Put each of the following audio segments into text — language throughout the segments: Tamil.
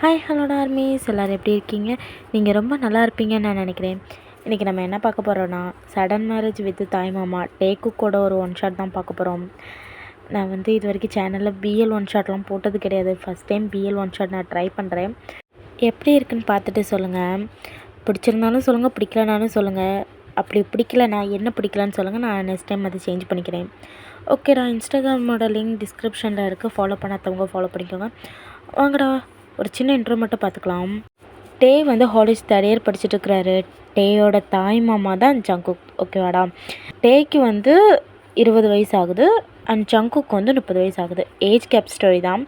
ஹாய் ஹலோ ஆர்மிஸ் எல்லோரும் எப்படி இருக்கீங்க? நீங்கள் ரொம்ப நல்லா இருப்பீங்கன்னு நான் நினைக்கிறேன். இன்றைக்கி நம்ம என்ன பார்க்க போகிறோன்னா, சடன் மேரேஜ் வித் தாய்மாமா டேக்குக்கோட ஒரு ஒன் ஷாட் தான் பார்க்க போகிறோம். நான் இது வரைக்கும் சேனலில் பிஎல் ஒன் ஷாட்லாம் போட்டது கிடையாது. First time PL one shot நான் ட்ரை பண்ணுறேன். எப்படி இருக்குன்னு பார்த்துட்டு சொல்லுங்கள். பிடிச்சிருந்தாலும் சொல்லுங்கள், பிடிக்கலனாலும் சொல்லுங்கள். அப்படி பிடிக்கலனா என்ன பிடிக்கலன்னு சொல்லுங்கள், நான் நெக்ஸ்ட் டைம் அதை சேஞ்ச் பண்ணிக்கிறேன். ஓகேடா, இன்ஸ்டாகிராமோட லிங்க் டிஸ்கிரிப்ஷனில் இருக்குது. ஃபாலோ பண்ணாதவங்க ஃபாலோ பண்ணிக்கோங்க. வாங்கடா, ஒரு சின்ன இன்ட்ரோ மட்டும் பார்த்துக்கலாம். டே காலேஜ் தேர்ட் இயர் படிச்சுட்ருக்கிறாரு. டேயோட தாய் மாமா தான் ஜங்குக். ஓகேவாடா, டேக்கு 20 வயசு ஆகுது அண்ட் ஜங்குக்கு 30 வயசு ஆகுது. ஏஜ் கேப் ஸ்டோரி தான்.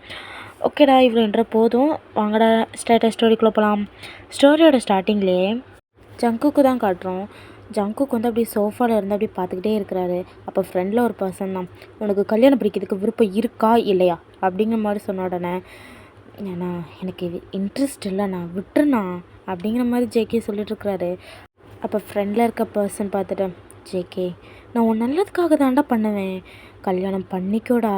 ஓகேடா, இவ்வளோ இன்ட்ரோ போதும். வாங்கடா ஸ்டோரிக்குள்ளே போகலாம். ஸ்டோரியோட ஸ்டார்டிங்லேயே ஜங்குக்கு தான் காட்டுறோம். ஜங்குக்கு அப்படியே சோஃபாவில் இருந்து அப்படியே பார்த்துக்கிட்டே இருக்கிறாரு. அப்போ ஃப்ரெண்டில் ஒரு பர்சன் தான், உனக்கு கல்யாணம் பிடிக்கிறதுக்கு விருப்பம் இருக்கா இல்லையா அப்படிங்கிற மாதிரி சொன்ன உடனே, ஏன்னா எனக்கு இன்ட்ரெஸ்ட் இல்லைண்ணா, விட்டுருண்ணா அப்படிங்கிற மாதிரி ஜேகே சொல்லிட்டுருக்கிறாரு. அப்போ ஃப்ரெண்டில் இருக்க பர்சன் பார்த்துட்டு, ஜேகே நான் உன் நல்லதுக்காக தான்டா பண்ணுவேன், கல்யாணம் பண்ணிக்கோடா,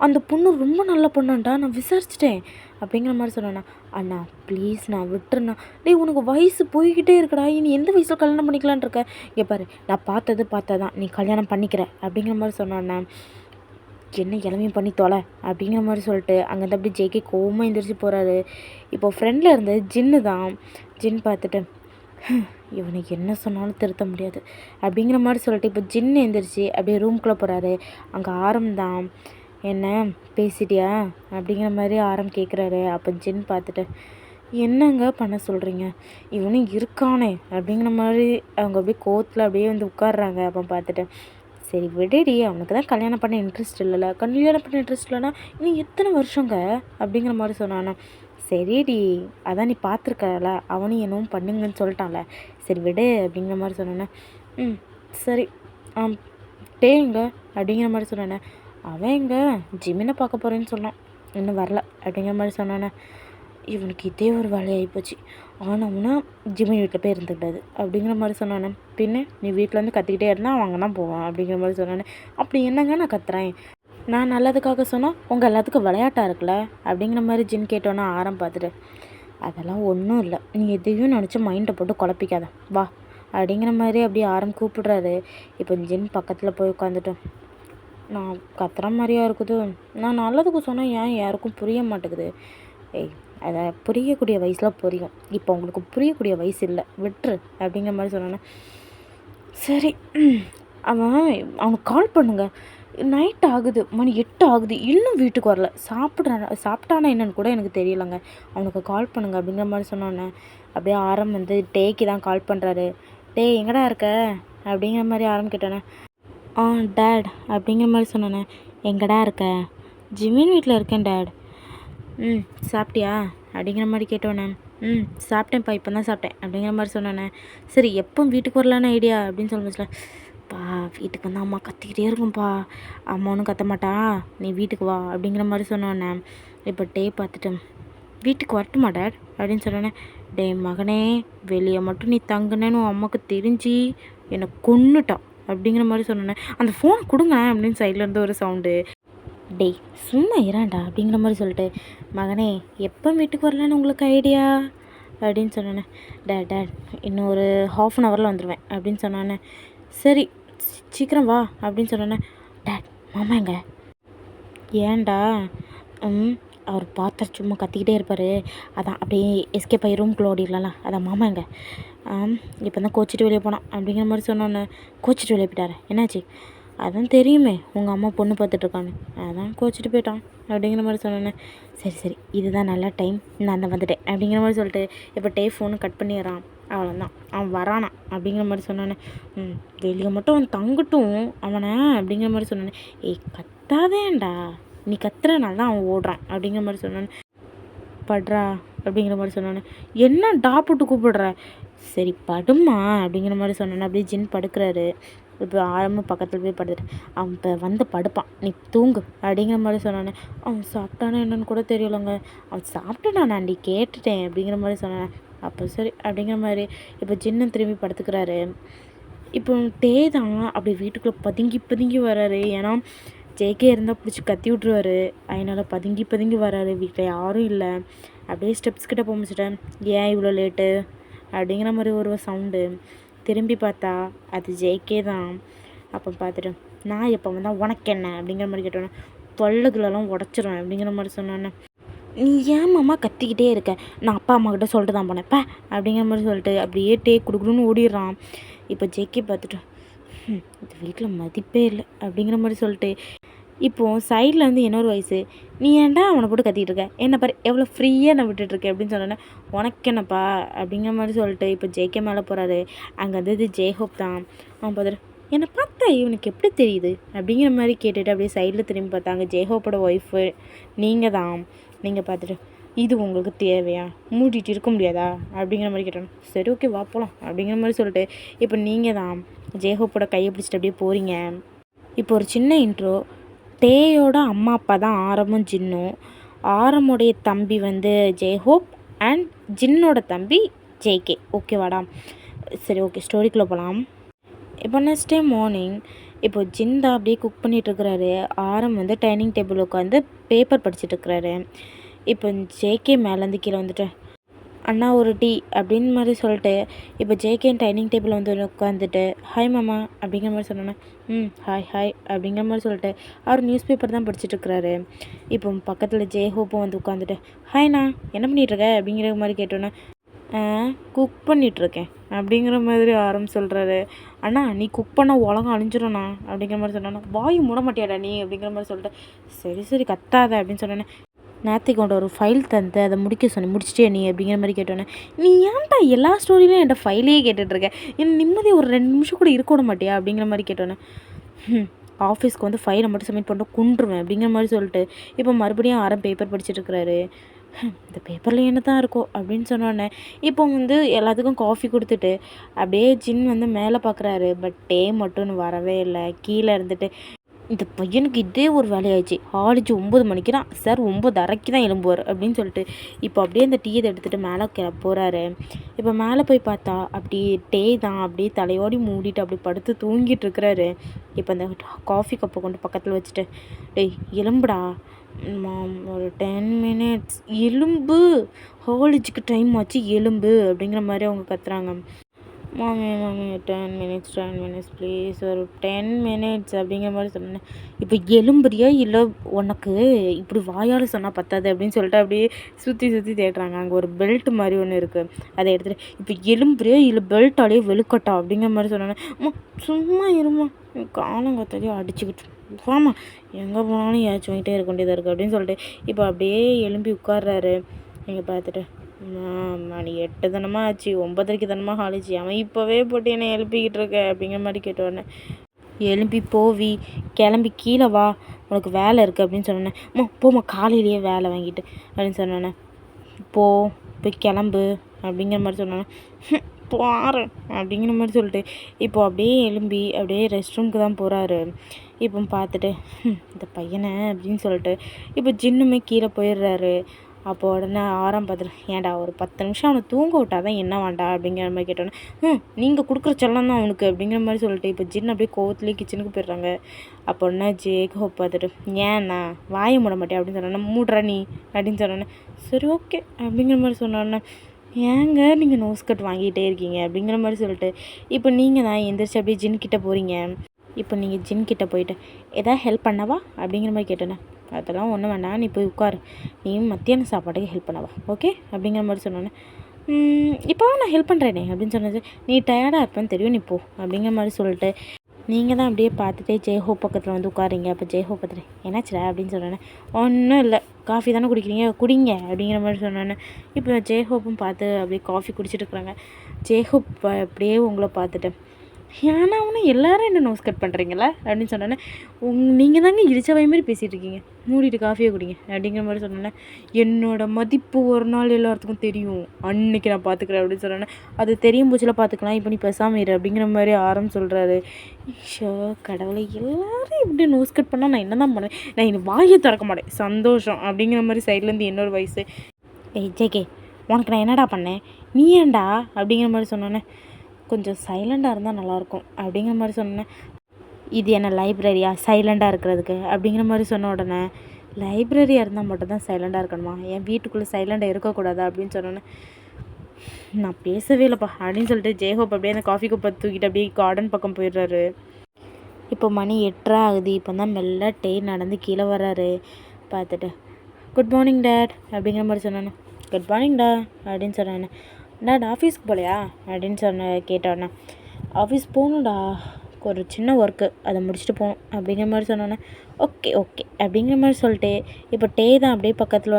அந்த பொண்ணு ரொம்ப நல்ல பொண்ணுண்டா, நான் விசாரிச்சிட்டேன் அப்படிங்கிற மாதிரி சொன்னேண்ணா. அண்ணா ப்ளீஸ் நான் விட்டுருண்ணா, டேய் உனக்கு வயசு போய்கிட்டே இருக்கடா, இனி எந்த வயசில் கல்யாணம் பண்ணிக்கலான் இருக்க, இங்கே பாரு நான் பார்த்ததான் நீ கல்யாணம் பண்ணிக்கிற அப்படிங்கிற மாதிரி சொன்னாண்ணா. என்ன இளமையும் பண்ணி தொலை அப்படிங்கிற மாதிரி சொல்லிட்டு அங்கேருந்து அப்படி ஜேகே கோவமாக எந்திரிச்சு போகிறாரு. இப்போது ஃப்ரெண்டில் இருந்த ஜின்னு தான். ஜின் பார்த்துட்டு, இவனுக்கு என்ன சொன்னாலும் திருத்த முடியாது அப்படிங்கிற மாதிரி சொல்லிட்டு இப்போ ஜின்னு எந்திரிச்சு அப்படியே ரூம்குள்ளே போகிறாரு. அங்கே ஆரம் தான், என்ன பேசிட்டியா அப்படிங்கிற மாதிரி ஆரம் கேட்குறாரு. அப்போ ஜின் பார்த்துட்டு, என்னங்க பண்ண சொல்கிறீங்க, இவனும் இருக்கானே அப்படிங்கிற மாதிரி அவங்க அப்படியே கோத்தில் அப்படியே உட்காடுறாங்க. அப்போ பார்த்துட்டு, சரி விடுடி, அவனுக்கு தான் கல்யாணம் பண்ண இன்ட்ரெஸ்ட் இல்லைல்ல, கல்யாணம் பண்ண இன்ட்ரெஸ்ட் இல்லைன்னா இன்னும் எத்தனை வருஷங்க அப்படிங்கிற மாதிரி சொன்னானா. சரிடி, அதான் நீ பார்த்துருக்கல, அவனும் என்னவும் பண்ணுங்கன்னு சொல்லிட்டான்ல, சரி விடு அப்படிங்கிற மாதிரி சொன்னானே. சரி டேங்க அப்படிங்கிற மாதிரி சொன்னானே. அவன் எங்க ஜிமினை பார்க்க போகிறேன்னு சொன்னான், இன்னும் வரல அப்படிங்கிற மாதிரி சொன்னானே. இவனுக்கு இதே ஒரு வேலையாகி போச்சு, ஆனவுனா ஜிம்மி வீட்டில் போய் இருந்துக்கிட்டாது அப்படிங்கிற மாதிரி சொன்னானே. பின்ன நீ வீட்டிலேருந்து கத்திக்கிட்டே இருந்தால் அவங்க தான் போவான் அப்படிங்கிற மாதிரி சொன்னானே. அப்படி என்னங்க நான் கத்துறேன், நான் நல்லதுக்காக சொன்னால் உங்கள் எல்லாத்துக்கும் விளையாட்டாக இருக்குல்ல அப்படிங்கிற மாதிரி ஜின் கேட்டோன்னா ஆரம் பார்த்துட்டு, அதெல்லாம் ஒன்றும் இல்லை, நீ எதையும் நினச்சி மைண்டை போட்டு குழப்பிக்காத வா அப்படிங்கிற மாதிரி அப்படியே ஆரம் கூப்பிடுறாரு. இப்போ ஜின் பக்கத்தில் போய் உட்காந்துட்டோம். நான் கத்துற மாதிரியா இருக்குது, நான் நல்லதுக்கு சொன்னால் ஏன் யாருக்கும் புரிய மாட்டேங்குது. அதை புரியக்கூடிய வயசில் புரியும், இப்போ உங்களுக்கு புரியக்கூடிய வயசு இல்லை, விட்டுரு அப்படிங்கிற மாதிரி சொன்னானே. சரி அவனுக்கு கால் பண்ணுங்க, நைட் ஆகுது, மணி 8 ஆகுது, இன்னும் வீட்டுக்கு வரல, சாப்பிட்டானா என்னன்னு கூட எனக்கு தெரியலைங்க, அவனுக்கு கால் பண்ணுங்க அப்படிங்கிற மாதிரி சொன்னோன்னே அப்படியே ஆரம் டேக்கு தான் கால் பண்ணுறாரு. டே எங்கடா இருக்க அப்படிங்கிற மாதிரி ஆரம் கேட்டானே. டேட் அப்படிங்கிற மாதிரி சொன்னானே. எங்கடா இருக்க? ஜிமின் வீட்டில் இருக்கேன் டேட். சாப்பிட்டியா அப்படிங்கிற மாதிரி கேட்டோன்னே. சாப்பிட்டேன்ப்பா, இப்போ தான் சாப்பிட்டேன் அப்படிங்கிற மாதிரி சொன்னானே. சரி எப்போ வீட்டுக்கு வரலான்னு ஐடியா அப்படின்னு சொல்லுச்சுல. வீட்டுக்கு வந்து அம்மா கத்திக்கிட்டே இருக்கும்ப்பா, அம்மா ஒன்றும் கத்த மாட்டா, நீ வீட்டுக்கு வா அப்படிங்கிற மாதிரி சொன்னோன்னே. இப்போ டே பார்த்துட்டு, வீட்டுக்கு வரட்டுமா டேட் அப்படின்னு சொன்னோன்னே. டே மகனே, வெளியே மட்டும் நீ தங்குனேன்னு அம்மாவுக்கு தெரிஞ்சு என்னை கொன்னுட்டான் அப்படிங்கிற மாதிரி சொன்னோன்னே. அந்த ஃபோனை கொடுங்க அப்படின்னு சைட்லேருந்து ஒரு சவுண்டு. டேய் சும்மா இறாண்டா அப்படிங்கிற மாதிரி சொல்லிட்டு, மகனே எப்போ வீட்டுக்கு வரலான்னு உங்களுக்கு ஐடியா அப்படின்னு சொன்னானே. டேட் இன்னும் ஒரு ½ வந்துடுவேன் அப்படின்னு சொன்னானே. சரி சீக்கிரம் வா அப்படின்னு சொன்னானே. டேட் மாமா எங்க? ஏன்டா? அவர் பார்த்தா சும்மா கத்திக்கிட்டே இருப்பார், அதான் அப்படியே எஸ்கேப் ஆகி ரூம்குள்ளே ஓடிடலாம்ல, அதான் மாமா எங்க? இப்போ தான் கோச்சிட்டு வெளியே போனான் அப்படிங்கிற மாதிரி சொன்னோன்னே. கோச்சிட்டு வெளியே போயிட்டாரு, என்னாச்சு? அதான் தெரியுமே உங்கள் அம்மா பொண்ணு பார்த்துட்ருக்கான்னு, அதான் கோச்சிட்டு போயிட்டான் அப்படிங்கிற மாதிரி சொன்னேன். சரி இதுதான் நல்ல டைம், நான் தான் வந்துட்டேன் அப்படிங்கிற மாதிரி சொல்லிட்டு இப்போ ஃபோனு கட் பண்ணிடுறான். அவ்வளோதான், அவன் வரானா அப்படிங்கிற மாதிரி சொன்னானே. வெளியே மட்டும் அவன் தங்கட்டும் அவனை அப்படிங்கிற மாதிரி சொன்னானே. கத்தாதேன்டா, நீ கத்துறனால தான் அவன் ஓடுறான் அப்படிங்கிற மாதிரி சொன்னானே. படுறா அப்படிங்கிற மாதிரி சொன்னானே. என்ன டாப்புட்டு கூப்பிடுற? சரி படுமா அப்படிங்கிற மாதிரி சொன்னானே. அப்படியே ஜின் படுக்கிறாரு. இப்போ ஆரம்பம் பக்கத்தில் போய் படுத்துட்டு, அவன் இப்போ படுப்பான், நீ தூங்கு அப்படிங்கிற மாதிரி சொன்னானே. அவன் சாப்பிட்டானா என்னன்னு கூட தெரியலைங்க, அவன் சாப்பிட்டானா நான்டி கேட்டுட்டேன் அப்படிங்கிற மாதிரி சொன்னானே. அப்போ சரி அப்படிங்கிற மாதிரி இப்போ ஜின்னு திரும்பி படுத்துக்கிறாரு. இப்போ டே தான் அப்படி வீட்டுக்குள்ளே பதுங்கி வராரு. ஏன்னா ஜேகே இருந்தால் பிடிச்சி கத்தி விட்ருவாரு, அதனால் பதுங்கி வராரு. வீட்டில் யாரும் இல்லை. அப்படியே ஸ்டெப்ஸ் கிட்ட போக முடிச்சிட்டேன். ஏன் இவ்வளோ லேட்டு அப்படிங்கிற மாதிரி ஒரு சவுண்டு. திரும்பி பார்த்தா அது ஜேகே தான். அப்போ பார்த்துட்டு நான் எப்போ வந்தால் உனக்கு என்ன அப்படிங்கிற மாதிரி கேட்டோன்னே பல்லுகளெல்லாம் உடச்சிருவேன் அப்படிங்கிற மாதிரி சொன்னோன்னே நீ ஏன் மாமா கத்திக்கிட்டே இருக்க, நான் அப்பா அம்மா கிட்ட சொல்லிட்டு தான் போனேன் அப்படிங்கிற மாதிரி சொல்லிட்டு அப்படியே கொடுக்கணுன்னு ஓடிடுறான். இப்போ ஜேகே பார்த்துட்டு இந்த வீட்டில் மதிப்பே இல்லை அப்படிங்கிற மாதிரி சொல்லிட்டு இப்போது சைடில் வந்து இன்னொரு வயசு நீ ஏன்டா அவனை போட்டு கத்திட்டு இருக்க, என்ன பாரு எவ்வளோ ஃப்ரீயாக நான் விட்டுட்டுருக்கேன் அப்படின்னு சொன்னோன்னே உனக்கு என்னப்பா அப்படிங்கிற மாதிரி சொல்லிட்டு இப்போ ஜேகே மேலே போகிறாரு. அங்கே வந்து ஜெய்ஹோப் தான். அவன் பார்த்துட்டு என்னை பார்த்தா இவனுக்கு எப்படி தெரியுது அப்படிங்கிற மாதிரி கேட்டுட்டு அப்படியே சைடில் திரும்பி பார்த்தாங்க. ஜெய்ஹோப்போட ஒய்ஃபு நீங்கள் தான். நீங்கள் பார்த்துட்டு இது உங்களுக்கு தேவையா, மூடிட்டு இருக்க முடியாதா அப்படிங்கிற மாதிரி கேட்டோம். சரி ஓகே வா போகலாம் அப்படிங்கிற மாதிரி சொல்லிட்டு இப்போ நீங்கள் தான் ஜெய்ஹோப்போட கையை பிடிச்சிட்டு அப்படியே போகிறீங்க. இப்போ ஒரு சின்ன இன்ட்ரோ. டேயோட அம்மா அப்பா தான் ஆரமும் ஜின்னும். ஆரமுடைய தம்பி வந்து ஜெய்ஹோப் அண்ட் ஜின்னோட தம்பி ஜேகே. ஓகேவாடா, சரி ஓகே ஸ்டோரிக்குள்ளே போகலாம். இப்போ நெக்ஸ்ட் டே மார்னிங் இப்போ ஜின் தான் அப்படியே குக் பண்ணிகிட்ருக்கிறாரு. ஆரம் வந்து டைனிங் டேபிள் உட்காந்து பேப்பர் படிச்சுட்ருக்கிறாரு. இப்போ ஜேகே மேலேருந்து கீழே வந்துட்டு அண்ணா ஒரு டீ அப்படின்னு மாதிரி சொல்லிட்டு இப்போ ஜேகே டைனிங் டேபிள் வந்து உட்காந்துட்டு ஹாய் மாமா அப்படிங்கிற மாதிரி சொன்னோன்னே ஹாய் ஹாய் அப்படிங்கிற மாதிரி சொல்லிட்டு அவர் நியூஸ் பேப்பர் தான் படிச்சுட்ருக்கிறாரு. இப்போ பக்கத்தில் ஜெய்ஹோப்பும் வந்து உட்காந்துட்டு ஹாய்ண்ணா என்ன பண்ணிகிட்ருக்க அப்படிங்கிற மாதிரி கேட்டோன்னே குக் பண்ணிகிட்ருக்கேன் அப்படிங்கிற மாதிரி ஆரம்பி சொல்கிறாரு. அண்ணா நீ குக் பண்ண உலகம் அழிஞ்சிடும்ண்ணா அப்படிங்கிற மாதிரி சொன்னோன்னா வாயு மூட மாட்டியாடா நீ அப்படிங்கிற மாதிரி சொல்லிட்டு சரி சரி கத்தாத அப்படின்னு சொன்னோன்னே நேற்றுக்கு கொண்ட ஒரு ஃபைல் தந்து அதை முடிக்க சொன்னேன், முடிச்சிட்டே நீ அப்படிங்கிற மாதிரி கேட்டோன்னே நீ ஏன்டா எல்லா ஸ்டோரியிலையும் என்கிட்ட ஃபைலையே கேட்டுட்ருக்கேன், என் நிம்மதியாக ஒரு 2 நிமிஷம் கூட இருக்க விட மாட்டியா அப்படிங்கிற மாதிரி கேட்டோன்னே ஆஃபீஸ்க்கு வந்து ஃபைலை மட்டும் சப்மிட் பண்ணிட்டு கொண்டுருவேன் அப்படிங்கிற மாதிரி சொல்லிட்டு இப்போ மறுபடியும் பேப்பர் படிச்சுட்டு இருக்கிறாரு. இந்த பேப்பரில் என்ன தான் இருக்கோ அப்படின்னு சொன்னோடனே இப்போ வந்து எல்லாத்துக்கும் காஃபி கொடுத்துட்டு அப்படியே ஜின் வந்து மேலே பார்க்குறாரு. பட் டே மட்டும் வரவே இல்லை. கீழே இருந்துட்டு இந்த பையனுக்கு இதே ஒரு வேலையாயிடுச்சு, காலேஜ் 9 மணிக்கு தான் சார் 9:30 தான் எழும்புவார் அப்படின்னு சொல்லிட்டு இப்போ அப்படியே அந்த டீயை எடுத்துகிட்டு மேலே போகிறாரு. இப்போ மேலே போய் பார்த்தா அப்படியே டே தான் அப்படியே தலையோடி மூடிட்டு அப்படி படுத்து தூங்கிட்டு இருக்கிறாரு. இப்போ அந்த காஃபி கப்பை கொண்டு பக்கத்தில் வச்சுட்டு டேய் எலும்புடா ஒரு 10 மினிட்ஸ் எலும்பு, காலேஜுக்கு டைம் ஆச்சு எலும்பு அப்படிங்கிற மாதிரி அவங்க கத்துறாங்க. மாமி 10 மினிட்ஸ் ப்ளீஸ் ஒரு 10 மினிட்ஸ் அப்படிங்கிற மாதிரி சொன்னேன். இப்போ எலும்புறியா இல்லை உனக்கு இப்படி வாயால் சொன்னால் பத்தாது அப்படின்னு சொல்லிட்டு அப்படியே சுற்றி தேடுறாங்க. அங்கே ஒரு பெல்ட் மாதிரி ஒன்று இருக்குது, அதை எடுத்துகிட்டு இப்போ எலும்புறியா இல்லை பெல்ட்டாலேயே வெளுக்கட்டா அப்படிங்கிற மாதிரி சொன்னேன். சும்மா இருமா காலங்கத்தாலேயே அடிச்சுக்கிட்டு வாமா எங்கே போனாலும் ஏதாச்சும் வாங்கிட்டே இருக்க வேண்டியதாக இருக்குது அப்படின்னு சொல்லிட்டு இப்போ அப்படியே எலும்பி உட்கார்றாரு. நீங்கள் பார்த்துட்டு மணி 8 தானமா ஆச்சு, 9:30 தானமா காலேஜ், அவன் இப்போவே போட்டு என்னை எழுப்பிக்கிட்டு இருக்க அப்படிங்கிற மாதிரி கேட்டோடனே எழுப்பி போவி கிளம்பி கீழே வா உனக்கு வேலை இருக்குது அப்படின்னு சொன்னேன். போமா காலையிலேயே வேலை வாங்கிட்டு அப்படின்னு சொன்னோன்னே போய் கிளம்பு அப்படிங்கிற மாதிரி சொன்னோன்னே போகிறேன் அப்படிங்கிற மாதிரி சொல்லிட்டு இப்போ அப்படியே எழும்பி அப்படியே ரெஸ்ட் ரூமுக்கு தான் போகிறாரு. இப்போ பார்த்துட்டு இந்த பையனை அப்படின்னு சொல்லிட்டு இப்போ ஜின்னுமே கீழே போயிடுறாரு. அப்போ உடனே பார்த்துட்டு ஏன்டா ஒரு 10 நிமிஷம் அவனை தூங்க விட்டால் தான் என்ன வேண்டா அப்படிங்கிற மாதிரி கேட்டோன்னே நீங்கள் கொடுக்குற செல்லம் தான் அவனுக்கு அப்படிங்கிற மாதிரி சொல்லிட்டு இப்போ ஜின் அப்படியே கோவத்துலேயே கிச்சனுக்கு போயிடுறாங்க. அப்போ உடனே ஜேகோப் பார்த்துட்டு ஏண்ணா வாய மூட மாட்டேன் அப்படின்னு சொன்னோன்னே மூடுறா நீ அப்படின்னு சொன்னோன்னே சரி ஓகே அப்படிங்கிற மாதிரி சொன்னோன்னே ஏங்க நீங்கள் நோஸ் கட் வாங்கிட்டே இருக்கீங்க அப்படிங்கிற மாதிரி சொல்லிட்டு இப்போ நீங்கள் தான் எந்திரிச்சு அப்படியே ஜின்கிட்ட போகிறீங்க. இப்போ நீங்கள் ஜின்கிட்ட போயிட்டு எதாவது ஹெல்ப் பண்ணவா அப்படிங்கிற மாதிரி கேட்டேனே அதெல்லாம் ஒன்றும் வேண்டாம், நீ போய் உட்காரு, நீ மத்தியான சாப்பாட்டுக்கு ஹெல்ப் பண்ணவா ஓகே அப்படிங்கிற மாதிரி சொன்னோன்னே இப்போ நான் ஹெல்ப் பண்ணுறேனே அப்படின்னு சொன்னது நீ டயர்டாக இருப்பேன்னு தெரியும் நீ போ அப்படிங்கிற மாதிரி சொல்லிட்டு நீங்கள் தான் அப்படியே பார்த்துட்டே ஜெய்ஹோப் பக்கத்தில் வந்து உட்காரிங்க. அப்போ ஜெய்ஹோப் பக்கத்தில் என்னாச்சுடா அப்படின்னு சொன்னோன்னே ஒன்றும் இல்லை காஃபி தானே குடிக்கிறீங்க குடிங்க அப்படிங்கிற மாதிரி சொன்னோன்னே இப்போ ஜெய்ஹோப்பும் பார்த்து அப்படியே காஃபி குடிச்சிட்டு இருக்கிறாங்க. ஜெய்ஹோப் அப்படியே உங்களை பார்த்துட்டு ஏன்னா அவனை எல்லோரும் என்ன நோஸ் கட் பண்ணுறீங்களா அப்படின்னு சொன்னோன்னே நீங்கள் தாங்க இடிச்சவை மாதிரி பேசிகிட்டு இருக்கீங்க, மூடிட்டு காஃபியை குடிங்க அப்படிங்கிற மாதிரி சொன்னோன்னே என்னோடய மதிப்பு ஒரு நாள் எல்லாத்துக்கும் தெரியும், அன்னைக்கு நான் பார்த்துக்கிறேன் அப்படின்னு சொன்னோன்னே அது தெரியும் போச்சில் பார்த்துக்கலாம், இப்போ நீ பேசாமல் இரு அப்படிங்கிற மாதிரி சொல்கிறாரு. ஷோ கடவுளை எல்லோரும் இப்படி நோஸ் கட் பண்ணால் நான் என்ன தான் பண்ணுவேன், நான் இன்னும் வாயை திறக்க மாட்டேன் சந்தோஷம் அப்படிங்கிற மாதிரி சைட்லேருந்து இன்னொரு வயசு ஜேகே உனக்கு நான் என்னடா பண்ணேன் நீ ஏன்டா அப்படிங்கிற மாதிரி சொன்னோன்னே கொஞ்சம் சைலண்டாக இருந்தால் நல்லாயிருக்கும் அப்படிங்கிற மாதிரி சொன்னேன். இது என்ன லைப்ரரியா சைலண்டாக இருக்கிறதுக்கு அப்படிங்கிற மாதிரி சொன்ன உடனே லைப்ரரியாக இருந்தால் மட்டும் தான் சைலண்டாக இருக்கணுமா, என் வீட்டுக்குள்ளே சைலண்டாக இருக்கக்கூடாதா அப்படின்னு சொன்னோன்னே, நான் பேசவே இல்லைப்பா அப்படின்னு சொல்லிட்டு ஜெயஹோப் அப்படியே அந்த காஃபி கப்பை தூக்கிட்டு அப்படியே கார்டன் பக்கம் போயிடுறாரு. இப்போ மணி 8:30 ஆகுது. இப்போ தான் மெல்ல நடந்து கீழே வர்றாரு. பார்த்துட்டு குட் மார்னிங் டேட் அப்படிங்கிற மாதிரி சொன்னானே. குட் மார்னிங்டா அப்படின்னு சொன்னானே. டேட் ஆஃபீஸ்க்கு போகலையா அப்படின்னு கேட்டோன்னே, ஆஃபீஸ் போகணும்டா, ஒரு சின்ன ஒர்க்கு, அதை முடிச்சுட்டு போகணும் அப்படிங்கிற மாதிரி சொன்னோன்னே, ஓகே ஓகே அப்படிங்கிற மாதிரி சொல்லிட்டு இப்போ தான் அப்படியே பக்கத்தில்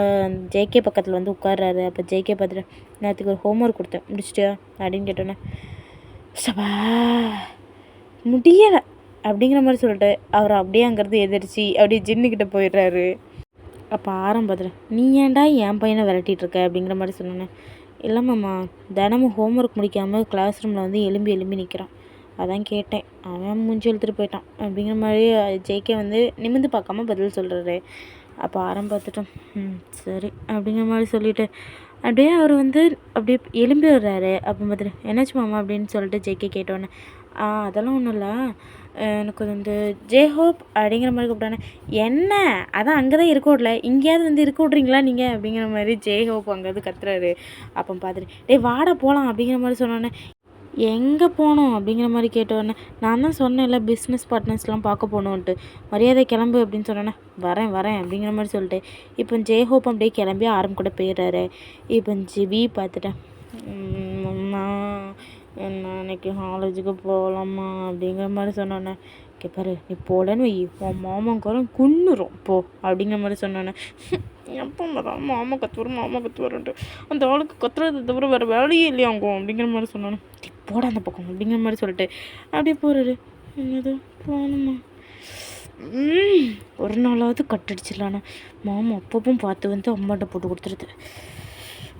ஜேகே பக்கத்தில் வந்து உட்கார்றாரு. அப்போ ஜேகே பார்த்துட்டு, நேற்றுக்கு ஒரு ஹோம்ஒர்க் கொடுத்தேன், முடிச்சிட்டியா அப்படின்னு கேட்டோன்னே, சபா முடியலை அப்படிங்கிற மாதிரி சொல்லிட்டு அவர் அப்படியே அங்கேருந்து எதிர்ச்சி அப்படியே ஜின்னுக்கிட்ட போயிடுறாரு. அப்போ ஆரம்பத்தில், நீ ஏன்டா என் பையனை விரட்டிகிட்டு இருக்க அப்படிங்கிற மாதிரி சொன்னேன். இல்லைம்மாம்மா, தினமும் ஹோம்ஒர்க் முடிக்காமல் கிளாஸ் ரூமில் வந்து எலும்பி நிற்கிறான், அதான் கேட்டேன், அவன் மூஞ்சி இழுத்துட்டு போயிட்டான் அப்படிங்கிற மாதிரி ஜேகே வந்து நிமிர்ந்து பார்க்காம பதில் சொல்கிறாரு. அப்போ பார்த்துட்டோம், சரி அப்படிங்கிற மாதிரி சொல்லிவிட்டு அப்படியே அவர் வந்து அப்படியே எலும்பி வர்றாரு. அப்போ பார்த்துட்டு, என்னாச்சு மாமா அப்படின்னு சொல்லிட்டு ஜேகே கேட்டோன்னே, அதெல்லாம் ஒன்றும் இல்லை, எனக்கு வந்து ஜெயஹோப் அப்படிங்கிற மாதிரி கூப்பிட்டானே. என்ன, அதான் அங்கே தான் இருக்க விடல, இங்கேயாவது வந்து இருக்க விட்றீங்களா நீங்கள் அப்படிங்கிற மாதிரி ஜெயஹோப் அங்கேருந்து கத்துறாரு. அப்போ பார்த்துட்டு, டேய் வாடா போகலாம் அப்படிங்கிற மாதிரி சொன்னோன்னே, எங்கே போகணும் அப்படிங்கிற மாதிரி கேட்டோடனே, நான் தான் சொன்னேன்ல பிஸ்னஸ் பார்ட்னர்ஸ்லாம் பார்க்க போகணுன்ட்டு, மரியாதை கிளம்பு அப்படின்னு சொன்னோன்னே, வரேன் அப்படிங்கிற மாதிரி சொல்லிட்டு இப்போ ஜெயஹோப் அப்படியே கிளம்பி ஆரம் கூட போயிடுறாரு. இப்போ ஜிவி பார்த்துட்டேன், நான் இன்னைக்கு காலேஜுக்கு போகலாமா அப்படிங்கிற மாதிரி சொன்னோன்னே, பாரு நீ போலன்னு வை, உன் மாமாக்காரன் குன்னுரும் போ அப்படிங்கிற மாதிரி சொன்னோன்னே, எப்போ மாமா கத்துவாருன்ட்டு அந்த ஆளுக்கு கத்துறதை தவிர வேறு வேலையே இல்லையாங்கோ அப்படிங்கிற மாதிரி சொன்னோன்னே, போட அந்த பக்கம் அப்படிங்கிற மாதிரி சொல்லிட்டு அப்படியே போகிறாரு. என்னது போகணுமா, ஒரு நாளாவது கட்டடிச்சிடலாண்ணா, மாமா அப்பப்போ பார்த்து வந்து அம்மாட்ட போட்டு கொடுத்துருது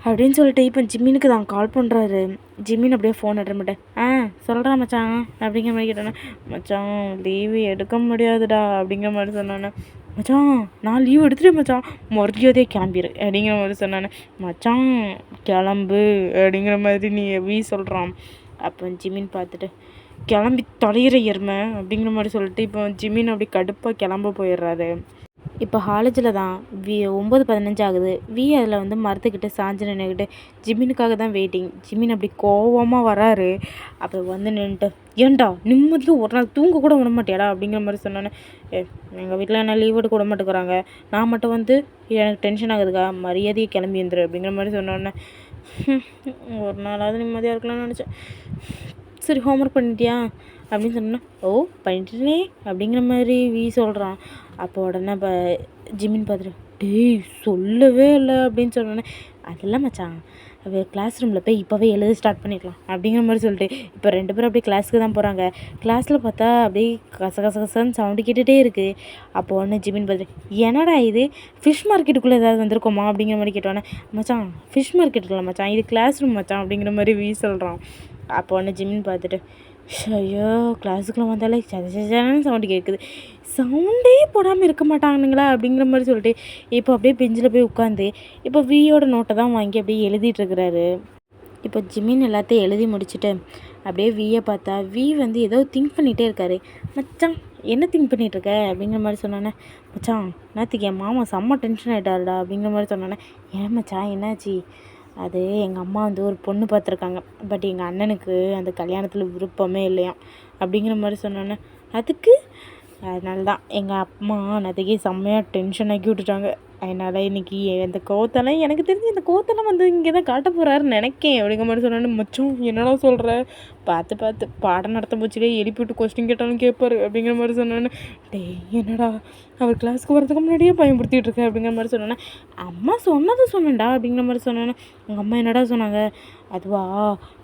அப்படின்னு சொல்லிட்டு இப்போ ஜிம்மினுக்கு தான் கால் பண்ணுறாரு. ஜிம்மின் அப்படியே ஃபோன் எடுற மாட்டேன், சொல்கிறேன் மச்சான் அப்படிங்கிற மாதிரி கேட்டோன்னே, மச்சான் லீவு எடுக்க முடியாதுடா அப்படிங்கிற மாதிரி சொன்னானே. மச்சான் நான் லீவ் எடுத்துகிட்டேன் மச்சான், மறுபடியோதே கிளம்பிடு அப்படிங்கிற மாதிரி சொன்னானே. மச்சான் கிளம்பு அப்படிங்கிற மாதிரி நீ எப்படி சொல்கிறான். அப்போ ஜிம்மின் பார்த்துட்டு, கிளம்பி தொலைகிற எருமை அப்படிங்கிற மாதிரி சொல்லிட்டு இப்போ ஜிம்மின் அப்படி கடுப்பாக கிளம்ப போயிடுறாரு. இப்போ காலேஜில் தான் 9:15 ஆகுது. அதில் வந்து மரத்துக்கிட்ட சாஞ்சு நின்றுக்கிட்டு ஜிம்மினுக்காக தான் வெயிட்டிங். ஜிம்மின் அப்படி கோவமாக வராரு. அப்போ வந்து நின்றுட்டு, ஏன்டா நிம்மதியாக ஒரு நாள் தூங்க கூட விட மாட்டியாடா அப்படிங்கிற மாதிரி சொன்னோன்னே, எங்கள் வீட்டில் என்ன லீவ் எடுக்க விட மாட்டேங்கிறாங்க, நான் மட்டும் வந்து எனக்கு டென்ஷன் ஆகுதுக்கா, மரியாதையை கிளம்பி வந்துரு அப்படிங்கிற மாதிரி சொன்னோன்னே, ஒரு நாளாவது நிம்மதியாக இருக்கலாம்னு நினச்சேன், சரி ஹோம்ஒர்க் பண்ணிட்டியா அப்படின்னு சொன்னேன். பண்ணிட்டேனே அப்படிங்கிற மாதிரி சொல்கிறான். அப்போ உடனே இப்போ ஜிம்மின் பார்த்துட்டு, டேய் சொல்லவே இல்லை அப்படின்னு சொன்னோன்னே, அதெல்லாம் மச்சான் கிளாஸ் ரூமில் போய் இப்போவே எழுத ஸ்டார்ட் பண்ணிடலாம் அப்படிங்கிற மாதிரி சொல்லிட்டு இப்போ 2 பேரும் அப்படியே கிளாஸுக்கு தான் போகிறாங்க. கிளாஸில் பார்த்தா அப்படியே கசகசன்னு சவுண்டு கேட்டுகிட்டே இருக்குது. அப்போ ஒன்று ஜிம்மின் பார்த்துட்டு, என்னடா இது ஃபிஷ் மார்க்கெட்டுக்குள்ளே ஏதாவது வந்திருக்கோமா அப்படிங்கிற மாதிரி கேட்டோன்னே, மச்சான் ஃபிஷ் மார்க்கெட்டுக்குள்ள மச்சான், இது கிளாஸ் ரூம் மச்சான் அப்படிங்கிற மாதிரி சொல்கிறான். அப்போ ஒன்று ஜிம்மின் பார்த்துட்டு, ஐயோ கிளாஸுக்குள்ளே வந்தாலே சதன்னு சவுண்டு கேட்குது, சவுண்டே போடாமல் இருக்க மாட்டானுங்களா அப்படிங்கிற மாதிரி சொல்லிட்டு இப்போ அப்படியே பெஞ்சில் போய் உட்காந்து இப்போ வியோட நோட்டை தான் வாங்கி அப்படியே எழுதிட்டுருக்கிறாரு. இப்போ ஜிம்மின் எல்லாத்தையும் எழுதி முடிச்சுட்டு அப்படியே வியை பார்த்தா வந்து ஏதோ திங்க் பண்ணிகிட்டே இருக்காரு. மச்சான் என்ன திங்க் பண்ணிகிட்ருக்க அப்படிங்கிற மாதிரி சொன்னோன்னே, மச்சான் நேற்றுக்கு என் மாமா செம்ம டென்ஷன் ஆகிட்டாருடா அப்படிங்கிற மாதிரி சொன்னோன்னே, ஏன் மச்சான் என்னாச்சு, அது எங்கள் அம்மா வந்து ஒரு பொண்ணு பார்த்துருக்காங்க, பட் எங்கள் அண்ணனுக்கு அந்த கல்யாணத்தில் விருப்பமே இல்லையாம் அப்படிங்கிற மாதிரி சொன்னோன்னே, அதுக்கு அதனால தான் எங்கள் அம்மா நேற்றுக்கே செம்மையாக டென்ஷன் ஆக்கி விட்டுட்டாங்க, அதனால் இன்றைக்கி அந்த கோத்தெல்லாம் எனக்கு தெரிஞ்சு இந்த கோத்தெல்லாம் வந்து இங்கே தான் காட்ட போகிறாருன்னு நினைக்கேன் அப்படிங்கிற மாதிரி சொன்னோன்னே, மச்சம் என்னடா சொல்கிற, பார்த்து பாடம் நடத்த போச்சுலே எழுப்பி விட்டு கொஸ்டின் கேட்டாலும் கேட்பாரு அப்படிங்கிற மாதிரி சொன்னோன்னே, டேய் என்னடா அவர் கிளாஸ்க்கு வரதுக்கு முன்னாடியே பயன்படுத்திகிட்டு இருக்கேன் அப்படிங்கிற மாதிரி சொன்னோன்னே, அம்மா சொன்னேன்டா அப்படிங்கிற மாதிரி சொன்னோன்னே, உங்கள் அம்மா என்னடா சொன்னாங்க, அதுவா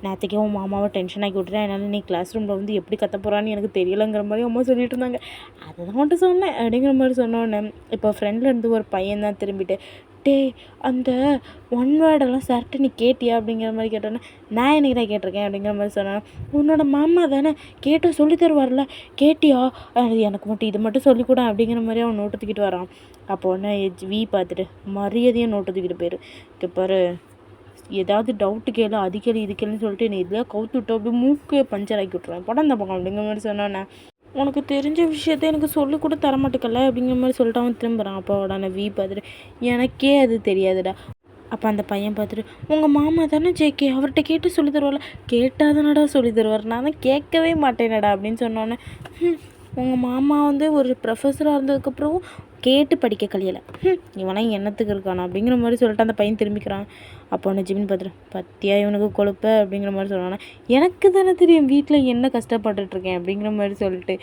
நேற்றுக்கே உன் மாமாவை டென்ஷன் ஆக்கி விட்டுட்டேன், அதனால் நீ கிளாஸ் ரூமில் வந்து எப்படி கத்த போகிறான்னு எனக்கு தெரியலைங்கிற மாதிரி அம்மா சொல்லிட்டு இருந்தாங்க, அதுதான் மட்டும் சொன்னேன் அப்படிங்கிற மாதிரி சொன்னோன்னே இப்போ ஃப்ரெண்ட்லேருந்து ஒரு பையன் தான் திரும்பிட்டு, டே அந்த ஒன் வேர்டெல்லாம் சார்ட்டு நீ கேட்டியா அப்படிங்கிற மாதிரி கேட்டோன்னே, நான் என்னைக்கிட்ட கேட்டிருக்கேன் அப்படிங்கிற மாதிரி சொன்னேன், உன்னோட மாமா தானே கேட்டால் சொல்லி தருவார்ல, கேட்டியா எனக்கு மட்டும் இது மட்டும் சொல்லிக்கூட அப்படிங்கிற மாதிரி அவன் நோட்டு தூக்கிட்டு வரான். அப்போ ஒன்று பார்த்துட்டு மரியாதையாக நோட்டு தூக்கிட்டு போயிரு, இப்போ பாரு ஏதாவது டவுட்டு கேளு, அது கேளு இது கேளுன்னு சொல்லிட்டு நீ இதில் கவுத்து விட்டோம் அப்படியே மூக்கே பஞ்சர் ஆக்கி விட்ருவேன், படம் அந்த பக்கம் அப்படிங்கிற மாதிரி சொன்னோன்னே, உனக்கு தெரிஞ்ச விஷயத்த எனக்கு சொல்லி கூட தரமாட்டேக்கல அப்படிங்கிற மாதிரி சொல்லிட்டு அவன் திரும்புகிறான். அப்போ உடனே வி பார்த்துட்டு எனக்கே அது தெரியாதுடா. அப்போ அந்த பையன் பார்த்துட்டு உங்கள் மாமா தானே ஜேகே, அவர்கிட்ட கேட்டு சொல்லி தருவாள். கேட்டால் தானடா சொல்லி தருவார், நான் தான் கேட்கவே மாட்டேனடா அப்படின்னு சொன்னோன்னே உங்கள் மாமா வந்து ஒரு ப்ரொஃபஸராக இருந்ததுக்கப்புறம் கேட்டு படிக்க கழியலை, இவனா எண்ணத்துக்கு இருக்கானா அப்படிங்கிற மாதிரி சொல்லிட்டு அந்த பையன் திரும்பிக்கிறான். அப்போ ஒன்று ஜிமின் பார்த்துட்டு பத்தியா இவனுக்கு கொழுப்ப அப்படிங்கிற மாதிரி சொல்லுவானா. எனக்கு தானே தெரியும் வீட்டில் என்ன கஷ்டப்பட்டுட்ருக்கேன் அப்படிங்கிற மாதிரி சொல்லிட்டு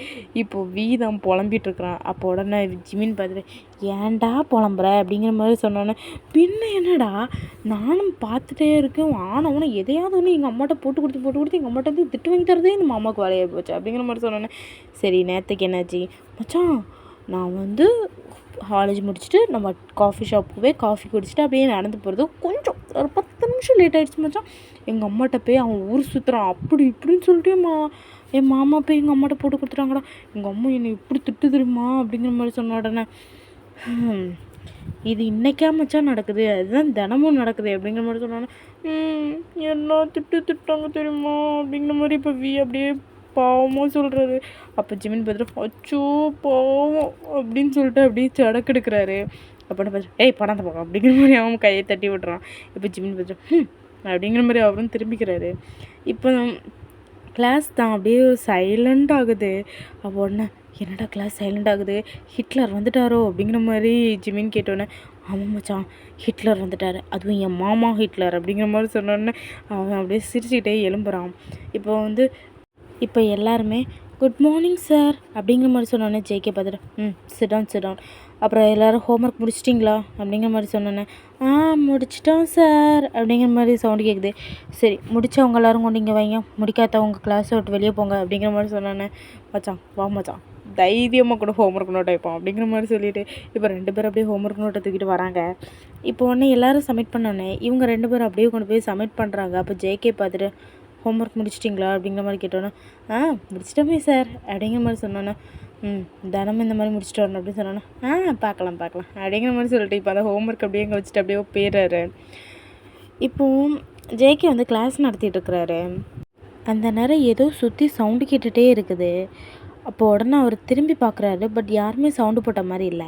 இப்போது வி தான் புலம்பிகிட்ருக்குறான். அப்போ உடனே ஜிமின் பார்த்துட்டு ஏன்டா புலம்புற அப்படிங்கிற மாதிரி சொன்னோன்னே பின்ன என்னடா நானும் பார்த்துட்டே இருக்கேன், ஆனவனை எதையாவது ஒன்று எங்கள் அம்மாட்ட போட்டு கொடுத்து எங்கள் அம்மாட்ட வந்து திட்டு வாங்கி தரதே இந்த மாமாவுக்கு வேலையாக போச்சு அப்படிங்கிற மாதிரி சொன்னோன்னே சரி நேற்றுக்கு என்னாச்சு மச்சான், நான் வந்து காலேஜ் முடிச்சுட்டு நம்ம காஃபி ஷாப் போய் காஃபி குடிச்சிட்டு அப்படியே நடந்து போகிறது கொஞ்சம் ஒரு 10 நிமிஷம் லேட் ஆகிடுச்சு மச்சான். எங்கள் அம்மாட்ட போய் அவன் ஊர் சுற்றுறான் அப்படி இப்படின்னு சொல்லிட்டு என் மாமா போய் எங்கள் அம்மாட்ட போட்டு கொடுத்துட்டாங்கடா. எங்கள் அம்மா என்னை இப்படி திட்டு தெரியுமா அப்படிங்கிற மாதிரி சொன்ன உடனே இது இன்றைக்கா மச்சான் நடக்குது, அதுதான் தினமும் நடக்குது அப்படிங்கிற மாதிரி சொன்னோன்னே என்ன திட்டாங்க தெரியுமா அப்படிங்கிற மாதிரி இப்போ வி அப்படியே பாவமாக சொல்கிறாரு. அப்போ ஜிமின் பார்த்துட்டு அச்சோ பாவம் அப்படின்னு சொல்லிட்டு அப்படியே சடக்கெடுக்கிறாரு. அப்படின்னு பார்த்துட்டு ஏய் பணத்தை பார்க்க அப்படிங்கிற மாதிரி அவன் கையை தட்டி விட்றான். இப்போ ஜிமின் பார்த்துட்டு அப்படிங்கிற மாதிரி அவரும் திரும்பிக்கிறாரு. இப்போ கிளாஸ் தான் அப்படியே சைலண்ட் ஆகுது. அப்போ உடனே என்னடா கிளாஸ் சைலண்ட் ஆகுது, ஹிட்லர் வந்துட்டாரோ அப்படிங்கிற மாதிரி ஜிமின் கேட்டோன்னே ஆமாம் மச்சான் ஹிட்லர் வந்துட்டார், அதுவும் என் மாமா ஹிட்லர் அப்படிங்கிற மாதிரி சொன்னோன்னே அவன் அப்படியே சிரிச்சுக்கிட்டே எழும்புறான். இப்போ எல்லாருமே குட் மார்னிங் சார் அப்படிங்கிற மாதிரி சொன்னோன்னே ஜேகே பார்த்துட்டு சிடவுன். அப்புறம் எல்லோரும் ஹோம்ஒர்க் முடிச்சிட்டிங்களா அப்படிங்கிற மாதிரி சொன்னோன்னே முடிச்சிட்டோம் சார் அப்படிங்கிற மாதிரி சவுண்டு கேட்குது. சரி முடித்தவங்க எல்லோரும் கொண்டு இங்கே வைங்க, முடிக்காதவங்க கிளாஸை விட்டு வெளியே போங்க அப்படிங்கிற மாதிரி சொன்னோன்னே மச்சான் வா மச்சான் தைரியமாக கூட ஹோம்ஒர்க் நோட் வைப்போம் அப்படிங்கிற மாதிரி சொல்லிவிட்டு இப்போ 2 பேரும் அப்படியே ஹோம்ஒர்க் நோட்டை தூக்கிட்டு வராங்க. இப்போ ஒன்று எல்லோரும் சப்மிட் பண்ணோன்னே இவங்க 2 பேரும் அப்படியே கொண்டு போய் சப்மிட் பண்ணுறாங்க. அப்போ ஜேகே பார்த்துட்டு ஹோம்ஒர்க் முடிச்சிட்டிங்களா அப்படிங்கிற மாதிரி கேட்டோன்னே முடிச்சிட்டோமே சார் அப்படிங்கிற மாதிரி சொன்னோன்னே தினமும் இந்த மாதிரி முடிச்சுட்டு வரணும் அப்படின்னு சொன்னோன்னே பார்க்கலாம் அப்படிங்கிற மாதிரி சொல்லிட்டு இப்போ அந்த ஹோம்ஒர்க் அப்படியே இங்கே வச்சுட்டு அப்படியே போயிடுறாரு. இப்போது ஜேகே வந்து கிளாஸ் நடத்திட்டு இருக்கிறாரு. அந்த நேரம் ஏதோ சுற்றி சவுண்டு கேட்டுகிட்டே இருக்குது. அப்போது உடனே அவர் திரும்பி பார்க்குறாரு, பட் யாருமே சவுண்டு போட்ட மாதிரி இல்லை.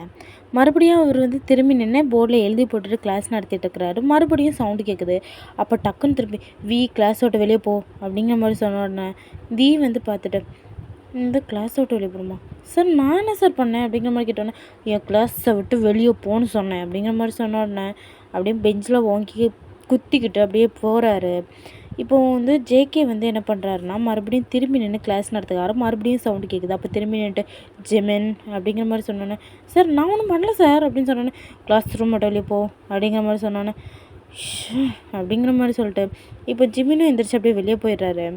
மறுபடியும் அவர் வந்து திரும்பி நின்று போர்டில் எழுதி போட்டுட்டு கிளாஸ் நடத்திட்டு இருக்கிறாரு. மறுபடியும் சவுண்டு கேட்குது. அப்போ டக்குன்னு திரும்பி வி கிளாஸ் விட்டு வெளியே போ அப்படிங்கிற மாதிரி சொன்ன உடனே வி வந்து பார்த்துட்டு இந்த கிளாஸ் விட்டு வெளியே போகணுமா சார், நான் என்ன சார் பண்ணேன் அப்படிங்கிற மாதிரி கேட்டோன்னே என் கிளாஸை விட்டு வெளியே போன்னு சொன்னேன் அப்படிங்கிற மாதிரி சொன்ன உடனே அப்படியே பெஞ்சில் வாங்கி குத்திக்கிட்டு அப்படியே போகிறாரு. இப்போது வந்து ஜேகே வந்து என்ன பண்ணுறாருன்னா மறுபடியும் திரும்பி நின்று கிளாஸ் நடத்துக்காரு. மறுபடியும் சவுண்டு கேட்குது. அப்போ திரும்பி நின்றுட்டு ஜிமின் அப்படிங்கிற மாதிரி சொன்னோன்னே சார் நான் ஒன்றும் பண்ணல சார் அப்படின்னு சொன்னோன்னே கிளாஸ் ரூம் மட்டும் வெளியே போ அப்படிங்கிற மாதிரி சொன்னோன்னே அப்படிங்கிற மாதிரி சொல்லிட்டு இப்போ ஜிமினும் எந்திரிச்சு அப்படியே வெளியே போயிடுறாரு.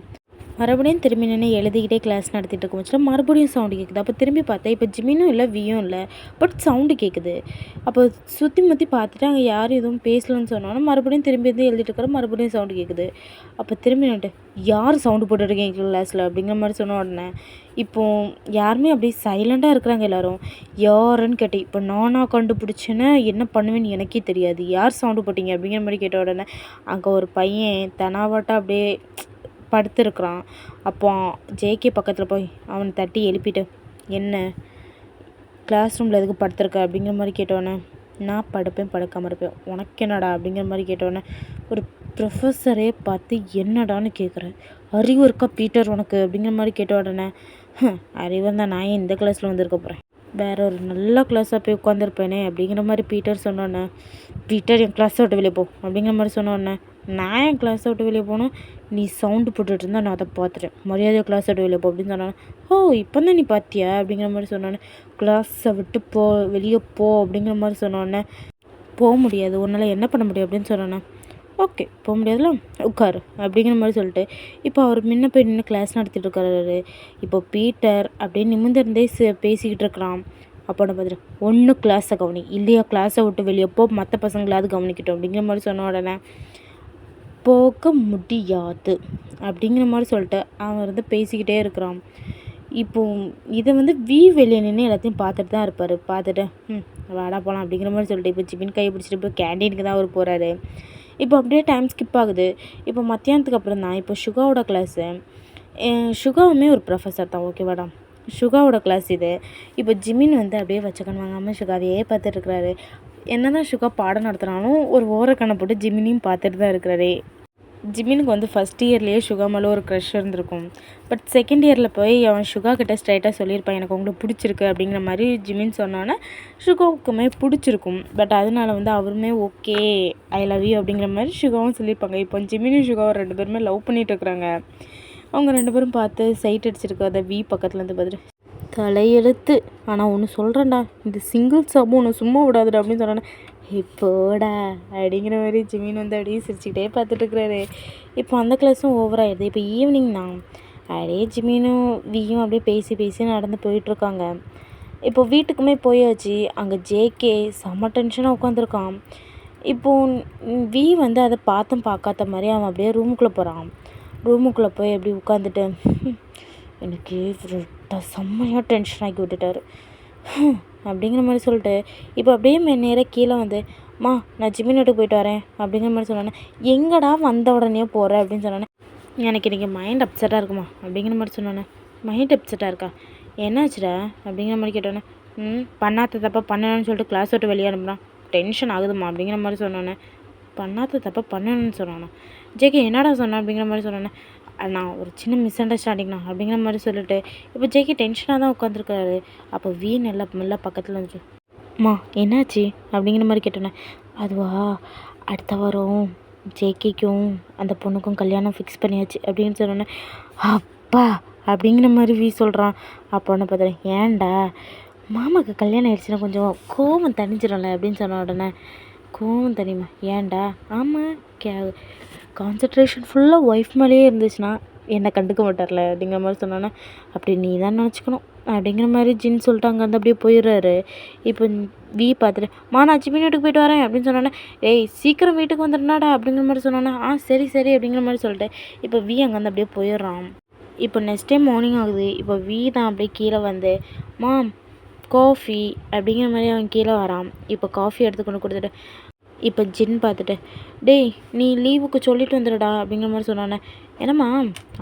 மறுபடியும் திரும்பி நின்று எழுதிக்கிட்டே கிளாஸ் நடத்திட்டு இருக்கும் வச்சுட்டு மறுபடியும் சவுண்டு கேட்குது. அப்போ திரும்பி பார்த்தா இப்போ ஜிமினும் இல்லை வியும் இல்லை, பட் சவுண்டு கேட்குது. அப்போ சுற்றி முற்றி பார்த்துட்டு அங்கே யாரும் எதுவும் பேசலன்னு சொன்னாலும் மறுபடியும் திரும்பி வந்து எழுதிட்டு இருக்கிற மறுபடியும் சவுண்டு கேட்குது. அப்போ திரும்பி நின்றுட்டு யார் சவுண்டு போட்டுருக்கீங்க கிளாஸில் அப்படிங்கிற மாதிரி சொன்ன உடனே இப்போது யாருமே அப்படியே சைலண்ட்டாக இருக்கிறாங்க எல்லோரும். யாருன்னு கேட்டேன். இப்போ நானாக கண்டுபிடிச்சேன்னா என்ன பண்ணுவேன்னு எனக்கே தெரியாது, யார் சவுண்டு போட்டிங்க அப்படிங்கிற மாதிரி கேட்ட உடனே அங்கே ஒரு பையன் தனாவாட்டா அப்படியே படுத்துருக்குறான். அப்போ ஜேகே பக்கத்தில் போய் அவனை தட்டி எழுப்பிட்டு என்ன கிளாஸ் ரூமில் எதுக்கு படுத்துருக்க அப்படிங்கிற மாதிரி கேட்டோன்னே நான் படுக்காமல் இருப்பேன், உனக்கு என்னடா அப்படிங்கிற மாதிரி கேட்டோன்னே ஒரு ப்ரொஃபஸரே பார்த்து என்னடான்னு கேட்குறேன், அறிவு இருக்கா பீட்டர் உனக்கு அப்படிங்கிற மாதிரி கேட்ட உடனே அறிவு தான் நான் இந்த கிளாஸில் வந்திருக்க போகிறேன், வேற ஒரு நல்ல கிளாஸாக போய் உட்காந்துருப்பேனே அப்படிங்கிற மாதிரி பீட்டர் சொன்னோன்னே பீட்டர் என் கிளாஸை விட்டு வெளியே போ அப்படிங்கிற மாதிரி சொன்னோடனே நான் என் கிளாஸை விட்டு வெளியே போனோம், நீ சவுண்டு போட்டுட்டு இருந்தா நான் அதை பார்த்துட்டேன், மரியாதையாக கிளாஸை விட்டு வெளியே போ அப்படின்னு சொன்னானே இப்போ தான் நீ பார்த்தியா அப்படிங்கிற மாதிரி சொன்னோன்னே கிளாஸை விட்டு வெளியே போ அப்படிங்கிற மாதிரி சொன்னோடனே போக முடியாது, உன்னால் என்ன பண்ண முடியும் அப்படின்னு சொன்னோன்னே ஓகே போக முடியாதுல உட்காரு அப்படிங்கிற மாதிரி சொல்லிட்டு இப்போ அவர் முன்ன போய் நின்று கிளாஸ் நடத்திட்டு இருக்காரு. இப்போ பீட்டர் அப்படியே நிமிர்ந்திருந்தே பேசிக்கிட்டு இருக்கிறான். அப்போ நான் பார்த்துட்டு ஒன்று கிளாஸை கவனி, இல்லையா கிளாஸை விட்டு வெளியே போ, மற்ற பசங்களாவது கவனிக்கட்டும் அப்படிங்கிற மாதிரி சொன்ன உடனே போக முடியாது அப்படிங்கிற மாதிரி சொல்லிட்டு அவன் வந்து பேசிக்கிட்டே இருக்கிறான். இப்போது இதை வந்து வெளியே நின்று எல்லாத்தையும் பார்த்துட்டு தான் இருப்பார். பார்த்துட்டு வாடா போகலாம் அப்படிங்கிற மாதிரி சொல்லிட்டு இப்போ ஜிமின் கையை பிடிச்சிட்டு போய் கேண்டீனுக்கு தான் அவர் போகிறாரு. இப்போ அப்படியே டைம் ஸ்கிப் ஆகுது. இப்போ மத்தியானத்துக்கு அப்புறம் தான் இப்போ சுகாவோட கிளாஸு. சுகாவுமே ஒரு ப்ரொஃபஸர் தான், ஓகேவாடா. சுகாவோட கிளாஸ் இது. இப்போ ஜிமின் வந்து அப்படியே வச்சுக்கணும் வாங்காமல் சுகாவையே பார்த்துட்ருக்குறாரு. என்ன தான் சுகா பாடம் நடத்துனாலும் ஒரு ஓரக்கண்ணை போட்டு ஜிமினையும் பார்த்துட்டு தான் இருக்கிறாரு. ஜிமினுக்கு வந்து ஃபஸ்ட் இயர்லேயே சுகா மேலே ஒரு க்ரஷ் இருந்திருக்கும். பட் செகண்ட் இயரில் போய் அவன் சுகா கிட்ட ஸ்ட்ரைட்டாக சொல்லியிருப்பான், எனக்கு உங்களுக்கு பிடிச்சிருக்கு அப்படிங்கிற மாதிரி ஜிமின் சொன்னோன்னே சுகாவுக்குமே பிடிச்சிருக்கும். பட் அதனால வந்து அவருமே ஓகே ஐ லவ் யூ அப்படிங்கிற மாதிரி சுகாவும் சொல்லியிருப்பாங்க. இப்போ ஜிமினும் சுகாவும் 2 பேருமே லவ் பண்ணிகிட்டு இருக்கிறாங்க. அவங்க 2 பேரும் பார்த்து சைட் அடிச்சிருக்க அதை பக்கத்துலேருந்து பார்த்துட்டு தலையெழுத்து. ஆனால் ஒன்று சொல்கிறேன்டா, இந்த சிங்கிள் சாப்பும் ஒன்று சும்மா விடாதுடா அப்படின்னு சொன்னேன். இப்போடா அப்படிங்கிற மாதிரி ஜிமின் வந்து அப்படியே சிரிச்சுக்கிட்டே பார்த்துட்ருக்குறாரு. இப்போ அந்த கிளாஸும் ஓவர் ஆகிடுது. இப்போ ஈவினிங் தான் அப்படியே ஜிமினும் வியும் அப்படியே பேசி நடந்து போயிட்டுருக்காங்க. இப்போ வீட்டுக்குமே போயாச்சு. அங்கே ஜேகே செம்ம டென்ஷனாக உட்காந்துருக்கான். இப்போது வி வந்து அதை பார்த்தும் பார்க்காத மாதிரி அவன் அப்படியே ரூமுக்குள்ளே போகிறான். ரூமுக்குள்ளே போய் அப்படி உட்காந்துட்டு எனக்கு செம்மையாக டென்ஷன் ஆக்கி விட்டுட்டாரு அப்படிங்கிற மாதிரி சொல்லிட்டு இப்போ அப்படியே நேராக கீழே வந்து நான் ஜிமின் வீட்டுக்கு போயிட்டு வரேன் அப்படிங்கிற மாதிரி சொன்னேன். எங்கடா வந்த உடனே போகிறேன் அப்படின்னு சொன்னேன். எனக்கு இன்றைக்கி மைண்ட் அப்செட்டாக இருக்குமா அப்படிங்கிற மாதிரி சொன்னேன். மைண்ட் அப்செட்டாக இருக்கா, என்னாச்சுடா அப்படிங்கிற மாதிரி கேட்டோன்னே, பண்ணாத தப்பா பண்ணணும்னு சொல்லிட்டு கிளாஸ் விட்டு வெளியே அனுப்புகிறான், டென்ஷன் ஆகுதுமா அப்படிங்கிற மாதிரி சொன்னோன்னே. பண்ணாத தப்பா பண்ணணும்னு சொன்னானா? ஜேகே என்னடா சொன்னேன் அப்படிங்கிற மாதிரி சொன்னேன். நான் ஒரு சின்ன மிஸ் அண்டர்ஸ்டாண்டிங்ண்ணா அப்படிங்கிற மாதிரி சொல்லிட்டு இப்போ ஜேகே டென்ஷனாக தான் உட்காந்துருக்காரு. அப்போ வி மெல்ல பக்கத்தில் வந்துச்சு. என்னாச்சு அப்படிங்கிற மாதிரி கேட்டோன்னே, அதுவா அடுத்த வாரம் ஜேகேக்கும் அந்த பொண்ணுக்கும் கல்யாணம் ஃபிக்ஸ் பண்ணியாச்சு அப்படின்னு சொன்னோன்னே, அப்பா அப்படிங்கிற மாதிரி வி சொல்கிறான். அப்போ ஒன்று பார்த்தேன், ஏன்டா மாமாவுக்கு கல்யாணம் ஆயிடுச்சுன்னா கொஞ்சம் கோவம் தணிஞ்சிடும்ல அப்படின்னு சொன்ன உடனே, கோவம் தெரியுமா, ஏன்டா ஆமாம் கான்சன்ட்ரேஷன் ஃபுல்லாக ஒய்ஃப் மேலேயே இருந்துச்சுன்னா என்னை கண்டுக்க மாட்டார்ல அப்படிங்கிற மாதிரி சொன்னோன்னே, அப்படி நீ தான் நினச்சிக்கணும் அப்படிங்கிற மாதிரி ஜின் சொல்லிட்டு அங்கேருந்து அப்படியே போயிடுறாரு. இப்போ வி பார்த்துட்டு நான் ஜிமின் வீட்டுக்கு போயிட்டு வரேன் அப்படின்னு சொன்னோன்னே, சீக்கிரம் வீட்டுக்கு வந்துடுனாடா அப்படிங்கிற மாதிரி சொன்னோன்னே, சரி அப்படிங்கிற மாதிரி சொல்லிட்டு இப்போ வி அங்கேருந்து அப்படியே போயிடுறான். இப்போ நெக்ஸ்ட் டைம் மார்னிங் ஆகுது. இப்போ வி தான் அப்படியே கீழே வந்து காஃபி அப்படிங்கிற மாதிரி அவன் கீழே வரான். இப்போ காஃபி எடுத்து கொண்டு கொடுத்துட்டு இப்போ ஜின் பார்த்துட்டு, நீ லீவுக்கு சொல்லிட்டு வந்துடுடா அப்படிங்கிற மாதிரி சொன்னானே. என்னம்மா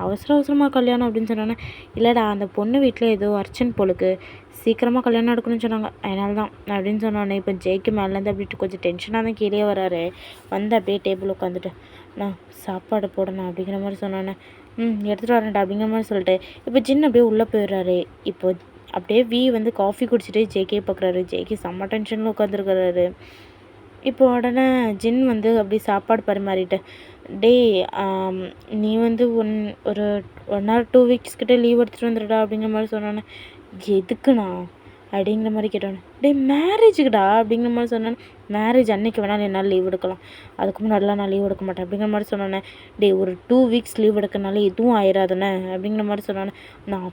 அவசரமாக கல்யாணம் அப்படின்னு சொன்னானே. இல்லைடா அந்த பொண்ணு வீட்டில் ஏதோ அர்ச்சன் போலுக்கு சீக்கிரமாக கல்யாணம் எடுக்கணும்னு சொன்னாங்க, அதனால தான் அப்படின்னு சொன்னானே. இப்போ ஜேக்கு மேலேருந்து அப்படின்ட்டு கொஞ்சம் டென்ஷனாக தான் கீழே வராரு. வந்து அப்படியே டேபிள் உட்காந்துட்டு நான் சாப்பாடு போடணும் அப்படிங்கிற மாதிரி சொன்னானே. எடுத்துகிட்டு வரேன்டா அப்படிங்கிற மாதிரி சொல்லிட்டு இப்போ ஜின் அப்படியே உள்ளே போயிடுறாரு. இப்போ அப்படியே வி வந்து காஃபி குடிச்சிட்டு ஜேகே பார்க்குறாரு. ஜேகே செம்ம டென்ஷனில் உட்காந்துருக்கிறாரு. இப்போ உடனே ஜின் வந்து அப்படி சாப்பாடு பரிமாறிட்டு, நீ வந்து ஒரு 1 or 2 weeks கிட்டே லீவ் எடுத்துகிட்டு வந்துடுடா அப்படிங்கிற மாதிரி சொன்னானே. எதுக்குண்ணா அப்படிங்கிற மாதிரி கேட்டோன்னே, மேரேஜுக்குடா அப்படிங்கிற மாதிரி சொன்னேன். மேரேஜ் அன்னைக்கு வேணாலும் என்னால் லீவ் எடுக்கலாம், அதுக்கு முன்னாடிலாம் நான் லீவ் எடுக்க மாட்டேன் அப்படிங்கிற மாதிரி சொன்னோன்னே. ஒரு 2 weeks லீவ் எடுக்கனால எதுவும் ஆயிடாதுண்ணே அப்படிங்கிற மாதிரி சொன்னோன்னே. நான்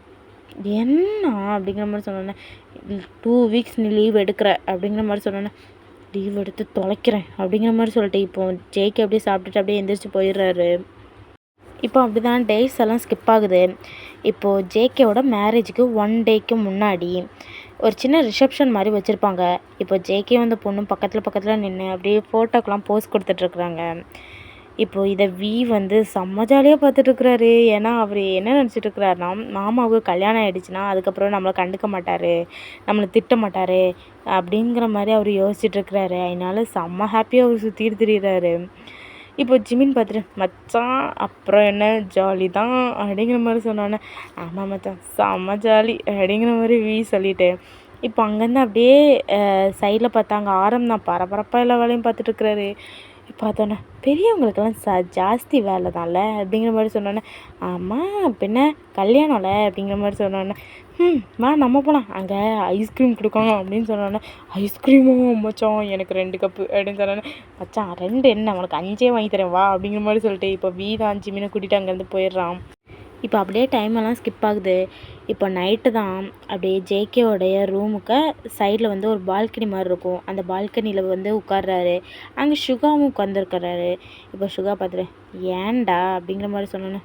என்ன அப்படிங்கிற மாதிரி சொன்னோன்னே, 2 weeks நீ லீவ் எடுக்கிற அப்படிங்கிற மாதிரி சொன்னோன்னே, லீவ் எடுத்து தொலைக்கிறேன் அப்படிங்கிற மாதிரி சொல்லிட்டு இப்போ ஜேகே அப்படியே சாப்பிட்டுட்டு அப்படியே எந்திரிச்சு போயிடுறாரு. இப்போ அப்படி தான் டேஸ் எல்லாம் ஸ்கிப் ஆகுது. இப்போது ஜேகேவோட மேரேஜுக்கு 1 டேக்கு முன்னாடி ஒரு சின்ன ரிசப்ஷன் மாதிரி வச்சுருப்பாங்க. இப்போ ஜேகே வந்து பொண்ணும் பக்கத்தில் நின்று அப்படியே ஃபோட்டோக்கெலாம் போஸ் கொடுத்துட்ருக்குறாங்க. இப்போது இதை வி வந்து செம்ம ஜாலியாக பார்த்துட்ருக்குறாரு. ஏன்னா அவர் என்ன நினச்சிட்ருக்குறாருனா, மாமாவுக்கு கல்யாணம் ஆகிடுச்சுன்னா அதுக்கப்புறம் நம்மளை கண்டுக்க மாட்டார், நம்மளை திட்ட மாட்டார் அப்படிங்கிற மாதிரி அவர் யோசிச்சுட்ருக்குறாரு. அதனால செம்ம ஹாப்பியாக அவர் சுற்றிட்டு திரியிறாரு. இப்போ ஜிமின் பார்த்துட்டு, மச்சான் அப்புறம் என்ன ஜாலி தான் அப்படிங்கிற மாதிரி சொன்னோன்னே, ஆமாம் மச்சான் செம்ம ஜாலி அப்படிங்கிற மாதிரி வி சொல்லிவிட்டு இப்போ அங்கேருந்து அப்படியே சைடில் பார்த்தாங்க ஆரம் தான் பரபரப்பாக எல்லா வேலையும் பார்த்துட்ருக்குறாரு. பார்த்தோன்னே பெரியவங்களுக்கெல்லாம் ஜாஸ்தி வேலை தான்ல அப்படிங்கிற மாதிரி சொன்னோன்னே, ஆமாம் பின்ன கல்யாணம்ல அப்படிங்கிற மாதிரி சொன்னோன்னே, நம்ம போகலாம் அங்கே ஐஸ்கிரீம் கொடுக்காங்க அப்படின்னு சொன்னோன்னே, ஐஸ்கிரீமும் மச்சான் எனக்கு 2 கப்பு அப்படின்னு சொன்னோன்னே, மச்சான் 2 என்ன உனக்கு 5 வாங்கி தரேன் வா அப்படிங்கிற மாதிரி சொல்லிட்டு இப்போ வீதான் ஜிமினை கூட்டிகிட்டு அங்கேருந்து போயிடுறான். இப்போ அப்படியே டைமெல்லாம் ஸ்கிப் ஆகுது. இப்போ நைட்டு தான் அப்படியே ஜேகேவோடைய ரூமுக்கு சைடில் வந்து ஒரு பால்கனி மாதிரி இருக்கும். அந்த பால்கனியில் வந்து உட்கார்றாரு. அங்கே சுகாவும் உட்காந்துருக்கிறாரு. இப்போ சுகா பார்த்துட்டு, ஏன்டா அப்படிங்கிற மாதிரி சொன்னோன்னே,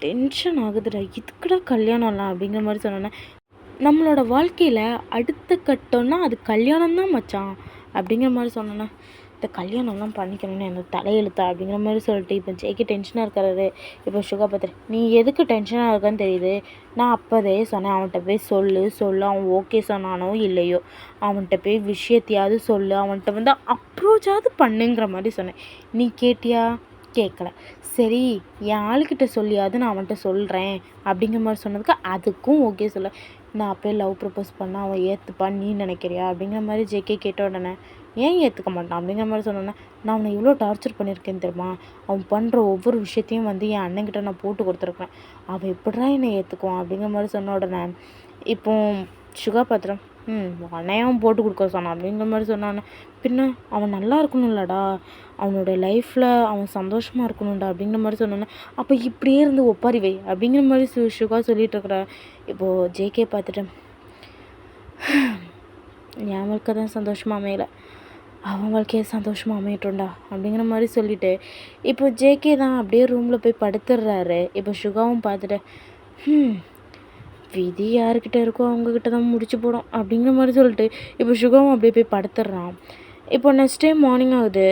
டென்ஷன் ஆகுதுடா இதுக்குடா கல்யாணம்லாம் அப்படிங்கிற மாதிரி சொன்னோன்னே, நம்மளோட வாழ்க்கையில் அடுத்த கட்டம்னா அது கல்யாணம் தான் மச்சான் அப்படிங்கிற மாதிரி சொன்னோன்னே, இந்த கல்யாணம்லாம் பண்ணிக்கணும்னு எனக்கு தலையெழுத்தா அப்படிங்கிற மாதிரி சொல்லிட்டு இப்போ ஜேகே டென்ஷனாக இருக்கிறாரு. இப்போ சுகா பார்த்துட்டு நீ எதுக்கு டென்ஷனாக இருக்கான்னு தெரியுது. நான் அப்போதே சொன்னேன் அவன்கிட்ட போய் சொல்லு அவன் ஓகே சொன்னானோ இல்லையோ அவன்கிட்ட போய் விஷயத்தையாவது சொல்லு, அவன்கிட்ட வந்து அப்ரோச்சாவது பண்ணுங்கிற மாதிரி சொன்னேன். நீ கேட்டியா? கேட்கல. சரி என் ஆளுக்கிட்ட சொல்லியாவது நான் அவன்கிட்ட சொல்கிறேன் அப்படிங்கிற மாதிரி சொன்னதுக்கு அதுக்கும் ஓகே சொல்ல. நான் அப்போயே லவ் ப்ரப்போஸ் பண்ணால் அவன் ஏற்றுப்பான்னு நீ நினைக்கிறியா அப்படிங்கிற மாதிரி ஜேகே கேட்ட உடனே ஏன் ஏற்றுக்க மாட்டான் அப்படிங்கிற மாதிரி சொன்னோன்னே நான் அவனை எவ்வளோ டார்ச்சர் பண்ணியிருக்கேன் தெரியுமா. அவன் பண்ணுற ஒவ்வொரு விஷயத்தையும் வந்து என் அண்ணன்கிட்ட நான் போட்டு கொடுத்துருக்கேன். அவன் எப்படா என்னை ஏற்றுக்குவான் அப்படிங்கிற மாதிரி சொன்ன உடனே இப்போ சுகா பாத்திரம் அண்ணையும் போட்டு கொடுக்க சொன்னான் அப்படிங்கிற மாதிரி சொன்னானே. பின்ன அவன் நல்லா இருக்கணும்லடா, அவனோட லைஃப்பில் அவன் சந்தோஷமாக இருக்கணும்டா அப்படிங்கிற மாதிரி சொன்னோன்னே அப்போ இப்படியே இருந்து ஒப்பாரி வை அப்படிங்கிற மாதிரி சுகா சொல்லிட்டு இருக்கிற. இப்போது ஜேகே பார்த்துட்டு என் வாழ்க்கை தான் சந்தோஷமாக அமையலை, அவன் வாழ்க்கையை சந்தோஷமாக அமையட்டும்டா அப்படிங்கிற மாதிரி சொல்லிவிட்டு இப்போ ஜேகே தான் அப்படியே ரூமில் போய் படுத்துடுறாரு. இப்போ சுகாவும் பார்த்துட்டு விதி யாருக்கிட்ட இருக்கோ அவங்கக்கிட்ட தான் முடிச்சு போடும் அப்படிங்கிற மாதிரி சொல்லிட்டு இப்போ சுகாவும் அப்படியே போய் படுத்துடுறான். இப்போ நெக்ஸ்ட் டே மார்னிங் ஆகுது.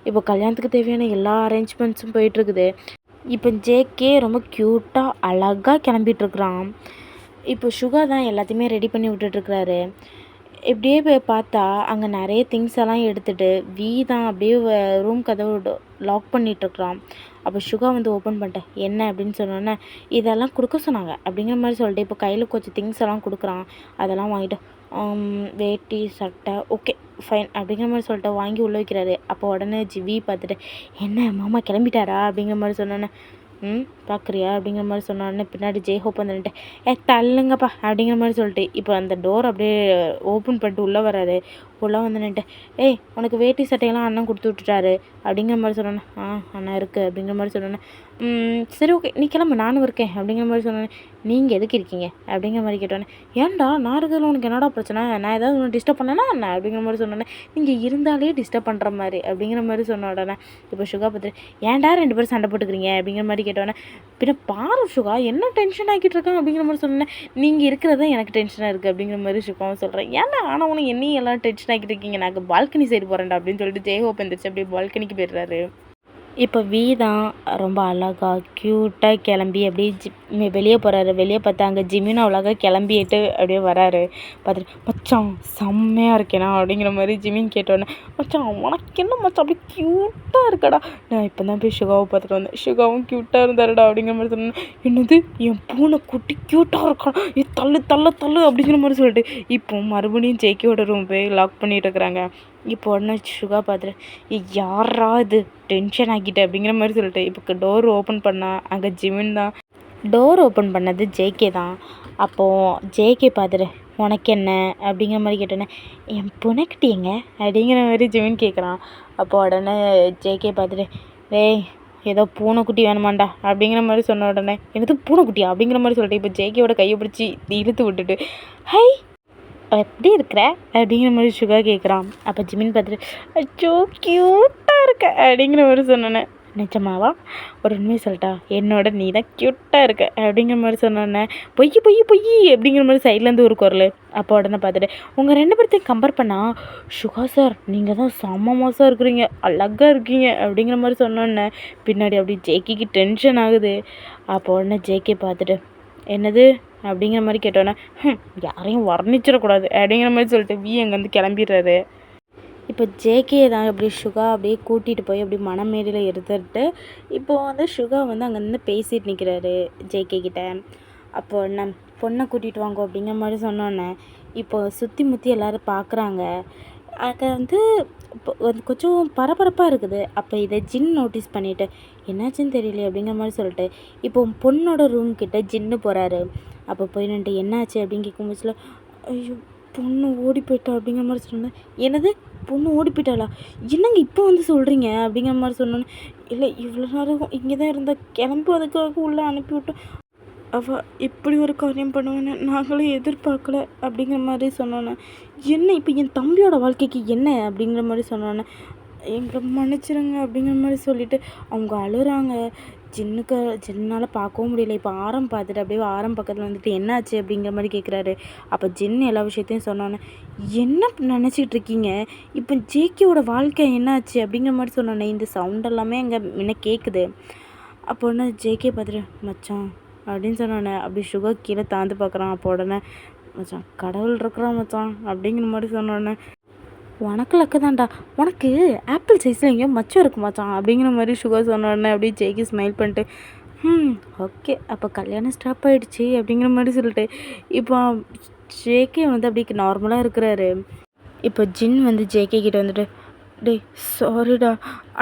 இப்போ கல்யாணத்துக்கு தேவையான எல்லா அரேஞ்ச்மெண்ட்ஸும் போயிட்டுருக்குது. இப்போ ஜேகே ரொம்ப க்யூட்டாக அழகாக கிளம்பிட்டுருக்குறான். இப்போ சுகா தான் எல்லாத்தையுமே ரெடி பண்ணி விட்டுட்டுருக்குறாரு. இப்படியே போய் பார்த்தா அங்கே நிறைய திங்ஸ் எல்லாம் எடுத்துகிட்டு தான் அப்படியே ரூம் கதவு லாக் பண்ணிகிட்ருக்குறான். அப்போ சுகா வந்து ஓப்பன் பண்ணிட்டேன் என்ன அப்படின்னு சொன்னோன்னே இதெல்லாம் கொடுக்க சொன்னாங்க அப்படிங்கிற மாதிரி சொல்லிட்டு இப்போ கையில் கொஞ்சம் திங்ஸ் எல்லாம் கொடுக்குறான். அதெல்லாம் வாங்கிட்டு வேட்டி சட்டை ஓகே ஃபைன் அப்படிங்கிற மாதிரி சொல்லிட்டு வாங்கி உள்ளே வைக்கிறாரு. அப்போ உடனே பார்த்துட்டு என்ன மாமா கிளம்பிட்டாரா அப்படிங்கிற மாதிரி சொன்னோன்னே பார்க்குறியா அப்படிங்கிற மாதிரி சொன்னோடனே பின்னாடி ஜெய்ஹோப் வந்துட்டு தள்ளுங்கப்பா அப்படிங்கிற மாதிரி சொல்லிட்டு இப்போ அந்த டோர் அப்படியே ஓப்பன் பண்ணிட்டு உள்ளே வராரு. உள்ளே வந்துன்னுட்டு உனக்கு வேட்டி சட்டையெல்லாம் அண்ணன் கொடுத்து விட்டுட்டாரு அப்படிங்கிற மாதிரி சொன்னோன்னே அண்ணா இருக்குது அப்படிங்கிற மாதிரி சொன்னோன்னே சரி ஓகே நீ கிளம்பு நானும் இருக்கேன் அப்படிங்கிற மாதிரி சொன்னோன்னே நீங்கள் எதுக்கு இருக்கீங்க அப்படிங்கிற மாதிரி கேட்டோன்னே ஏன்டா நான் இருக்கிறதுல உனக்கு என்னடா பிரச்சனை, நான் ஏதாவது உனக்கு டிஸ்டர்ப் பண்ணேன்னா என்ன அப்படிங்கிற மாதிரி சொன்னோன்னே நீங்கள் இருந்தாலே டிஸ்டர்ப் பண்ணுற மாதிரி அப்படிங்கிற மாதிரி சொன்ன உடனே இப்போ சுகா பார்த்துட்டு ஏன்டா 2 பேரும் சண்டை போட்டுக்கிறீங்க அப்படிங்கிற மாதிரி கேட்டோன்னே பின்ன பாரு சுகா என்ன டென்ஷன் ஆக்கிட்டு இருக்கான் அப்படிங்கிற மாதிரி சொன்னேன். நீங்கள் இருக்கிறது தான் எனக்கு டென்ஷனாக இருக்குது அப்படிங்கிற மாதிரி சுகாவும் சொல்கிறேன். ஏன்னா ஆனால் உனக்கு என்னையும் எல்லாம் டென்ஷன் ஆக்கிட்டு இருக்கீங்க, நான் பால்கனி சைடு போகிறேன்டா அப்படின்னு சொல்லிட்டு ஜெய்ஹோப் வந்துச்சு அப்படியே பால்கனிக்கு போயிடுறாரு. இப்போ தான் ரொம்ப அழகாக க்யூட்டாக கிளம்பி அப்படியே வெளியே போகிறாரு. வெளியே பார்த்தா அங்கே ஜிமினும் அழகாக கிளம்பிட்டு அப்படியே வராரு. பார்த்துட்டு மச்சான் செம்மையாக இருக்கேனா அப்படிங்கிற மாதிரி ஜிமின் கேட்டோன்னே மச்சான் உனக்கு என்ன மச்சான் அப்படியே க்யூட்டாக இருக்கடா, நான் இப்போ தான் போய் சுகாவை பார்த்துட்டு வந்தேன், சுகாவும் க்யூட்டாக இருந்தாருடா அப்படிங்கிற மாதிரி சொன்னேன். என்னது என் பூனை குட்டி க்யூட்டாக இருக்கான், தள்ளு தள்ளு தள்ளு அப்படிங்கிற மாதிரி சொல்லிட்டு இப்போ மறுபடியும் ஜேகேவோட ரூம் போய் லாக் பண்ணிட்டு இருக்கிறாங்க. இப்போ உடனே சுகா பார்த்துட்டு யாரா இது டென்ஷன் ஆக்கிட்டு அப்படிங்கிற மாதிரி சொல்லிட்டு இப்போ டோர் ஓப்பன் பண்ணால் அங்கே ஜிமின் தான். டோர் ஓப்பன் பண்ணது ஜேகே தான். அப்போது ஜேகே பார்த்துட்டு உனக்கு என்ன அப்படிங்கிற மாதிரி கேட்டோன்னே என் புனைக்கிட்டீங்க அப்படிங்கிற மாதிரி ஜிமின் கேட்குறான். அப்போ உடனே ஜேகே பார்த்துட்டு ஏதோ பூனைக்குட்டி வேணுமாண்டா அப்படிங்கிற மாதிரி சொன்ன உடனே எனக்கு பூனைக்குட்டியா அப்படிங்கிற மாதிரி சொல்லிட்டு இப்போ ஜேகேவோட கையை பிடிச்சி இழுத்து விட்டுட்டு ஹை எப்படி இருக்கிற அப்படிங்கிற மாதிரி சுகா கேட்குறான். அப்போ ஜிமின் பார்த்துட்டு அச்சோ க்யூட்டாக இருக்க அப்படிங்கிற மாதிரி சொன்னோன்னே நிஜமாவா ஒரு உண்மையை சொல்லிட்டா என்னோட நீ தான் க்யூட்டாக இருக்க அப்படிங்கிற மாதிரி சொன்னோன்னே பொய் பொய் பொய் அப்படிங்கிற மாதிரி சைட்லேருந்து ஒரு குரல். அப்போ உடனே பார்த்துட்டு உங்கள் 2 பேர்த்தையும் கம்பேர் பண்ணால் சுகா சார் நீங்கள் தான் செம்ம மோசம் இருக்கிறீங்க, அழகாக இருக்கீங்க அப்படிங்கிற மாதிரி சொன்னோன்னே பின்னாடி அப்படி ஜேகேக்கு டென்ஷன் ஆகுது. அப்போ உடனே ஜேகே பார்த்துட்டு என்னது அப்படிங்கிற மாதிரி கேட்டோன்னே யாரையும் வர்ணிச்சிடக்கூடாது அப்படிங்கிற மாதிரி சொல்லிட்டு அங்கேருந்து கிளம்பிடுறாரு. இப்போ ஜேகே தான் அப்படி சுகா அப்படியே கூட்டிகிட்டு போய் அப்படி மனமேடையில் எடுத்துட்டு இப்போது வந்து சுகா வந்து அங்கேருந்து பேசிட்டு நிற்கிறாரு ஜேகே கிட்ட. அப்போ நான் பொண்ணை கூட்டிகிட்டு வாங்க அப்படிங்கிற மாதிரி சொன்னோன்னே இப்போ சுற்றி முற்றி எல்லோரும் பார்க்குறாங்க. அதை வந்து இப்போ கொஞ்சம் பரபரப்பாக இருக்குது. அப்போ இதை ஜின் நோட்டீஸ் பண்ணிவிட்டு என்னாச்சுன்னு தெரியலையே அப்படிங்கிற மாதிரி சொல்லிட்டு இப்போ பொண்ணோட ரூம் கிட்ட ஜின்னு போகிறாரு. அப்போ போய் நின்ட்டு என்னாச்சு அப்படின்னு கேட்கும்போதுல ஐயோ பொண்ணு ஓடி போயிட்டா அப்படிங்கிற மாதிரி சொன்னேன். என்னது பொண்ணு ஓடி போயிட்டாளா, என்னங்க இப்போ வந்து சொல்கிறீங்க அப்படிங்கிற மாதிரி சொன்னோன்னே இல்லை இவ்வளோ நேரம் இங்கே தான் இருந்தால் கிளம்பி அதுக்காக உள்ளே அனுப்பிவிட்டோம், அவள் இப்படி ஒரு காரியம் பண்ணுவேன்னு நாங்களும் எதிர்பார்க்கல அப்படிங்கிற மாதிரி சொன்னோன்னே என்ன இப்போ என் தம்பியோட வாழ்க்கைக்கு என்ன அப்படிங்கிற மாதிரி சொன்னோன்னே எங்களை மன்னிச்சிருங்க அப்படிங்கிற மாதிரி சொல்லிட்டு அவங்க அழுறாங்க. ஜின்னால் பார்க்கவும் முடியல. இப்போ ஆரம் பார்த்துட்டு அப்படியே ஆரம் பக்கத்தில் வந்துட்டு என்னாச்சு அப்படிங்கிற மாதிரி கேட்குறாரு. அப்போ ஜின் எல்லா விஷயத்தையும் சொன்னோன்னே, என்ன நினச்சிக்கிட்டு இருக்கீங்க, இப்போ ஜேகேவோட வாழ்க்கை என்னாச்சு அப்படிங்கிற மாதிரி சொன்னோன்னே, இந்த சவுண்ட் எல்லாமே அங்கே முன்ன கேட்குது. அப்போ உடனே ஜேகே பார்த்துட்டு மச்சான் அப்படின்னு சொன்னோன்னே அப்படி சுகர் கீழே தாழ்ந்து பார்க்குறான். அப்போ உடனே மச்சான் கடவுள் இருக்கிறான் மச்சான் அப்படிங்கிற மாதிரி சொன்னோன்னே, உனக்கு லக்கு தான்டா, உனக்கு ஆப்பிள் சைஸில் எங்கேயோ மச்சம் இருக்கு மச்சான் அப்படிங்கிற மாதிரி சுகர் சொன்னோடனே அப்படியே ஜேகே ஸ்மைல் பண்ணிட்டு ஓகே அப்போ கல்யாணம் ஸ்டாப் ஆகிடுச்சி அப்படிங்கிற மாதிரி சொல்லிட்டு இப்போ ஜேகே வந்து அப்படியே நார்மலாக இருக்கிறாரு. இப்போ ஜின் வந்து ஜேகே கிட்ட வந்துட்டு, டேய் சாரிடா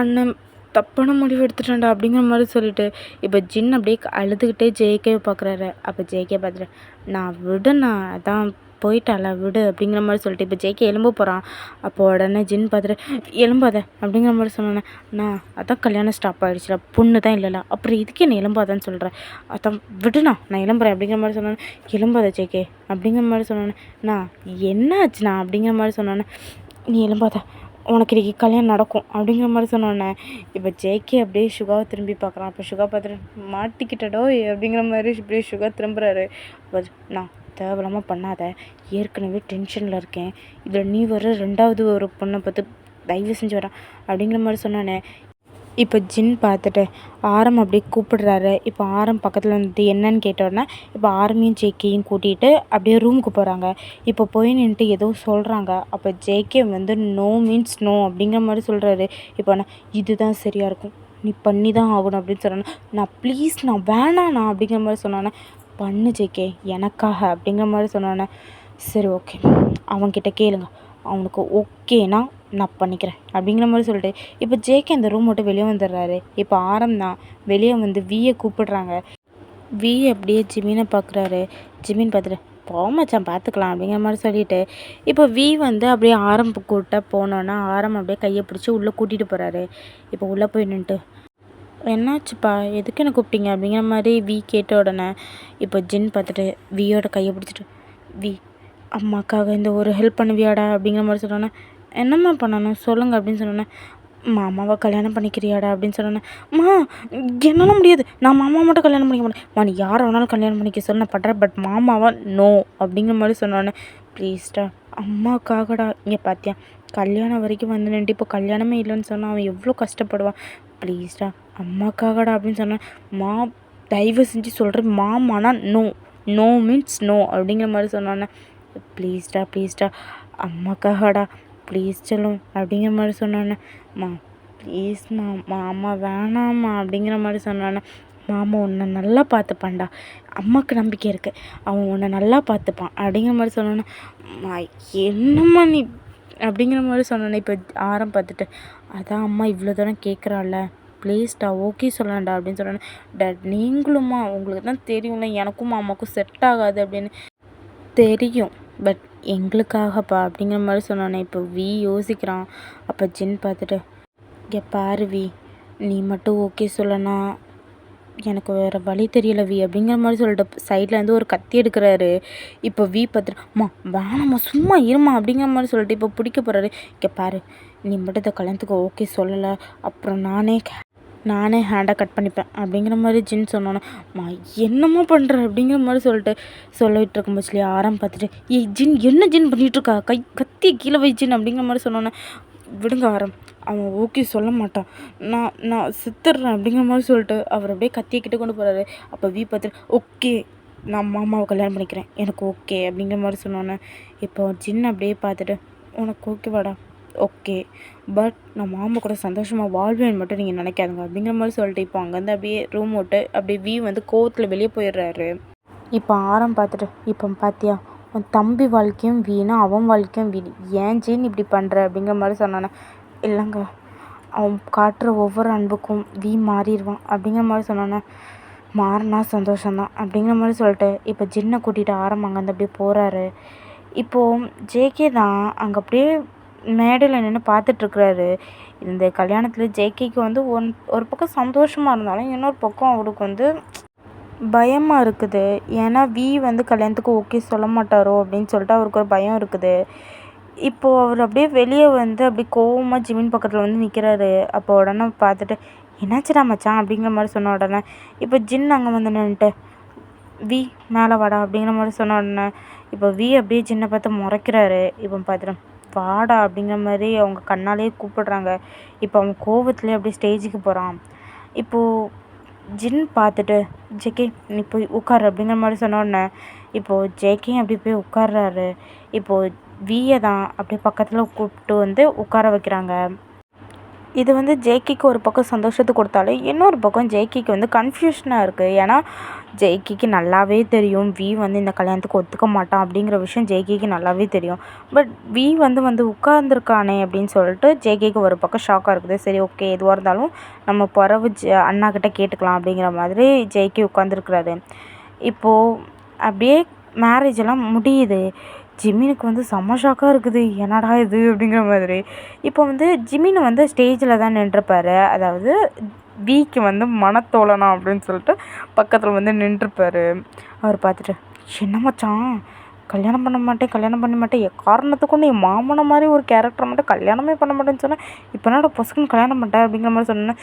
அண்ணன் தப்பான முடிவு எடுத்துட்டேன்டா அப்படிங்கிற மாதிரி சொல்லிட்டு இப்போ ஜின் அப்படியே அழுதுகிட்டே ஜேகேவை பார்க்குறாரு. அப்போ ஜேகே பார்த்துட்டு, நான் விடுண்ணா அதான் போயிட்டால விடு அப்படிங்கிற மாதிரி சொல்லிட்டு இப்போ ஜேகே எலும்ப போகிறான். அப்போ உடனே ஜின் பார்த்துட்டு, எலும்பாத அப்படிங்கிற மாதிரி சொன்னேன். நான் அதான் கல்யாணம் ஸ்டாப் ஆகிடுச்சுல, பொண்ணு தான் இல்லைல்ல, அப்புறம் இதுக்கே நான் எலும்பாதான்னு சொல்கிறேன், அதான் விடுண்ணா நான் எலும்புறேன் அப்படிங்கிற மாதிரி சொன்னேன். எலும்பாத ஜேகே அப்படிங்கிற மாதிரி சொன்னேன். நான் என்ன ஆச்சுண்ணா அப்படிங்கிற மாதிரி சொன்னேன். நீ எலும்பாத, உனக்கு இன்றைக்கி கல்யாணம் நடக்கும் அப்படிங்கிற மாதிரி சொன்னோன்னே இப்போ ஜேகே அப்படியே சுகாவை திரும்பி பார்க்குறான். அப்போ சுகா பார்த்துட்டு, மாட்டிக்கிட்டடோ அப்படிங்கிற மாதிரி இப்படியே சுகா திரும்புகிறாரு. நான் தேவையில்லாமல் பண்ணாத, ஏற்கனவே டென்ஷனில் இருக்கேன், இதில் நீ வர ரெண்டாவது ஒரு பொண்ணை பார்த்து தயவு செஞ்சு வரான் அப்படிங்கிற மாதிரி சொன்னானே. இப்போ ஜின் பார்த்துட்டு ஆரம் அப்படியே கூப்பிடுறாரு. இப்போ ஆரம் பக்கத்தில் வந்துட்டு என்னன்னு கேட்டோடனே இப்போ ஆரமையும் ஜேகேயும் கூட்டிகிட்டு அப்படியே ரூமுக்கு போகிறாங்க. இப்போ போய் நின்றுட்டு ஏதோ சொல்கிறாங்க. அப்போ ஜேகே வந்து நோ மீன்ஸ் நோ அப்படிங்கிற மாதிரி சொல்கிறாரு. இப்போ நான் இதுதான் சரியாக இருக்கும், நீ பண்ணி தான் ஆகணும் அப்படின்னு சொன்னேன். நான் ப்ளீஸ் நான் வேணாண்ணா அப்படிங்கிற மாதிரி சொன்னானே. பண்ணு ஜேகே எனக்காக அப்படிங்கிற மாதிரி சொன்னானே. சரி ஓகே அவன்கிட்ட கேளுங்க, அவனுக்கு ஓகேனா நான் பண்ணிக்கிறேன் அப்படிங்கிற மாதிரி சொல்லிட்டு இப்போ ஜேகே அந்த ரூம் விட்டு வெளியே வந்துடுறாரு. இப்போ ஆரம் தான் வெளியே வந்து வியை கூப்பிடுறாங்க. வி அப்படியே ஜிமினை பார்க்குறாரு. ஜிமின் பார்த்துட்டு, போமச்சான் பார்த்துக்கலாம் அப்படிங்கிற மாதிரி சொல்லிட்டு இப்போ வி வந்து அப்படியே ஆரம் கூட்ட போனோன்னா ஆரம் அப்படியே கையை பிடிச்சி உள்ளே கூட்டிகிட்டு போகிறாரு. இப்போ உள்ளே போய் நின்றுட்டு, என்னாச்சுப்பா எதுக்கு என்ன கூப்பிட்டீங்க அப்படிங்கிற மாதிரி வி கேட்ட உடனே இப்போ ஜின் பார்த்துட்டு வியோட கையை பிடிச்சிட்டு, வி அம்மாக்காக இந்த ஒரு ஹெல்ப் பண்ணுவியாடா அப்படிங்கிற மாதிரி சொன்னோன்னே, என்னம்மா பண்ணணும் சொல்லுங்கள் அப்படின்னு சொன்னோன்னே, மாமாவை கல்யாணம் பண்ணிக்கிறியாடா அப்படின்னு சொன்னோன்னே, மா என்னால் முடியாது, நான் மாமா மட்டும் கல்யாணம் பண்ணிக்க மாட்டேன், நீ யாரை வேணாலும் கல்யாணம் பண்ணிக்க சொல்ல நான் பண்ணுறேன், பட் மாமாவா நோ அப்படிங்கிற மாதிரி சொன்னோன்னே, ப்ளீஸ்டா அம்மாக்காகடா, இங்கே பார்த்தியா கல்யாணம் வரைக்கும் வந்து நின்று இப்போ கல்யாணமே இல்லைன்னு சொன்னால் அவன் எவ்வளோ கஷ்டப்படுவான், ப்ளீஸ்டா அம்மாக்காகடா அப்படின்னு சொன்னேன். மா தயவு செஞ்சு சொல்கிறேன், மாமானா நோ, நோ மீன்ஸ் நோ அப்படிங்கிற மாதிரி சொன்னோன்னே, ப்ளீஸ்டா அம்மாக்காகடா ப்ளீஸ் செல்லும் அப்படிங்கிற மாதிரி சொன்னோன்னே, ப்ளீஸ்மா மாமா வேணாம்மா அப்படிங்கிற மாதிரி சொன்னோன்னே, மாமா உன்னை நல்லா பார்த்துப்பான்டா, அம்மாவுக்கு நம்பிக்கை இருக்குது, அவன் உன்னை நல்லா பார்த்துப்பான் அப்படிங்கிற மாதிரி சொன்னோன்னே, என்னம்மா நீ அப்படிங்கிற மாதிரி சொன்னோன்னே இப்போ ஆரம் பார்த்துட்டு, அதான் அம்மா இவ்வளோ தூரம் கேட்குறாள்ல, ப்ளீஸ்டா ஓகே சொல்லலாம்டா அப்படின்னு சொன்னோன்னே, டேட் நீங்களும்மா உங்களுக்கு தான் தெரியும்ல எனக்கும் மாமாவுக்கும் செட் ஆகாது அப்படின்னு தெரியும், பட் எங்களுக்காகப்பா அப்படிங்கிற மாதிரி சொன்னோன்னே இப்போ வி யோசிக்கிறான். அப்போ ஜின் பார்த்துட்டு, இங்கே பாரு வி, நீ மட்டும் ஓகே சொல்லனா எனக்கு வேறு வழி தெரியல வி அப்படிங்கிற மாதிரி சொல்லிட்டு சைட்லேருந்து ஒரு கத்தி எடுக்கிறாரு. இப்போ வி பார்த்துட்டு, அம்மா வேணாம்மா சும்மா இருமா அப்படிங்கிற மாதிரி சொல்லிட்டு இப்போ பிடிக்க போகிறாரு. இங்கே பாரு நீ மட்டும் இந்த கல்யாணத்துக்கு ஓகே சொல்லலை, அப்புறம் நானே ஹேண்டை கட் பண்ணிப்பேன் அப்படிங்கிற மாதிரி ஜின் சொன்னோன்னே, என்னம்மா பண்ணுற அப்படிங்கிற மாதிரி சொல்லிட்டு இருக்கும் பட்சலி ஆரம் பார்த்துட்டு, ஜின் என்ன ஜின் பண்ணிகிட்ருக்கா, கத்தி கீழே வை ஜின் அப்படிங்கிற மாதிரி சொன்னோன்னே, விடுங்க ஆரம் அவன் ஓகே சொல்ல மாட்டான், நான் செத்துடுறேன் அப்படிங்கிற மாதிரி சொல்லிட்டு அவர் அப்படியே கத்தியை கிட்ட கொண்டு போகிறாரு. அப்போ வி பார்த்துட்டு, ஓகே நான் மாமாவை கல்யாணம் பண்ணிக்கிறேன் எனக்கு ஓகே அப்படிங்கிற மாதிரி சொன்னோன்னே இப்போ ஜின் அப்படியே பார்த்துட்டு, உனக்கு ஓகேவாடா ஓகே, பட் நான் மாமா கூட சந்தோஷமாக வாழ்வேன்னு மட்டும் நீங்கள் நினைக்காதுங்க அப்படிங்கிற மாதிரி சொல்லிட்டு இப்போ அங்கேருந்து அப்படியே ரூம் விட்டு அப்படியே வி வந்து கோவத்தில் வெளியே போயிடுறாரு. இப்போ ஆரம் பார்த்துட்டு, இப்போ பார்த்தியா உன் தம்பி வாழ்க்கையும் வீணா அவன் வாழ்க்கையும் வீண், ஏன் ஜீன் இப்படி பண்ணுற அப்படிங்கிற மாதிரி சொன்னானே, இல்லைங்க அவன் காட்டுற ஒவ்வொரு அன்புக்கும் வி மாறிடுவான் அப்படிங்கிற மாதிரி சொன்னானே, மாறினா சந்தோஷம்தான் அப்படிங்கிற மாதிரி சொல்லிட்டு இப்போ ஜின்னை கூட்டிகிட்டு ஆரம் அங்கேருந்து அப்படியே போகிறாரு. இப்போது ஜேகே தான் அங்கே அப்படியே மேடையில் நின்று பார்த்துட்ருக்குறாரு. இந்த கல்யாணத்தில் ஜேகேக்கு வந்து ஒரு பக்கம் சந்தோஷமாக இருந்தாலும் இன்னொரு பக்கம் அவருக்கு வந்து பயமாக இருக்குது. ஏன்னா வி வந்து கல்யாணத்துக்கு ஓகே சொல்ல மாட்டாரோ அப்படின்னு சொல்லிட்டு அவருக்கு ஒரு பயம் இருக்குது. இப்போது அவர் அப்படியே வெளியே வந்து அப்படியே கோவமாக ஜிமின் பக்கத்தில் வந்து நிற்கிறாரு. அப்போ உடனே பார்த்துட்டு, என்னாச்சுடா மச்சான் அப்படிங்கிற மாதிரி சொன்ன உடனே, இப்போ ஜின் அங்கே வந்து நின்றுட்டு, வி மேலே வாடா அப்படிங்கிற மாதிரி சொன்ன உடனே, இப்போ வி அப்படியே ஜின்னை பார்த்து முறைக்கிறாரு. இப்போ பார்த்துட்டு, வாடா அப்படிங்கிற மாதிரி அவங்க கண்ணாலே கூப்பிடுறாங்க. இப்போ அவன் கோவத்துலேயே அப்படியே ஸ்டேஜுக்கு போகிறான். இப்போது ஜின் பார்த்துட்டு, ஜேகே நீ போய் உட்காரு அப்படிங்கிற மாதிரி சொன்ன உடனே, இப்போது ஜேகேயும் அப்படி போய் உட்கார்றாரு. இப்போது வியை தான் அப்படியே பக்கத்தில் கூப்பிட்டு வந்து உட்கார வைக்கிறாங்க. இது வந்து ஜேகேக்கு ஒரு பக்கம் சந்தோஷத்தை கொடுத்தாலும் இன்னொரு பக்கம் ஜேகேக்கு வந்து கன்ஃபியூஷனாக இருக்குது. ஏன்னா ஜேகேக்கு நல்லாவே தெரியும் வி வந்து இந்த கல்யாணத்துக்கு ஒத்துக்க மாட்டான் அப்படிங்கிற விஷயம் ஜேகேக்கு நல்லாவே தெரியும். பட் வி வந்து உட்கார்ந்துருக்கானே அப்படின்னு சொல்லிட்டு ஜேகேக்கு ஒரு பக்கம் ஷாக்காக இருக்குது. சரி ஓகே, எதுவாக இருந்தாலும் நம்ம பிறவு அண்ணாக்கிட்ட கேட்டுக்கலாம் அப்படிங்கிற மாதிரி ஜேகே உட்காந்துருக்குறாரு. இப்போது அப்படியே மேரேஜ் எல்லாம் முடியுது. ஜிமினுக்கு வந்து செம்ம ஷாக்காக இருக்குது. என்னடா இது அப்படிங்கிற மாதிரி. இப்போ வந்து ஜிமின் வந்து ஸ்டேஜில் தான் நின்றுருப்பார். அதாவது விக்கு வந்து மனத்தோழனா அப்படின்னு சொல்லிட்டு பக்கத்தில் வந்து நின்றுருப்பார். அவர் பார்த்துட்டு, என்ன மச்சான் கல்யாணம் பண்ண மாட்டேன் கல்யாணம் பண்ண மாட்டேன் காரணத்துக்கும் என் மாமனை மாதிரி ஒரு கேரக்டரை மட்டும் கல்யாணமே பண்ண மாட்டேன்னு சொன்னேன். இப்போ என்னோட பொசுக்குன்னு கல்யாணம் பண்ணிட்டேன் அப்படிங்கிற மாதிரி சொன்னேன்.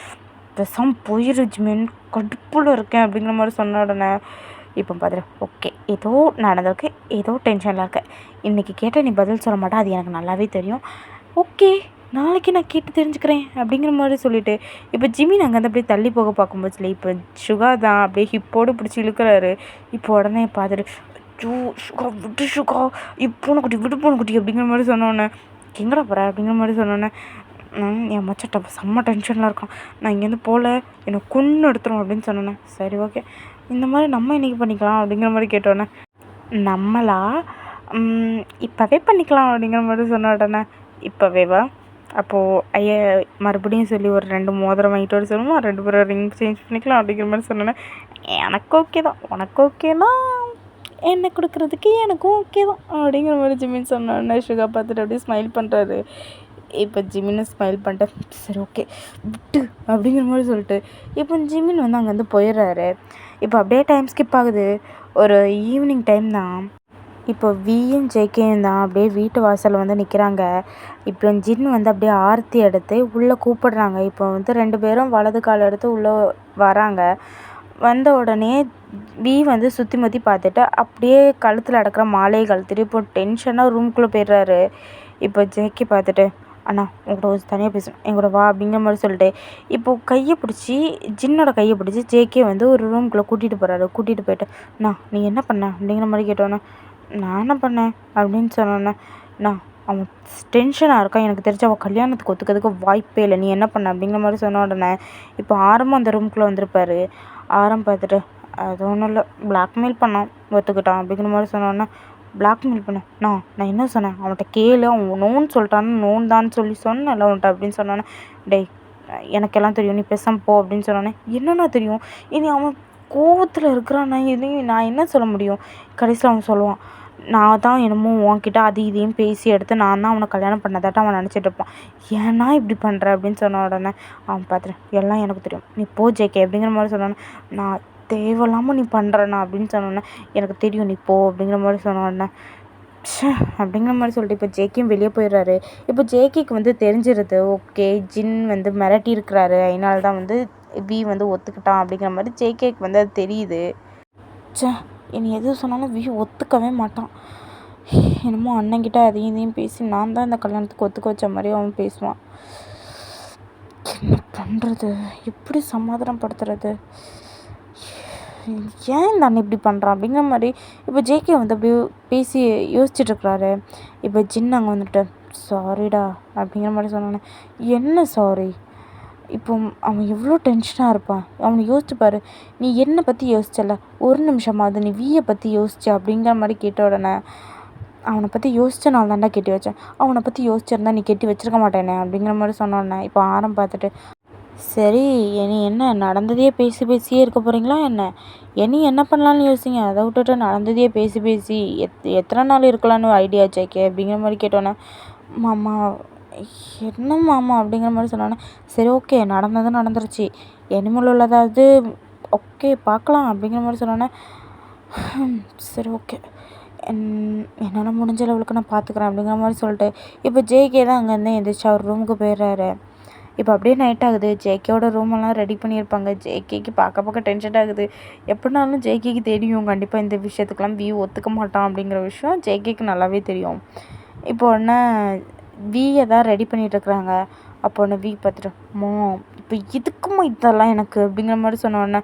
பெசாம போயிரு ஜிமின், கடுப்பில் இருக்கேன் அப்படிங்கிற மாதிரி சொன்ன உடனே, இப்போ பார்த்துட்டு, ஓகே ஏதோ நடந்திருக்கு, ஏதோ டென்ஷனில் இருக்க, இன்றைக்கி கேட்டால் நீ பதில் சொல்ல மாட்டா, அது எனக்கு நல்லாவே தெரியும். ஓகே நாளைக்கு நான் கேட்டு தெரிஞ்சுக்கிறேன் அப்படிங்கிற மாதிரி சொல்லிவிட்டு, இப்போ ஜிமின் அங்கேருந்து அப்படியே தள்ளி போக பார்க்கும்போது இப்போ சுகா தான் அப்படியே ஹிப்போடு பிடிச்சி இழுக்கிறாரு. இப்போ உடனே பார்த்துட்டு, ஐயோ சுகா விட்டு சுகா, இப்போ குட்டி விட்டு போன குட்டி அப்படிங்கிற மாதிரி சொன்னோன்னே, எங்கடா போகிற அப்படிங்கிற மாதிரி சொன்னோன்னே, என் மச்சட்ட செம்ம டென்ஷனில் இருக்கான், நான் இங்கேருந்து போகல எனக்கு கொன்று எடுத்துரும் அப்படின்னு சொன்னேன். சரி ஓகே, இந்த மாதிரி நம்ம இன்றைக்கி பண்ணிக்கலாம் அப்படிங்கிற மாதிரி கேட்டோன்னே, நம்மளா இப்போவே பண்ணிக்கலாம் அப்படிங்கிற மாதிரி சொன்ன உடனே, இப்போவேவா அப்போது ஐயா மறுபடியும் சொல்லி ஒரு 2 மோதிரம் வாங்கிட்டு வர சொல்லுமா, 2 பேரும் ரிங் சேஞ்ச் பண்ணிக்கலாம் அப்படிங்கிற மாதிரி சொன்னேன். எனக்கு ஓகே தான், உனக்கு ஓகேனா என்ன கொடுக்குறதுக்கு எனக்கும் ஓகே தான் அப்படிங்கிற மாதிரி ஜிமின் சொன்ன உடனே சுகா பார்த்துட்டு அப்படியே ஸ்மைல் பண்ணுறாரு. இப்போ ஜிமின்னு ஸ்மைல் பண்ணிட்டேன். சரி ஓகே விட்டு அப்படிங்கிற மாதிரி சொல்லிட்டு இப்போ ஜிமின் வந்து அங்கேருந்து போயிடுறாரு. இப்போ அப்படியே டைம் ஸ்கிப் ஆகுது. ஒரு ஈவினிங் டைம் தான். இப்போ வியும் ஜேகேயும் தான் அப்படியே வீட்டு வாசலில் வந்து நிற்கிறாங்க. இப்போ ஜின் வந்து அப்படியே ஆரத்தி எடுத்து உள்ளே கூப்பிடுறாங்க. இப்போ வந்து 2 பேரும் வலது கால் எடுத்து உள்ளே வராங்க. வந்த உடனே வி வந்து சுற்றி முற்றி பார்த்துட்டு அப்படியே கழுத்தில் அடக்கிற மாலையை கழுத்துட்டு இப்போ டென்ஷனாக ரூம்குள்ளே போயிடுறாரு. இப்போ ஜேகே பார்த்துட்டு, அண்ணா உங்கள்கிட்ட ஒரு தனியாக பேசணும், எங்கூட வா அப்படிங்கிற மாதிரி சொல்லிட்டு இப்போது கையை பிடிச்சி ஜின்னோட கையை பிடிச்சி ஜேகே வந்து ஒரு ரூம்குள்ளே கூட்டிகிட்டு போகிறாரு. கூட்டிகிட்டு போயிட்டு, நான் நீ என்ன பண்ண அப்படிங்கிற மாதிரி கேட்டோன்னே, நான் என்ன பண்ணேன் அப்படின்னு சொன்னோன்னே, நான் அவன் டென்ஷனாக இருக்கான், எனக்கு தெரிஞ்ச அவன் கல்யாணத்துக்கு ஒத்துக்கிறதுக்கு வாய்ப்பே இல்லை, நீ என்ன பண்ண அப்படிங்கிற மாதிரி சொன்ன உடனே இப்போ ஆரம்பம் அந்த ரூம்குள்ளே வந்திருப்பார். ஆரம் பார்த்துட்டு, அது ஒன்றும் இல்லை, பிளாக்மெயில் பண்ணான் ஒத்துக்கிட்டான் அப்படிங்கிற மாதிரி சொன்னோன்னே, பிளாக்மெயில் பண்ண நான் என்ன சொன்னேன், அவன்கிட்ட கேளு, அவன் நோன்னு சொல்லிட்டான்னு நோன் தான் சொல்லி சொன்னேன்ல அவன்கிட்ட அப்படின்னு சொன்னோன்னே, டேய் எனக்கெல்லாம் தெரியும், நீ பேசாமல் போ அப்படின்னு சொன்னோன்னே, என்னென்னா தெரியும், இனி அவன் கோவத்தில் இருக்கிறான், நான் என்ன சொல்ல முடியும். கடைசியில் அவன் சொல்லுவான், நான் தான் என்னமோ உன்கிட்ட அது இதையும் பேசி எடுத்து நான் தான் அவனை கல்யாணம் பண்ணதாட்ட அவன் நினச்சிட்டு இருப்பான், ஏன்னா இப்படி பண்ணுற அப்படின்னு சொன்ன உடனே அவன் பார்த்துட்டு, எல்லாம் எனக்கு தெரியும், நீ போ ஜேகே அப்படிங்கிற மாதிரி சொன்னோன்னே, நான் தேவையில்லாமல் நீ பண்ணுறேண்ணா அப்படின்னு சொன்னோன்னே, எனக்கு தெரியும் நீ போ அப்படிங்கிற மாதிரி சொன்ன உடனே, அப்படிங்கிற மாதிரி சொல்லிட்டு இப்போ ஜேகேயும் வெளியே போயிடுறாரு. இப்போ ஜேகேக்கு வந்து தெரிஞ்சிருது, ஓகே ஜின் வந்து மிரட்டி இருக்கிறாரு, அதனால தான் வந்து வி வந்து ஒத்துக்கிட்டான் அப்படிங்கிற மாதிரி ஜேகேக்கு வந்து அது தெரியுது. இனி எது சொன்னாலும் வி ஒத்துக்கவே மாட்டான். என்னமோ அண்ணன்கிட்ட அதையும் இதையும் பேசி நான் தான் இந்த கல்யாணத்துக்கு ஒத்துக்க வச்ச மாதிரி அவன் பேசுவான். என்ன பண்ணுறது, எப்படி சமாதானப்படுத்துறது, ஏன் இந்த அண்ணன் இப்படி பண்ணுறான் அப்படிங்கிற மாதிரி இப்போ ஜேகே வந்து அப்படியே பேசி யோசிச்சுட்ருக்குறாரு. இப்போ ஜின் அங்கே வந்துட்டு, சாரிடா அப்படிங்கிற மாதிரி சொன்னானே, என்ன சாரி, இப்போ அவன் எவ்வளோ டென்ஷனாக இருப்பான், அவனை யோசிச்சுப்பாரு, நீ என்னை பற்றி யோசிச்சல ஒரு நிமிஷமாவது, நீ வியை பற்றி யோசிச்ச அப்படிங்கிற மாதிரி கேட்ட உடனே, அவனை பற்றி யோசிச்சனால தாண்டா கெட்டி வச்சேன், அவனை பற்றி யோசிச்சிருந்தா நீ கெட்டி வச்சிருக்க மாட்டேனே அப்படிங்கிற மாதிரி சொன்னோன்னே இப்போ ஆரம் பார்த்துட்டு, சரி இனி என்ன நடந்ததையே பேசியே இருக்க போகிறீங்களா என்ன, இனி என்ன பண்ணலான்னு யோசிங்க, அதை விட்டுட்டு நடந்ததையே பேசி எத்தனை நாள் இருக்கலான்னு ஐடியா ஜேகே அப்படிங்கிற மாதிரி கேட்டோன்னே, மாமா என்ன மாமா அப்படிங்கிற மாதிரி சொன்னோன்னே, சரி ஓகே நடந்தது நடந்துருச்சு, இனிமேல் உள்ளதாவது ஓகே பார்க்கலாம் அப்படிங்கிற மாதிரி சொன்னோன்னே, சரி ஓகே என்னால் முடிஞ்ச லெவலுக்கு நான் பார்த்துக்குறேன் அப்படிங்கிற மாதிரி சொல்லிட்டு இப்போ ஜேகே தான் அங்கேருந்து எந்திரிச்சு அவர் ரூமுக்கு போயிடுறாரு. இப்போ அப்படியே நைட் ஆகுது. ஜேகேவோட ரூமெல்லாம் ரெடி பண்ணியிருப்பாங்க. ஜேகேக்கு பார்க்க டென்ஷன் ஆகுது. எப்படினாலும் ஜேகேக்கு தெரியும் கண்டிப்பாக இந்த விஷயத்துக்கெல்லாம் வி ஒத்துக்க மாட்டான் அப்படிங்கிற விஷயம் ஜேகேக்கு நல்லாவே தெரியும். இப்போ உடனே வியை தான் ரெடி பண்ணிகிட்ருக்குறாங்க. அப்போ உடனே வி பார்த்துட்டு இப்போ இதுக்குமா இதெல்லாம் எனக்கு அப்படிங்கிற மாதிரி சொன்ன உடனே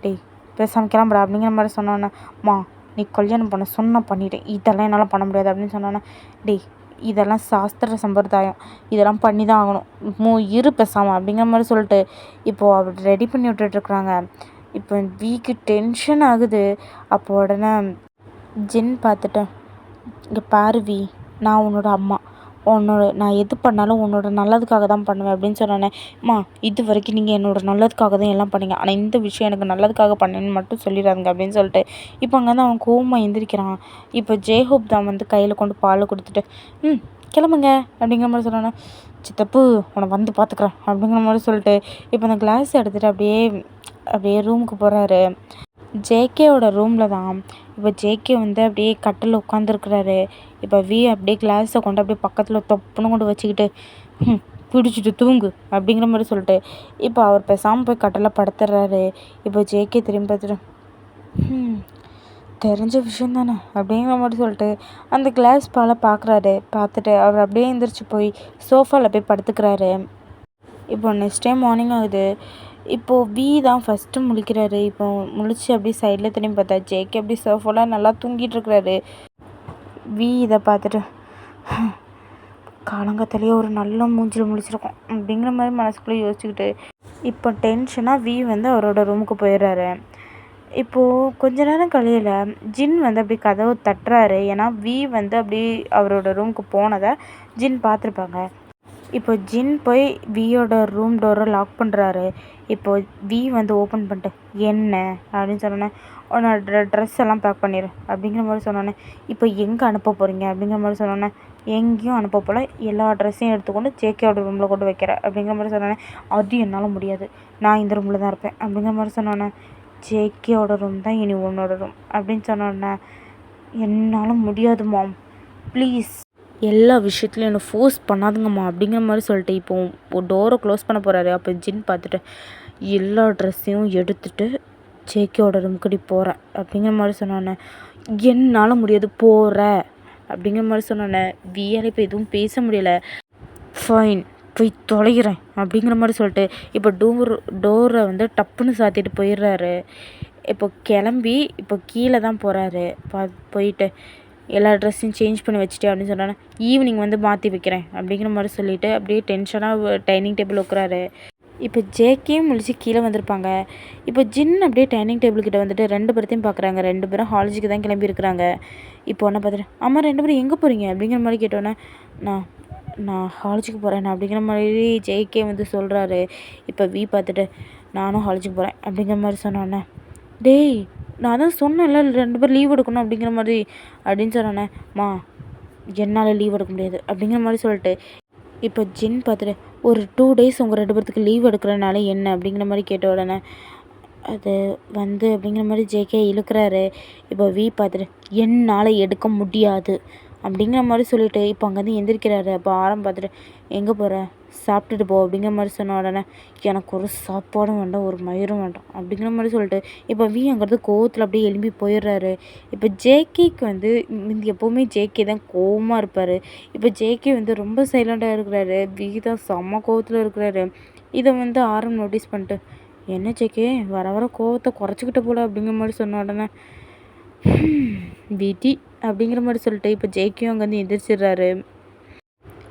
டேய் பேசாமல் கிளம்புறா அப்படிங்கிற மாதிரி சொன்ன உடனே நீ கல்யாணம் பண்ண சொன்னால் பண்ணிட்டேன், இதெல்லாம் என்னால் பண்ண முடியாது அப்படின்னு சொன்னோன்னே டேய் இதெல்லாம் சாஸ்திர சம்பிரதாயம், இதெல்லாம் பண்ணி தான் ஆகணும், இரு பேசாமல் அப்படிங்கிற மாதிரி சொல்லிட்டு இப்போது அவர் ரெடி பண்ணி விட்டுட்ருக்குறாங்க. இப்போ வீக்கு டென்ஷன் ஆகுது. அப்போ உடனே ஜின் பார்த்துட்டு இங்கே பாரு வி, நான் உன்னோட அம்மா, நான் எது பண்ணாலும் உன்னோட நல்லதுக்காக தான் பண்ணுவேன் அப்படின்னு சொன்னோன்னே இது வரைக்கும் நீங்கள் என்னோட நல்லதுக்காக தான் எல்லாம் பண்ணீங்க, ஆனால் இந்த விஷயம் எனக்கு நல்லதுக்காக பண்ணேன்னு மட்டும் சொல்லிடாதுங்க அப்படின்னு சொல்லிட்டு இப்போ அங்கே வந்து அவன் கோவமாக எந்திரிக்கிறான். இப்போ ஜேஹோப் தான் வந்து கையில் கொண்டு பால் கொடுத்துட்டு கிளம்புங்க அப்படிங்கிற மாதிரி சொன்னோன்னே சித்தப்பு உன்னை வந்து பார்த்துக்குறேன் அப்படிங்கிற மாதிரி சொல்லிட்டு இப்போ அந்த கிளாஸ் எடுத்துகிட்டு அப்படியே ரூமுக்கு போகிறாரு. ஜேகேவோட ரூமில் தான் இப்போ ஜேகே வந்து அப்படியே கட்டில் உட்காந்துருக்குறாரு. இப்போ வி அப்படியே கிளாஸை கொண்டு அப்படியே பக்கத்தில் தொப்புன்னு கொண்டு வச்சுக்கிட்டு பிடிச்சிட்டு தூங்கு அப்படிங்கிற மாதிரி சொல்லிட்டு இப்போ அவர் பேசாமல் போய் கட்டில் படுத்துடுறாரு. இப்போ ஜேகே திரும்பி பார்த்துட்டு தெரிஞ்ச விஷயம் தானே அப்படிங்கிற மாதிரி சொல்லிட்டு அந்த கிளாஸ் பாலை பார்த்துட்டு அவர் அப்படியே எழுந்திரிச்சு போய் சோஃபாவில் போய் படுத்துக்கிறாரு. இப்போ நெக்ஸ்ட் டைம் மார்னிங் ஆகுது. இப்போது வி தான் ஃபஸ்ட்டு முழிக்கிறாரு. இப்போ முழிச்சு அப்படியே சைடில் திரும்பி பார்த்தா ஜேகே அப்படியே சோஃபாவில் நல்லா தூங்கிட்டு இருக்கிறாரு. வி இதை பார்த்துட்டு காலங்காத்தாலேயே ஒரு நல்ல மூஞ்சில் முழிச்சிருக்கோம் அப்படிங்கிற மாதிரி மனசுக்குள்ளே யோசிச்சுக்கிட்டு இப்போ டென்ஷனாக வி வந்து அவரோட ரூமுக்கு போயிடுறாரு. இப்போது கொஞ்ச நேரம் கழியல ஜின் வந்து அப்படி கதவு தட்டுறாரு. ஏன்னா வி வந்து அப்படி அவரோட ரூமுக்கு போனதை ஜின் பார்த்துருப்பாங்க. இப்போ ஜின் போய் வியோட ரூம் டோரை லாக் பண்ணுறாரு. இப்போ வி வந்து ஓப்பன் பண்ணிட்டு என்ன அப்படின்னு சொன்னோன்னே உன்னோட ட்ரெஸ் எல்லாம் பேக் பண்ணிடு அப்படிங்கிற மாதிரி சொன்னோன்னே இப்போ எங்கே அனுப்ப போகிறீங்க அப்படிங்கிற மாதிரி சொன்னோன்னே எங்கேயும் அனுப்ப போல், எல்லா ட்ரெஸ்ஸையும் எடுத்துக்கொண்டு ஜேகேவோட ரூமில் கொண்டு வைக்கிறேன் அப்படிங்கிற மாதிரி சொன்னோன்னே அது என்னால் முடியாது, நான் இந்த ரூமில் தான் இருப்பேன் அப்படிங்கிற மாதிரி சொன்னோன்னே ஜேகேவோட ரூம் தான் இனி உன்னோட ரூம் அப்படின்னு சொன்னோன்னே என்னால் முடியாது மாம் ப்ளீஸ், எல்லா விஷயத்துலையும் என்னை ஃபோர்ஸ் பண்ணாதுங்கம்மா அப்படிங்கிற மாதிரி சொல்லிட்டு இப்போ டோரை க்ளோஸ் பண்ண போகிறாரு. அப்போ ஜின் பார்த்துட்டு எல்லா ட்ரெஸ்ஸையும் எடுத்துகிட்டு ஜேகேவோட ரூமுக்கு போகிறேன் அப்படிங்கிற மாதிரி சொன்னோன்னே என்னால் முடியாது போகிற அப்படிங்கிற மாதிரி சொன்னோன்னே வியால் இப்போ எதுவும் பேச முடியலை. ஃபைன் போய் தொலைகிறேன் அப்படிங்கிற மாதிரி சொல்லிட்டு இப்போ டோரை வந்து டப்புன்னு சாத்திட்டு போயிடுறாரு. இப்போ கிளம்பி இப்போ கீழே தான் போகிறாரு. போயிட்டு எல்லா ட்ரெஸ்ஸையும் சேஞ்ச் பண்ணி வச்சுட்டே அப்படின்னு சொன்னோன்னே ஈவினிங் வந்து மாற்றி வைக்கிறேன் அப்படிங்கிற மாதிரி சொல்லிவிட்டு அப்படியே டென்ஷனாக டைனிங் டேபிள் உட்குறாரு. இப்போ ஜேகேயும் முழிச்சு கீழே வந்திருப்பாங்க. இப்போ ஜின் அப்படியே டைனிங் டேபிள்கிட்ட வந்துட்டு 2 பேர்த்தையும் பார்க்குறாங்க. 2 பேரும் ஹாலேஜுக்கு தான் கிளம்பியிருக்கிறாங்க. இப்போ ஒன்று பார்த்துட்டு அம்மா 2 பேரும் எங்கே போகிறீங்க அப்படிங்கிற மாதிரி கேட்டோன்னே நான் ஹாலேஜுக்கு போகிறேன் அப்படிங்கிற மாதிரி ஜேகே வந்து சொல்கிறாரு. இப்போ வி பார்த்துட்டு நானும் ஹாலேஜுக்கு போகிறேன் அப்படிங்கிற மாதிரி சொன்னோன்னே டேய் நான் தான் சொன்னேன்ல 2 பேர் லீவ் எடுக்கணும் அப்படிங்கிற மாதிரி அப்படின்னு சொன்னோன்னே என்னால் லீவ் எடுக்க முடியாது அப்படிங்கிற மாதிரி சொல்லிட்டு இப்போ ஜின் பார்த்துட்டு ஒரு 2 days உங்கள் 2 பேர்த்துக்கு லீவ் எடுக்கிறனால என்ன அப்படிங்கிற மாதிரி கேட்ட உடனே அது வந்து அப்படிங்கிற மாதிரி ஜேகே இழுக்கிறாரு. இப்போ வி பார்த்துட்டு என்னால் எடுக்க முடியாது அப்படிங்கிற மாதிரி சொல்லிவிட்டு இப்போ அங்கேருந்து எந்திரிக்கிறாரு. அப்போ ஆரம் பார்த்துட்டு எங்கே போகிற, சாப்பிட்டுட்டு போ அப்படிங்கிற மாதிரி சொன்ன உடனே எனக்கு ஒரு சாப்பாடும் வேண்டாம், ஒரு மயிரும் வேண்டாம் அப்படிங்கிற மாதிரி சொல்லிட்டு இப்போ வி அங்கிறது கோவத்தில் அப்படியே எழும்பி போயிடுறாரு. இப்போ ஜேகேக்கு வந்து எப்போவுமே ஜேகே தான் கோவமாக இருப்பார். இப்போ ஜேகே வந்து ரொம்ப சைலண்டாக இருக்கிறாரு. வி தான் செம்ம கோவத்தில் இருக்கிறாரு. இதை வந்து ஆரம் நோட்டீஸ் பண்ணிட்டு என்ன ஜேகே வர கோவத்தை குறைச்சிக்கிட்ட போல அப்படிங்கிற மாதிரி சொன்ன உடனே விதி அப்படிங்கிற மாதிரி சொல்லிட்டு இப்போ ஜேகேயும் அங்கேருந்து எந்திரிச்சிடுறாரு.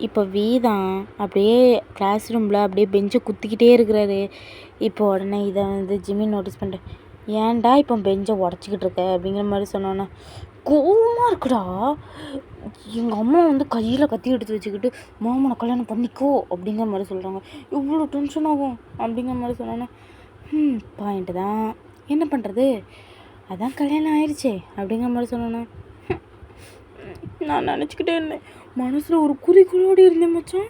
இப்போ வி தான் அப்படியே கிளாஸ் ரூமில் அப்படியே பெஞ்சை குத்திக்கிட்டே இருக்கிறாரு. இப்போ உடனே இதை வந்து ஜிம்மி நோட்டீஸ் பண்ணிட்டு ஏன்டா இப்போ பெஞ்சை உடச்சிக்கிட்டு இருக்க அப்படிங்கிற மாதிரி சொன்னோன்னே கோவமாக இருக்குடா, எங்கள் அம்மா வந்து கையில் கத்தி எடுத்து வச்சுக்கிட்டு மாமனை கல்யாணம் பண்ணிக்கோ அப்படிங்கிற மாதிரி சொல்கிறாங்க, இவ்வளோ டென்ஷன் ஆகும் அப்படிங்கிற மாதிரி சொன்னோன்னே பாயிண்ட்டு தான், என்ன பண்ணுறது, அதான் கல்யாணம் ஆயிடுச்சே அப்படிங்கிற மாதிரி சொன்னோன்னே நான் நினச்சிக்கிட்டே இருந்தேன், மனசில் ஒரு குறிக்கோளோடு இருந்தேன் மச்சான்,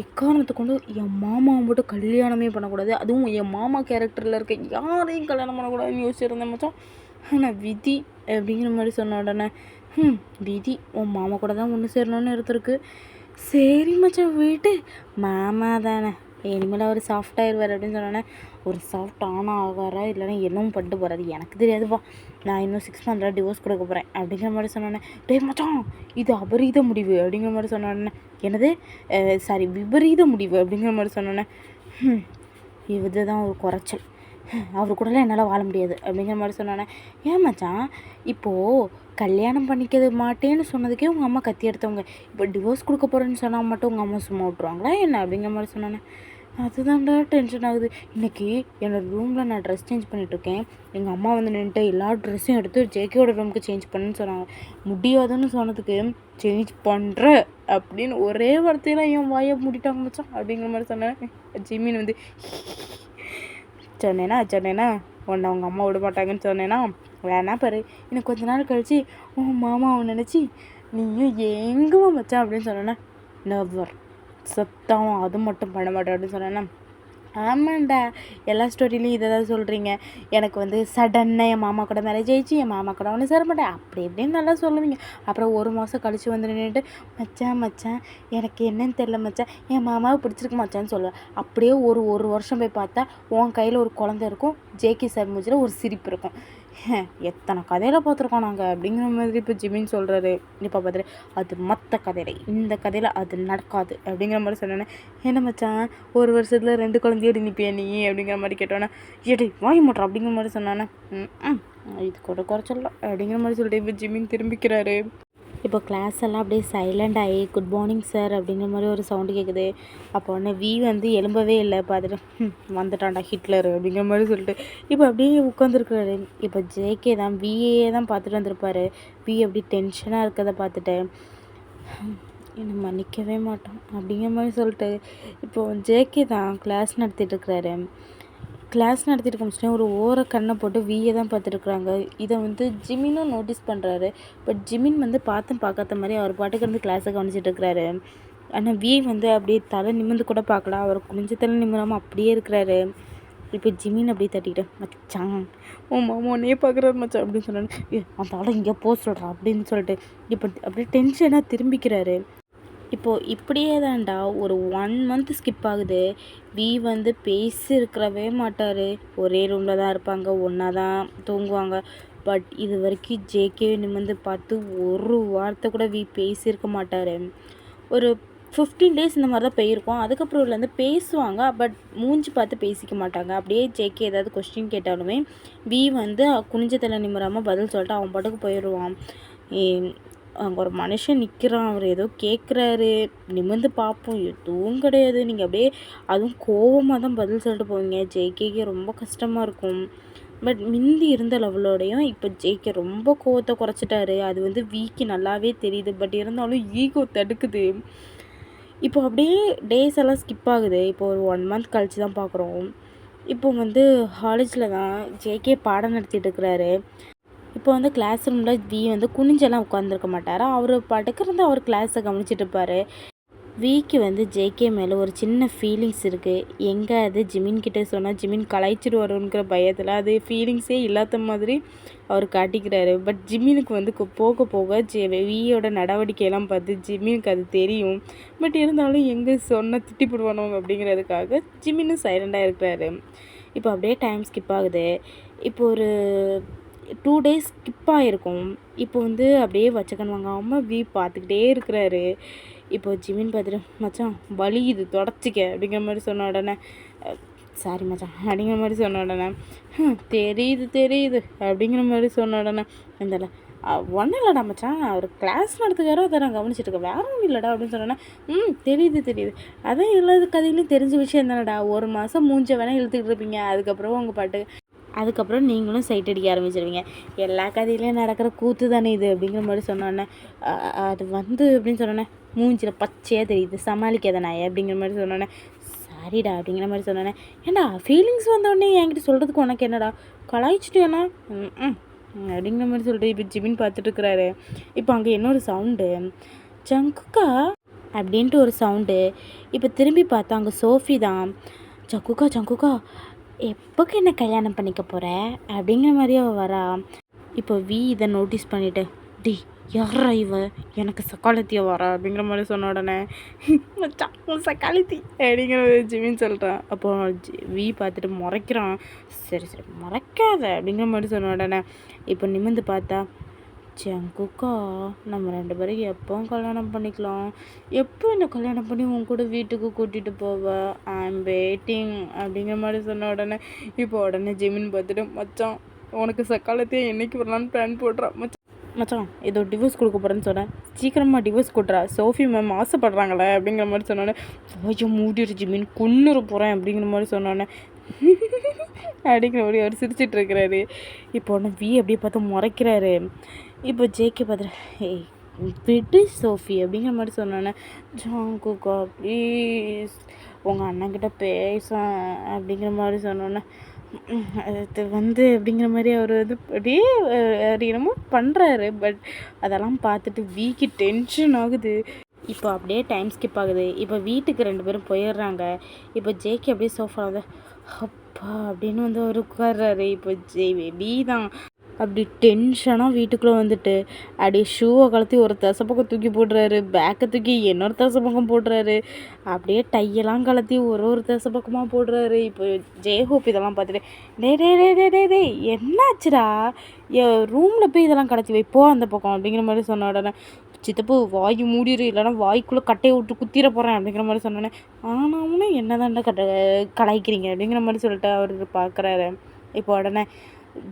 எக்காரணத்தை கொண்டு என் மாமாவை மட்டும் கல்யாணமே பண்ணக்கூடாது, அதுவும் என் மாமா கேரக்டரில் இருக்க யாரையும் கல்யாணம் பண்ணக்கூடாதுன்னு யோசிச்சிருந்தேன் மச்சான். ஆனால் விதி அப்படிங்கிற மாதிரி சொன்ன உடனே விதி உன் மாமா கூட தான் ஒன்று சேரணும்னு இருந்திருக்கு. சரி மச்சான் வீட்டு மாமா தானே இனிமேல் அவர் சாஃப்ட் ஆயிடுவார் அப்படின்னு சொன்னோன்னே, ஒரு சாஃப்ட் ஆனால் ஆகாரா இல்லைன்னா என்னவும் பண்ணிட்டு போகிறாரு எனக்கு தெரியாதுப்பா, நான் இன்னும் 6 மந்த்ல டிவோர்ஸ் கொடுக்க போகிறேன் அப்படிங்கிற மாதிரி சொன்னோன்னே, டேய் மச்சான் இது அபரீத முடிவு அப்படிங்கிற மாதிரி சொன்னோன்னே, என்னது சாரி விபரீத முடிவு அப்படிங்கிற மாதிரி சொன்னோன்னே, இதுதான் ஒரு குறைச்சல், அவர் கூடலாம் என்னால் வாழ முடியாது அப்படிங்கிற மாதிரி சொன்னோன்னே, ஏன் மச்சான் இப்போது கல்யாணம் பண்ணிக்க மாட்டேன்னு சொன்னதுக்கே உங்கள் அம்மா கத்தி எடுத்தவங்க, இப்போ டிவோர்ஸ் கொடுக்க போகிறேன்னு சொன்னால் மட்டும் உங்கள் அம்மா சும்மா விட்ருவாங்களா என்ன அப்படிங்கிற மாதிரி சொன்னோன்னே, அதுதான்டா டென்ஷன் ஆகுது. இன்றைக்கி என்னோடய ரூமில் நான் ட்ரெஸ் சேஞ்ச் பண்ணிகிட்ருக்கேன், எங்கள் அம்மா வந்து நின்றுட்டு எல்லா ட்ரெஸ்ஸையும் எடுத்து ஜேகேயோட ரூமுக்கு சேஞ்ச் பண்ணுன்னு சொன்னாங்க. முடியாதுன்னு சொன்னதுக்கு சேஞ்ச் பண்ணுற அப்படின்னு ஒரே வார்த்தையில் என் வாயை மூடிட்டாங்க மச்சான் அப்படிங்கிற மாதிரி சொன்னேன். ஜிமின் வந்து சொன்னேன்னா உன்னை அவங்க அம்மா விட மாட்டாங்கன்னு சொன்னேன்னா, வேணா பாரு இன்னும் கொஞ்ச நாள் கழிச்சு உன் மாமாவை நினச்சி நீயும் எங்குவா மச்சான் அப்படின்னு சொன்னேன்னா, நெவர் சத்தம் அது மட்டும் பண்ண மாட்டேன் அப்படின்னு சொன்னேன்னா, ஆமாண்டா எல்லா ஸ்டோரியிலையும் இதை தான் சொல்கிறீங்க, எனக்கு வந்து சடன்னாக என் மாமா கூட மேரேஜ் ஆயிடுச்சு, என் மாமா கூட ஒன்று சேர மாட்டேன் அப்படி இப்படின்னு நல்லா சொல்லுவீங்க. அப்புறம் ஒரு மாதம் கழித்து வந்து நின்றுட்டு மச்சான் எனக்கு என்னன்னு தெரில மச்சான் என் மாமாவை பிடிச்சிருக்கு மச்சான்னு சொல்லுவேன். அப்படியே ஒரு வருஷம் போய் பார்த்தா உன் கையில் ஒரு குழந்தை இருக்கும், ஜேகே சார் மூஞ்சில் ஒரு சிரிப்பு இருக்கும். எத்தனை கதையில் பார்த்துருக்கோம் நாங்கள் அப்படிங்கிற மாதிரி இப்போ ஜிமின் சொல்கிறாரு. இப்போ பார்த்துட்டு அது மற்ற கதையில் இந்த கதையில் அது நடக்காது அப்படிங்கிற மாதிரி சொன்னேன்னே, என்ன மச்சான் ஒரு வருஷத்தில் 2 குழந்தையோடு நிற்பியா நீ அப்படிங்கிற மாதிரி கேட்டோன்னே, ஏடி வாங்கி மாட்டோம் அப்படிங்கிற மாதிரி சொன்னானே, இது கூட குறைச்சிடலாம் அப்படிங்கிற மாதிரி சொல்லிட்டு இப்போ ஜிமின் திரும்பிக்கிறாரு. இப்போ கிளாஸ் எல்லாம் அப்படியே சைலண்ட் ஆகி குட் மார்னிங் சார் அப்படிங்கிற மாதிரி ஒரு சவுண்டு கேட்குது. அப்போ உடனே வி வந்து எழும்பவே இல்லை, பார்த்துட்டு வந்துட்டான்டா ஹிட்லர் அப்படிங்கிற மாதிரி சொல்லிட்டு இப்போ அப்படியே உட்காந்துருக்குறாரு. இப்போ ஜேகே தான் விஏ தான் பார்த்துட்டு வந்திருப்பாரு. வி அப்படி டென்ஷனாக இருக்கிறத பார்த்துட்டு என்னை மன்னிக்கவே மாட்டான் அப்படிங்கிற மாதிரி சொல்லிட்டு இப்போது ஜேகே தான் கிளாஸ் நடத்திட்டுருக்கிறாரு. கிளாஸ் நடத்திட்டு முடிச்சுட்டு ஒரு ஓர கண்ணை போட்டு விஏ தான் பார்த்துருக்குறாங்க. இதை வந்து ஜிமினும் நோட்டீஸ் பண்ணுறாரு. பட் ஜிமின் வந்து பார்க்காத மாதிரி அவர் பாட்டுக்கு இருந்து கிளாஸை கவனிச்சிட்டு இருக்கிறாரு. ஆனால் வி வந்து அப்படியே தலை நிமிர்ந்து கூட பார்க்கல, அவர் குனிஞ்ச தலை நிமிராமல் அப்படியே இருக்கிறாரு. இப்போ ஜிமின் அப்படியே தட்டிக்கிட்டேன், மச்சான் உன் மாமா உன்னையே பார்க்குறாரு மச்சான் அப்படின்னு சொன்னேன். அந்த ஆளை இங்கே போக சொல்கிறான் அப்படின்னு சொல்லிட்டு இப்போ அப்படியே டென்ஷனாக திரும்பிக்கிறாரு. இப்போது இப்படியே தான்டா ஒரு 1 மந்த் ஸ்கிப் ஆகுது. வி வந்து பேசியிருக்கிறவே மாட்டார், ஒரே ரூமில் தான் இருப்பாங்க, ஒன்றா தான் தூங்குவாங்க. பட் இது வரைக்கும் ஜேகே நிமிர்ந்து பார்த்து ஒரு வார்த்தை கூட வி பேசியிருக்க மாட்டார். ஒரு 15 டேஸ் இந்த மாதிரி தான் போயிருக்கோம். அதுக்கப்புறம் இதுலேருந்து பேசுவாங்க, பட் மூஞ்சி பார்த்து பேசிக்க மாட்டாங்க. அப்படியே ஜேகே ஏதாவது கொஸ்டின் கேட்டாலுமே வி வந்து குனிஞ்ச தலை நிமிராமல் பதில் சொல்லிட்டு அவன் பாட்டுக்கு போயிடுவான். அங்கே ஒரு மனுஷன் நிற்கிறான், அவர் ஏதோ கேட்குறாரு, நிமிர்ந்து பார்ப்போம், எதுவும் கிடையாது. நீங்கள் அப்படியே அதுவும் கோவமாக தான் பதில் சொல்லிட்டு போவீங்க. ஜேகேக்கு ரொம்ப கஷ்டமாக இருக்கும். பட் முந்தி இருந்த லெவலோடையும் இப்போ ஜேகே ரொம்ப கோவத்தை குறைச்சிட்டாரு. அது வந்து விக்கு நல்லாவே தெரியுது. பட் இருந்தாலும் ஈகோ தடுக்குது. இப்போ அப்படியே டேஸ் எல்லாம் ஸ்கிப் ஆகுது. இப்போ ஒரு 1 மந்த் கழித்து தான் பார்க்குறோம். இப்போ வந்து காலேஜில் தான் ஜேகே பாடம் நடத்திட்டு இருக்கிறாரு. இப்போ வந்து கிளாஸ் ரூமில் வி வந்து குனிஞ்செல்லாம் உட்காந்துருக்க மாட்டார், அவர் பாட்டுக்கு இருந்து அவர் கிளாஸை கவனிச்சிட்டு இருப்பார். விக்கு வந்து ஜேகே மேலே ஒரு சின்ன ஃபீலிங்ஸ் இருக்குது. எங்கே அது ஜிமின்கிட்ட சொன்னால் ஜிமின் கலாய்ச்சிட்டு வருங்கிற பயத்தில் அது ஃபீலிங்ஸே இல்லாத மாதிரி அவர் காட்டிக்கிறாரு. பட் ஜிமினுக்கு வந்து போக போக வியோட நடவடிக்கையெல்லாம் பார்த்து ஜிமினுக்கு அது தெரியும். பட் இருந்தாலும் எங்கே சொன்னால் திட்டி போடுவானவங்க அப்படிங்கிறதுக்காக ஜிமினும் சைலண்டாக இருக்கிறாரு. இப்போ அப்படியே டைம் ஸ்கிப் ஆகுது. இப்போ ஒரு 2 டேஸ் ஸ்கிப் ஆகிருக்கும். இப்போ வந்து அப்படியே வச்சக்கன் வாங்காமல் வி பார்த்துக்கிட்டே இருக்கிறாரு. இப்போ ஜிமின் பார்த்துட்டு மச்சான் வலிக்குது தொடச்சிக்க அப்படிங்கிற மாதிரி சொன்ன உடனே, சாரி மச்சான் அப்படிங்கிற மாதிரி சொன்ன உடனே, தெரியுது அப்படிங்கிற மாதிரி சொன்ன உடனே, இந்த ஒன்றும் இல்லைடா மச்சான் அவர் கிளாஸ் நடத்துக்காரோ அதை நான் கவனிச்சிட்டு இருக்கேன், வேற ஒன்றும் இல்லைடா அப்படின்னு சொன்னேன்னா, தெரியுது அதான் எல்லா கதையிலையும் தெரிஞ்ச விஷயம் தானடா, 1 மாதம் மூஞ்ச வேணால் இழுத்துக்கிட்டு இருப்பீங்க, அதுக்கப்புறம் நீங்களும் சைட் அடிக்க ஆரம்பிச்சிருவீங்க, எல்லா கதையிலையும் நடக்கிற கூத்து தானே இது அப்படிங்கிற மாதிரி சொன்னோன்னே, அது வந்து அப்படின்னு சொன்னோன்னே மூஞ்சில் பச்சையாக தெரியுது, சமாளிக்காத நாய் அப்படிங்கிற மாதிரி சொன்னோன்னே, சாரிடா அப்படிங்கிற மாதிரி சொன்னோன்னே, ஏண்டா ஃபீலிங்ஸ் வந்தோடனே என்கிட்ட சொல்கிறதுக்கு உனக்கு என்னடா கலாய்ச்சிட்டேன்னா அப்படிங்கிற மாதிரி சொல்லிட்டு இப்போ ஜிமின் பார்த்துட்டு இருக்கிறாரு. இப்போ அங்கே இன்னொரு சவுண்டு, ஜங்குக்கா அப்படின்ட்டு ஒரு சவுண்டு. இப்போ திரும்பி பார்த்தா அங்கே சோஃபி தான். ஜங்குக்கா எப்போக்கு என்ன கல்யாணம் பண்ணிக்க போகிற அப்படிங்கிற மாதிரி அவள் வரா. இப்போ வி இதை நோட்டீஸ் பண்ணிவிட்டு, டி யாரா இவ எனக்கு சக்காலத்தியா வரா அப்படிங்கிற மாதிரி சொன்ன உடனே, மச்சான் உன் சக்காலத்தி அப்படிங்கிற ஜிமின்னு சொல்கிறான். அப்போ வி பார்த்துட்டு முறைக்கிறான். சரி சரி முறைக்காத அப்படிங்கிற மாதிரி சொன்ன உடனே இப்போ நிமிர்ந்து பார்த்தா, ஜங்குக்கா நம்ம 2 பேரும் எப்போ கல்யாணம் பண்ணிக்கலாம், எப்போ என்ன கல்யாணம் பண்ணி உன் கூட வீட்டுக்கு கூட்டிகிட்டு போவ, ஐ எம் வெயிட்டிங் அப்படிங்கிற மாதிரி சொன்ன உடனே இப்போ உடனே ஜிமின் பார்த்துட்டு, மச்சான் உனக்கு சக்காலத்தையே என்னைக்கு வரலான்னு பிளான் போடுறான் மச்சான் ஏதோ டிவோர்ஸ் கொடுக்க போகிறேன்னு சொன்னேன், சீக்கிரமாக டிவோர்ஸ் கொடுறா, சோஃபி மேம் ஆசைப்படுறாங்களே அப்படிங்கிற மாதிரி சொன்னோன்னே, கொஞ்சம் மூடிடுச்சு மீன் கொன்னுற போகிறேன் அப்படிங்கிற மாதிரி சொன்னோன்னே அப்படிங்கிற மாதிரி அவர் சிரிச்சிட்டு இருக்கிறாரு. இப்போ ஒன்று வி அப்படியே பார்த்து முறைக்கிறாரு. இப்போ ஜேகே பார்த்துட்டு, ஏய் விடு சோஃபி அப்படிங்கிற மாதிரி சொன்னோன்னே, ஜாங்குக்கா ப்ளீஸ் உங்கள் அண்ணன்கிட்ட பேச அப்படிங்கிற மாதிரி சொன்னோன்னே, அது வந்து அப்படிங்கிற மாதிரி அவர் வந்து அப்படியே என்னமோ பண்ணுறாரு. பட் அதெல்லாம் பார்த்துட்டு வீக்கு டென்ஷன் ஆகுது. இப்போ அப்படியே டைம் ஸ்கிப் ஆகுது. இப்போ வீட்டுக்கு 2 பேரும் போயிடுறாங்க. இப்போ ஜேகே அப்படியே சோஃபா வந்து அப்பா அப்படின்னு வந்து அவர் உட்கார்றாரு. இப்போ வி தான் அப்படி டென்ஷனாக வீட்டுக்குள்ளே வந்துட்டு அப்படியே ஷூவை கழட்டி ஒரு தசை பக்கம் தூக்கி போடுறாரு, பேக்கை தூக்கி இன்னொரு தசை பக்கம் போடுறாரு, அப்படியே டையெல்லாம் கழட்டி ஒரு தசை பக்கமாக போடுறாரு. இப்போ ஜெயஹோப் இதெல்லாம் பார்த்துட்டு, டே டே டே டே டே டே என்னாச்சுடா, ரூமில் போய் இதெல்லாம் கடத்தி வைப்போ அந்த பக்கம் அப்படிங்கிற மாதிரி சொன்ன உடனே, சித்தப்பு வாய் மூடிடு இல்லைனா வாய்க்குள்ளே கட்டையை விட்டு குத்திர போகிறேன் அப்படிங்கிற மாதிரி சொன்னோன்னே, ஆனாவும் என்ன தாண்டா கலாய்க்கிறீங்க அப்படிங்கிற மாதிரி சொல்லிட்டு அவர் பார்க்குறாரு. இப்போ உடனே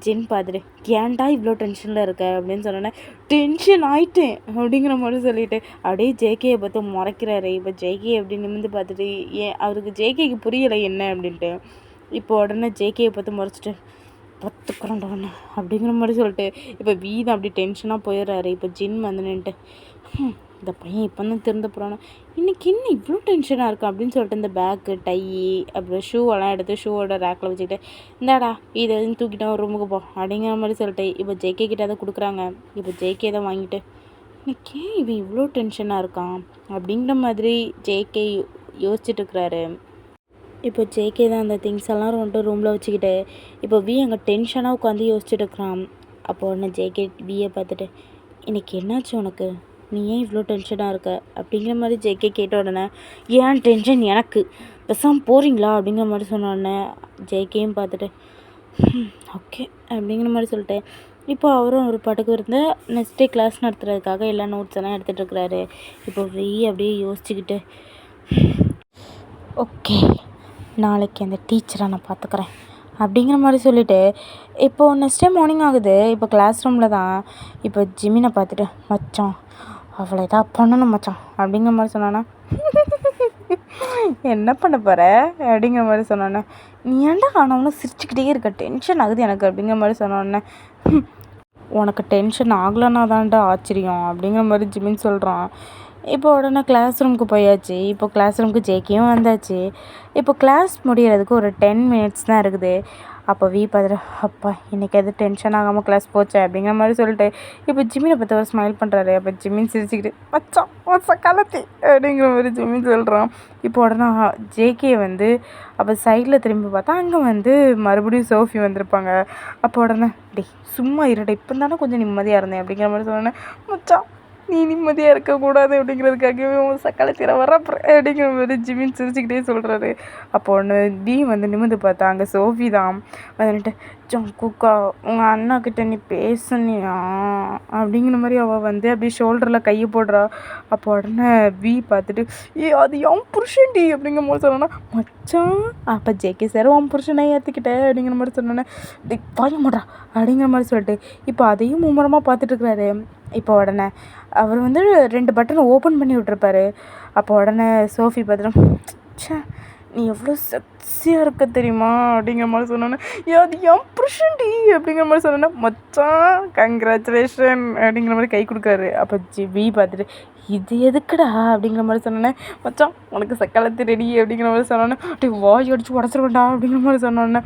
ஜின் பார்த்துட்டு, ஏன்டா இவ்வளோ டென்ஷனில் இருக்க அப்படின்னு சொன்னோன்னே, டென்ஷன் ஆயிட்டேன் அப்படிங்கிற மாதிரி சொல்லிட்டு அப்படியே ஜேகேயை பார்த்து முறைக்கிறாரு. இப்போ ஜேகே அப்படி நிமிர்ந்து பார்த்துட்டு, அவருக்கு ஜேகேக்கு புரியலை என்ன அப்படின்ட்டு. இப்போ உடனே ஜேகேயை பார்த்து முறைச்சிட்டு, பார்த்துக்கிறோம்டா ஒன்று அப்படிங்கிற மாதிரி சொல்லிட்டு இப்போ வீதம் அப்படி டென்ஷனாக போயிடுறாரு. இப்போ ஜின் வந்து நின்றுட்டு, இந்த பையன் இப்போ தான் திறந்து போகிறானோ, இன்றைக்கி இன்னும் இவ்வளோ டென்ஷனாக இருக்கும் அப்படின்னு சொல்லிட்டு இந்த பேக்கு டை அப்புறம் ஷூவெல்லாம் எடுத்து ஷூவோட ரேக்கில் வச்சுக்கிட்டு, இந்தாடா இதை எதுவும் தூக்கிட்டோம் ரூமுக்கு போ அப்படிங்கிற மாதிரி சொல்லிட்டு இப்போ ஜேகே கிட்ட அதை கொடுக்குறாங்க. இப்போ ஜேகே தான் வாங்கிட்டு, இன்றைக்கி இவன் இவ்வளோ டென்ஷனாக இருக்கான் அப்படிங்கிற மாதிரி ஜேகே யோசிச்சுட்டு இருக்கிறாரு. இப்போ ஜேகே தான் அந்த திங்ஸ் எல்லாம் வந்துட்டு ரூமில் வச்சுக்கிட்டு இப்போ வி அங்கே டென்ஷனாக உட்காந்து யோசிச்சுட்டு இருக்கிறான். அப்போ ஒன்று ஜேகே வியை பார்த்துட்டு, இன்றைக்கி என்னாச்சு உனக்கு, நீ ஏன் இவ்வளோ டென்ஷனாக இருக்க அப்படிங்கிற மாதிரி ஜேகே கேட்ட உடனே, ஏன் டென்ஷன் எனக்கு, பெசாமல் போகிறீங்களா அப்படிங்கிற மாதிரி சொன்ன உடனே ஜேகேயும் பார்த்துட்டு, ஓகே அப்படிங்கிற மாதிரி சொல்லிட்டு இப்போ அவரும் ஒரு பாட்டுக்கு இருந்து நெக்ஸ்ட் டே கிளாஸ் நடத்துறதுக்காக எல்லா நோட்ஸ் எல்லாம் எடுத்துகிட்டு இருக்கிறாரு. இப்போ வெய் அப்படியே யோசிச்சுக்கிட்டு, ஓகே நாளைக்கு அந்த டீச்சரை நான் பார்த்துக்கிறேன் அப்படிங்கிற மாதிரி சொல்லிவிட்டு இப்போது நெக்ஸ்ட் டே மார்னிங் ஆகுது. இப்போ கிளாஸ் ரூமில் தான் இப்போ ஜிமினை பார்த்துட்டு, மச்சான் அவளை ஏதாவது பண்ணணும் மச்சான் அப்படிங்கிற மாதிரி சொன்னானா, என்ன பண்ண போகிற அப்படிங்கிற மாதிரி சொன்னோன்னே, நீ ஏன்டா ஆனவனும் சிரிச்சுக்கிட்டே இருக்க, டென்ஷன் ஆகுது எனக்கு அப்படிங்கிற மாதிரி சொன்னோன்னே, உனக்கு டென்ஷன் ஆகலைன்னா தான்டா ஆச்சரியம் அப்படிங்கிற மாதிரி ஜிமின் சொல்கிறான். இப்போ உடனே கிளாஸ் ரூமுக்கு போயாச்சு. இப்போ கிளாஸ் ரூமுக்கு ஜேகேயும் வந்தாச்சு. இப்போ கிளாஸ் முடிகிறதுக்கு ஒரு 10 மினிட்ஸ் தான் இருக்குது. அப்போ வி பார்த்துட்டு, அப்பா இன்றைக்கி எது டென்ஷன் ஆகாமல் கிளாஸ் போச்சு அப்படிங்கிற மாதிரி சொல்லிட்டு இப்போ ஜிமினை பார்த்து ஒரு ஸ்மைல் பண்ணுறாரு. அப்போ ஜிமின் சிரிச்சுக்கிட்டு, மச்சான் மச்சா கலத்தி அப்படிங்கிற மாதிரி ஜிமின் சொல்கிறான். இப்போ உடனே ஜேகே வந்து அப்போ சைடில் திரும்பி பார்த்தா அங்கே வந்து மறுபடியும் சோஃபி வந்திருப்பாங்க. அப்போ உடனே, டே சும்மா இருடா இப்போ தானே கொஞ்சம் நிம்மதியாக இருந்தேன் அப்படிங்கிற மாதிரி சொன்னேன், மச்சான் நீ நிம்மதியாக இருக்கக்கூடாது அப்படிங்கிறதுக்காகவே உன் சக்காலை தீர வரப்புற அப்படிங்கிற மாதிரி ஜிமின் சிரிச்சுக்கிட்டே சொல்கிறாரு. அப்போ ஒன்று டி வந்து நிமிர்ந்து பார்த்தா அங்கே சோஃபி தான் வந்துட்டு, ஜங்குக்கா உங்கள் அண்ணாக்கிட்ட நீ பேசுனியா அப்படிங்கிற மாதிரி அவள் வந்து அப்படியே ஷோல்டரில் கையை போடுறா. அப்போ உடனே வி பார்த்துட்டு, அது என் புருஷன்டி அப்படிங்கிற மாதிரி சொன்னோன்னா, மச்சான் அப்போ ஜேகே சார் உன் புருஷனை ஏற்றுக்கிட்டேன் அப்படிங்கிற மாதிரி சொன்னோன்னே, வாய மாட்றா அப்படிங்கிற மாதிரி சொல்லிட்டு இப்போ அதையும் மும்முரமாக பார்த்துட்டு இருக்கிறாரு. இப்போ உடனே அவர் வந்து 2 பட்டனை ஓப்பன் பண்ணி விட்ருப்பாரு. அப்போ உடனே சோஃபி பார்த்துட்டு, ச்சே நீ எவ்வளோ செக்ஸியாக இருக்க தெரியுமா அப்படிங்கிற மாதிரி சொன்னோன்னே, அது என் புருஷன்டி அப்படிங்கிற மாதிரி சொன்னோன்னே, மச்சான் கங்க்ராச்சுலேஷன் அப்படிங்கிற மாதிரி கை கொடுக்குறாரு. அப்போ வி பார்த்துட்டு, இது எதுக்குடா அப்படிங்கிற மாதிரி சொன்னோன்னே, மச்சான் உனக்கு சக்காலத்து ரெடி அப்படிங்கிற மாதிரி சொன்னோன்னே, அப்படியே வாய் அடிச்சு உடச்சிருவேண்டா அப்படிங்கிற மாதிரி சொன்னோன்னே,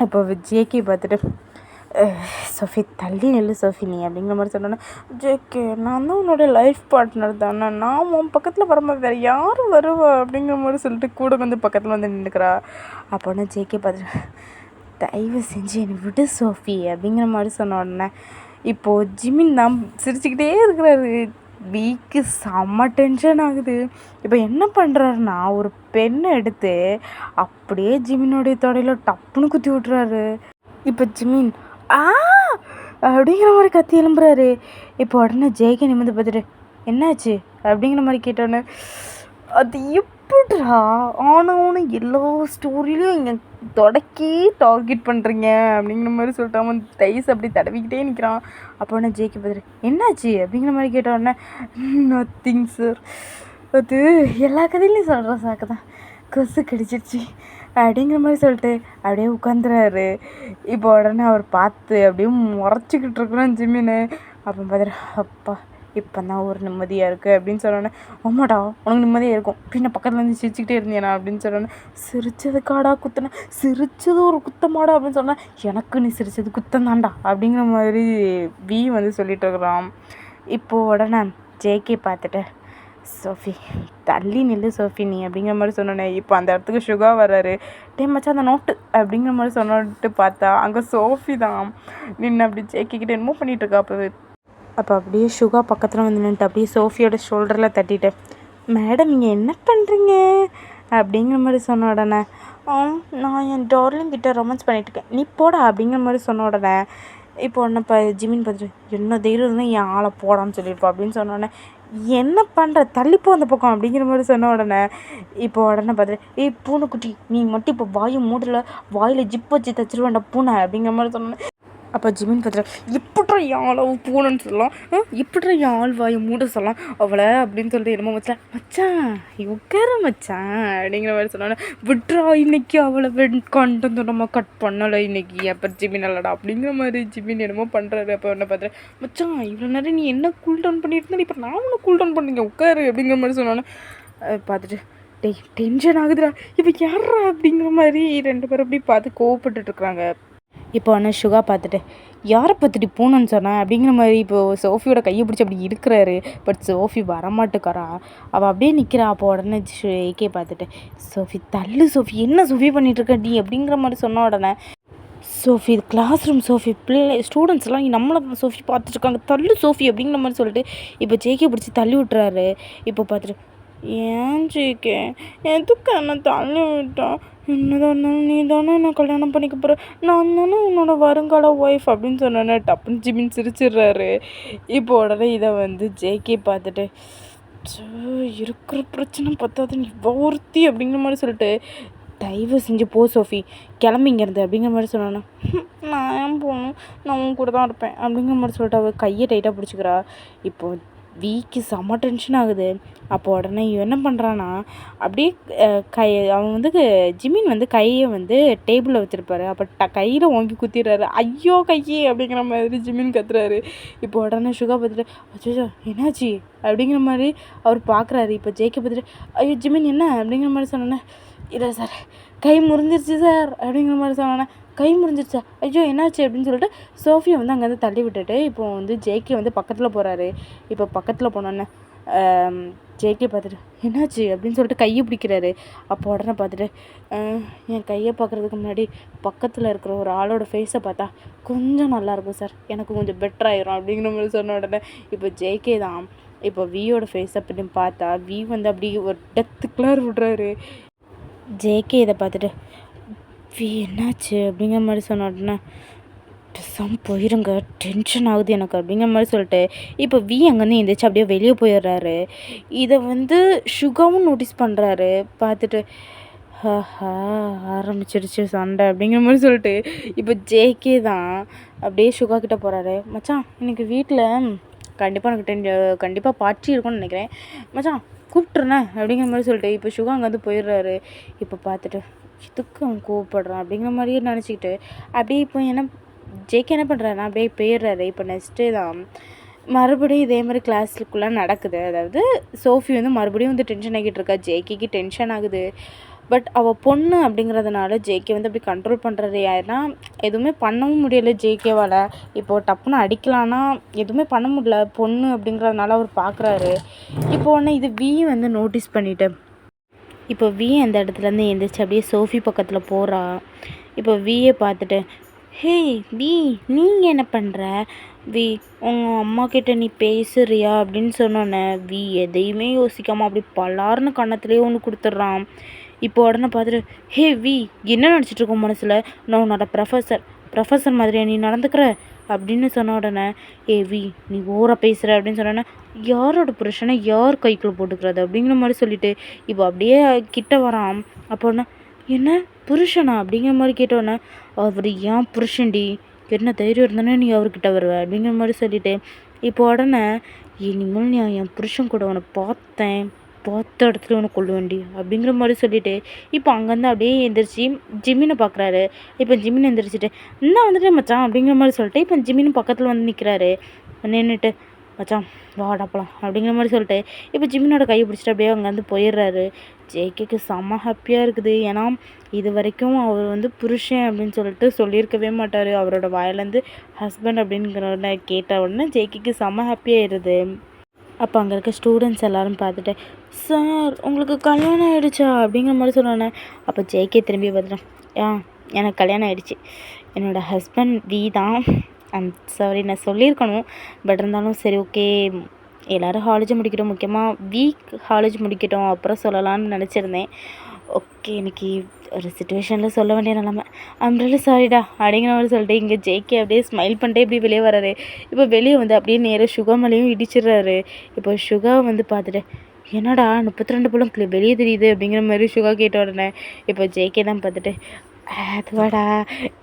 அப்போ ஜேகே பார்த்துட்டு, சோஃபி தள்ளி நெல்லு சோஃபி நீ அப்படிங்கிற மாதிரி சொன்னோன்னே, ஜேகே நான் தான் உன்னோட லைஃப் பார்ட்னர் தானே, நான் உன் பக்கத்தில் வரும்போது வேறு யாரும் வருவா அப்படிங்கிற மாதிரி சொல்லிட்டு கூட வந்து பக்கத்தில் வந்து நின்றுக்கிறா. அப்போன்னு ஜேகே பார்த்துட்டு, தயவு செஞ்சு என்னை விடு சோஃபி அப்படிங்கிற மாதிரி சொன்ன உடனே இப்போது ஜிமின் தான் சிரிச்சுக்கிட்டே இருக்கிறாரு. வீக்கு செம்ம டென்ஷன் ஆகுது. இப்போ என்ன பண்ணுறாருன்னா ஒரு பெண்ணை எடுத்து அப்படியே ஜிமினுடைய தொடையில் டப்புன்னு குத்தி விட்றாரு. இப்போ ஜிமின் அப்படிங்கிற மாதிரி கத்தி எழும்புறாரு. இப்போ உடனே ஜேகே நிமிந்து பார்த்துட்டு என்னாச்சு அப்படிங்கிற மாதிரி கேட்டோன்னே அது எப்படிடா ஆனவனும் எல்லா ஸ்டோரியிலையும் இங்கே தொடக்கி டார்கெட் பண்ணுறீங்க அப்படிங்கிற மாதிரி சொல்லிட்டு அவன் தைஸ் அப்படி தடவிக்கிட்டே நிற்கிறான். அப்போ உடனே ஜேகே பார்த்துட்டு என்னாச்சு அப்படிங்கிற மாதிரி கேட்டோடனே நத்திங் சார், அது எல்லா கதையிலையும் சொல்கிற சாக்கு தான், கொசு கடிச்சிருச்சு அப்படிங்கிற மாதிரி சொல்லிட்டு அப்படியே உட்காந்துறாரு. இப்போ உடனே அவர் பார்த்து அப்படியே முறைச்சிக்கிட்டு இருக்கிறான் ஜிமின்னு. அப்போ பார்த்துட்டு அப்பா இப்போ தான் ஒரு நிம்மதியாக இருக்குது அப்படின்னு சொன்னோன்னே ஆமாடா உனக்கு நிம்மதியாக இருக்கும், பின்ன பக்கத்தில் இருந்து சிரிச்சுக்கிட்டே இருந்தேனா அப்படின்னு சொன்னோன்னே சிரிச்சது காடா குத்தினேன், சிரிச்சது ஒரு குத்தமாடா அப்படின்னு சொன்னேன், எனக்கு நீ சிரிச்சது குத்தம் தான்டா அப்படிங்கிற மாதிரி வி வந்து சொல்லிட்டு இருக்கிறான். இப்போது உடனே ஜேகே பார்த்துட்டு சோஃபி தள்ளி நில்லு சோஃபி நீ அப்படிங்கிற மாதிரி சொன்னோன்னே இப்போ அந்த இடத்துக்கு சுகா வர்றாரு. டே மச்சான் அந்த நோட்டு அப்படிங்கிற மாதிரி சொன்னிட்டு பார்த்தா அங்கே சோஃபி தான் நின்று அப்படி ஜேக்கிக்கிட்டு என்னமோ பண்ணிகிட்ருக்கா. அப்போ அப்படியே சுகா பக்கத்தில் வந்து நின்றுட்டு அப்படியே சோஃபியோட ஷோல்டரில் தட்டிட்டு மேடம் நீங்கள் என்ன பண்ணுறீங்க அப்படிங்கிற மாதிரி சொன்ன உடனே நான் என் டார்லிங் கிட்ட ரொமான்ஸ் பண்ணிகிட்ருக்கேன் நீ போடா அப்படிங்கிற மாதிரி சொன்ன உடனே இப்போ உடனே ஜிமின் பார்த்துட்டு என்ன தைரியம் இருந்தால் என் ஆளை போடான்னு சொல்லியிருப்பா அப்படின்னு சொன்ன உடனே என்ன பண்ணுற தள்ளிப்போ அந்த பக்கம் அப்படிங்கிற மாதிரி சொன்ன உடனே இப்போ உடனே பார்த்துட்டு பூனைக்குட்டி நீ மட்டும் இப்போ வாயை மூடல வாயில் ஜிப் வச்சு தச்சிருவேன்டா பூனை அப்படிங்கிற மாதிரி சொன்னோன்னே அப்போ ஜிமின் பார்த்துட்டு எப்பட்றா என் ஆளை பூனைன்னு சொல்லலாம், எப்பட்றா என் ஆள் வாயை மூட சொல்லலாம் அவளை அப்படின்னு சொல்லிட்டு என்னமோ மச்சான் உட்கார மச்சான் அப்படிங்கிற மாதிரி சொன்னோன்னே விட்றா இன்னைக்கு அவளை கண்டு நம்ம கட் பண்ணலை இன்னைக்கு அப்புறம் ஜிமின் அல்லடா அப்படிங்கிற மாதிரி ஜிமின் என்னமோ பண்ணுறாரு. அப்போ என்ன பார்த்துட்டு மச்சான் இவ்வளோ நேரம் நீ என்ன கூல் டவுன் பண்ணிட்டு இருந்தா இப்போ நான் உன்னை கூல் டவுன் பண்ணிங்க உட்காரு அப்படிங்கிற மாதிரி சொன்னோன்னே பார்த்துட்டு டென்ஷன் ஆகுதுடா இப்போ யாரா அப்படிங்கிற மாதிரி ரெண்டு பேரும் அப்படி பார்த்து கோவப்பட்டுருக்குறாங்க. இப்போ ஆனால் சுகா பார்த்துட்டு யாரை பார்த்துட்டு போகணுன்னு சொன்னேன் அப்படிங்கிற மாதிரி இப்போது சோஃபியோட கையை பிடிச்சி அப்படி இருக்கிறாரு. பட் சோஃபி வரமாட்டுக்காரா, அவள் அப்படியே நிற்கிறா. அப்போ உடனே ஏகே பார்த்துட்டு சோஃபி தள்ளு சோஃபி என்ன சோஃபி பண்ணிகிட்ருக்க நீ அப்படிங்கிற மாதிரி சொன்ன உடனே சோஃபி இது கிளாஸ் ரூம் சோஃபி ஸ்டூடெண்ட்ஸ்லாம் நம்மளை சோஃபி பார்த்துட்ருக்காங்க தள்ளு சோஃபி அப்படிங்கிற மாதிரி சொல்லிட்டு இப்போ ஜேகே பிடிச்சி தள்ளி விட்டுறாரு. இப்போ பார்த்துட்டு ஏன் ஜேகே எதுக்கு என்ன தள்ளி விட்டான், என்னதான் இருந்தாலும் நீ தானே நான் கல்யாணம் பண்ணிக்க போகிற, நான் தானே உன்னோட வருங்கால ஒய்ஃப் அப்படின்னு சொன்னோன்னே டப்புன்னு ஜிமின் சிரிச்சிடுறாரு. இப்போ உடனே இதை வந்து ஜேகே பார்த்துட்டு இருக்கிற பிரச்சனை பத்தாது நீ ஒருத்தி அப்படிங்கிற மாதிரி சொல்லிட்டு தயவு செஞ்சு போ சோஃபி கிளம்பிங்கிறது அப்படிங்கிற மாதிரி சொன்னோன்னா நான் ஏன் போகணும் நான் உன் கூட தான் இருப்பேன் அப்படிங்கிற மாதிரி சொல்லிட்டு அவள் கையை டைட்டாக பிடிச்சிக்கிறா. இப்போது வீக்கு செம்ம டென்ஷன் ஆகுது. அப்போ உடனே என்ன பண்ணுறான்னா அப்படியே அவன் வந்து ஜிமின் வந்து கையை வந்து டேபிளில் வச்சுருப்பாரு. அப்போ கையில் ஓங்கி குத்திடுறாரு. ஐயோ கையே அப்படிங்கிற மாதிரி ஜிமின் கத்துறாரு. இப்போ உடனே சுகா பார்த்துட்டு அச்சோ என்னாச்சு அப்படிங்கிற மாதிரி அவர் பார்க்குறாரு. இப்போ ஜேகே பார்த்துட்டு ஐயோ ஜிமின் என்ன அப்படிங்கிற மாதிரி சொன்னோன்னே இல்லை சார் கை முறிஞ்சிருச்சு சார் அப்படிங்கிற மாதிரி சொன்னோன்னே கை முறிஞ்சிருச்சா ஐயோ என்னாச்சு அப்படின்னு சொல்லிட்டு சோஃபியை வந்து அங்கேருந்து தள்ளி விட்டுட்டு இப்போ வந்து ஜேகே வந்து பக்கத்தில் போகிறாரு. இப்போ பக்கத்தில் போனோன்னே ஜேகே பார்த்துட்டு என்னாச்சு அப்படின்னு சொல்லிட்டு கையை பிடிக்கிறாரு. அப்போ உடனே பார்த்துட்டு என் கையை பார்க்குறதுக்கு முன்னாடி பக்கத்தில் இருக்கிற ஒரு ஆளோட ஃபேஸை பார்த்தா கொஞ்சம் நல்லாயிருக்கும் சார், எனக்கு கொஞ்சம் பெட்டராகிடும் அப்படிங்கிற மாதிரி சொன்ன உடனே இப்போ ஜேகே தான் இப்போ வியோட ஃபேஸ் அப்படின்னு பார்த்தா வி வந்து அப்படி ஒரு டெத்து கிளர் விடுறாரு. ஜேகே இதை பார்த்துட்டு வி என்னாச்சு அப்படிங்கிற மாதிரி சொன்ன உடனே பெசாம போயிருங்க டென்ஷன் ஆகுது எனக்கு அப்படிங்கிற மாதிரி சொல்லிட்டு இப்போ வி அங்கேருந்து எழுந்திரிச்சு அப்படியே வெளியே போயிடுறாரு. இதை வந்து சுகாவும் நோட்டீஸ் பண்ணுறாரு. பார்த்துட்டு ஆரம்பிச்சிருச்சு சண்டை அப்படிங்கிற மாதிரி சொல்லிட்டு இப்போ ஜேகே தான் அப்படியே சுகா கிட்டே போகிறாரு. மச்சான் இன்னைக்கு வீட்டில் கண்டிப்பாக எனக்கு கண்டிப்பாக பார்ட்டி இருக்கும்னு நினைக்கிறேன் மச்சான் கூப்பிட்றேன் அப்படிங்கிற மாதிரி சொல்லிட்டு இப்போ சுகா அங்கே வந்து போயிடுறாரு. இப்போ பார்த்துட்டு இதுக்கு அவன் கோவப்படுறான் அப்படிங்கிற மாதிரியே நினச்சிக்கிட்டு அப்படியே இப்போ ஜேகே என்ன பண்ணுறாருன்னா அப்படியே போயிடுறாரு. இப்போ நெக்ஸ்ட்டு தான் மறுபடியும் இதே மாதிரி கிளாஸுக்குள்ளே நடக்குது. அதாவது சோஃபி வந்து மறுபடியும் வந்து டென்ஷன் ஆகிட்டு இருக்கா. ஜேகேக்கு டென்ஷன் ஆகுது. பட் அவள் பொண்ணு அப்படிங்கிறதுனால ஜேகே வந்து அப்படி கண்ட்ரோல் பண்ணுறது. ஏன்னா எதுவுமே பண்ணவும் முடியலை ஜேகேவால். இப்போது டப்புன்னு அடிக்கலான்னா எதுவுமே பண்ண முடியல பொண்ணு அப்படிங்கிறதுனால அவர் பார்க்குறாரு. இப்போ ஒன்று இது வி வந்து நோட்டீஸ் பண்ணிவிட்டு இப்போ வி அந்த இடத்துலேருந்து எழுந்திரிச்சு அப்படியே சோஃபி பக்கத்தில் போகிறா. இப்போ வியை பார்த்துட்டு, ஹே வி, நீங்கள் என்ன பண்ணுற? வி, உங்கள் அம்மா கிட்ட நீ பேசுறியா அப்படின்னு சொன்னோன்னே வி எதையுமே யோசிக்காமல் அப்படி பலார்னு கன்னத்துலேயே ஒன்று கொடுத்துட்றான். இப்போ உடனே பார்த்துட்டு, ஹே வி, என்ன நினச்சிட்ருக்கோம் மனசில்? நான் உன்னோட ப்ரொஃபஸர் மாதிரியா நீ நடந்துக்கிற அப்படின்னு சொன்ன உடனே, ஏ வி, நீ ஓவராக பேசுகிற அப்படின்னு சொன்னோன்னே, யாரோட புருஷனை யார் கைக்குள்ளே போட்டுக்கிறது அப்படிங்கிற மாதிரி சொல்லிட்டு இப்போ அப்படியே கிட்ட வரான். அப்போ ஒன்று, என்ன புருஷனா அப்படிங்கிற மாதிரி கேட்டோன்னே, அவர் ஏன் புருஷன்டி, என்ன தைரியம் இருந்தானே நீ அவர்கிட்ட வருவ அப்படிங்கிற மாதிரி சொல்லிட்டு இப்போ உடனே, இனிமேல் நான் என் புருஷன் கூட உன்னை பார்த்த இடத்துல உனக்கு கொள்ளுவேண்டி அப்படிங்கிற மாதிரி சொல்லிட்டு இப்போ அங்கேருந்து அப்படியே எந்திரிச்சு ஜிம்மினை பார்க்குறாரு. இப்போ ஜிம்மின் எந்திரிச்சிட்டு, இன்னும் வந்துட்டு மச்சான் அப்படிங்கிற மாதிரி சொல்லிட்டு இப்போ ஜிம்மின் பக்கத்தில் வந்து நிற்கிறாரு. நின்றுட்டு, மச்சான் வாடா போலாம் அப்படிங்கிற மாதிரி சொல்லிட்டு இப்போ ஜிம்மினோட கையை பிடிச்சிட்டு அப்படியே அங்கேருந்து போயிடுறாரு. ஜேகேக்கு செம்ம ஹாப்பியாக இருக்குது. ஏன்னா இது வரைக்கும் அவர் வந்து புருஷன் அப்படின்னு சொல்லிட்டு சொல்லியிருக்கவே மாட்டார். அவரோட வாயிலேருந்து ஹஸ்பண்ட் அப்படிங்கிறத கேட்ட உடனே ஜேகேக்கு செம்ம ஹாப்பியாகிடுது. அப்போ அங்கே இருக்க ஸ்டூடெண்ட்ஸ் எல்லோரும் பார்த்துட்டு, சார் உங்களுக்கு கல்யாணம் ஆகிடுச்சா அப்படிங்கிற மாதிரி சொன்னோன்னே அப்போ ஜேகே திரும்பி பார்த்துட்டேன், எனக்கு கல்யாணம் ஆகிடுச்சு, என்னோடய ஹஸ்பண்ட் வி தான். சாரி, நான் சொல்லியிருக்கணும், பட் இருந்தாலும் சரி ஓகே, எல்லோரும் காலேஜ் முடிக்கட்டும், முக்கியமாக வீக் காலேஜ் முடிக்கட்டும், அப்புறம் சொல்லலான்னு நினச்சிருந்தேன். ஓகே, இன்றைக்கி ஒரு சுச்சுவேஷனில் சொல்ல வேண்டிய நிலமை, ஐம் ரியலி சாரிடா அப்படிங்கிற மாதிரி சொல்லிட்டு இங்கே ஜேகே அப்படியே ஸ்மைல் பண்ணிட்டே இப்படி வெளியே வர்றாரு. இப்போ வெளியே வந்து அப்படியே நேராக சுகா மேலேயும் இடிச்சிடுறாரு. இப்போ சுகா வந்து பார்த்துட்டு, என்னடா 32 புலம் வெளியே தெரியுது அப்படிங்கிற மாதிரி சுகா கேட்ட உடனே இப்போ ஜேகே தான் பார்த்துட்டு, அதுவாடா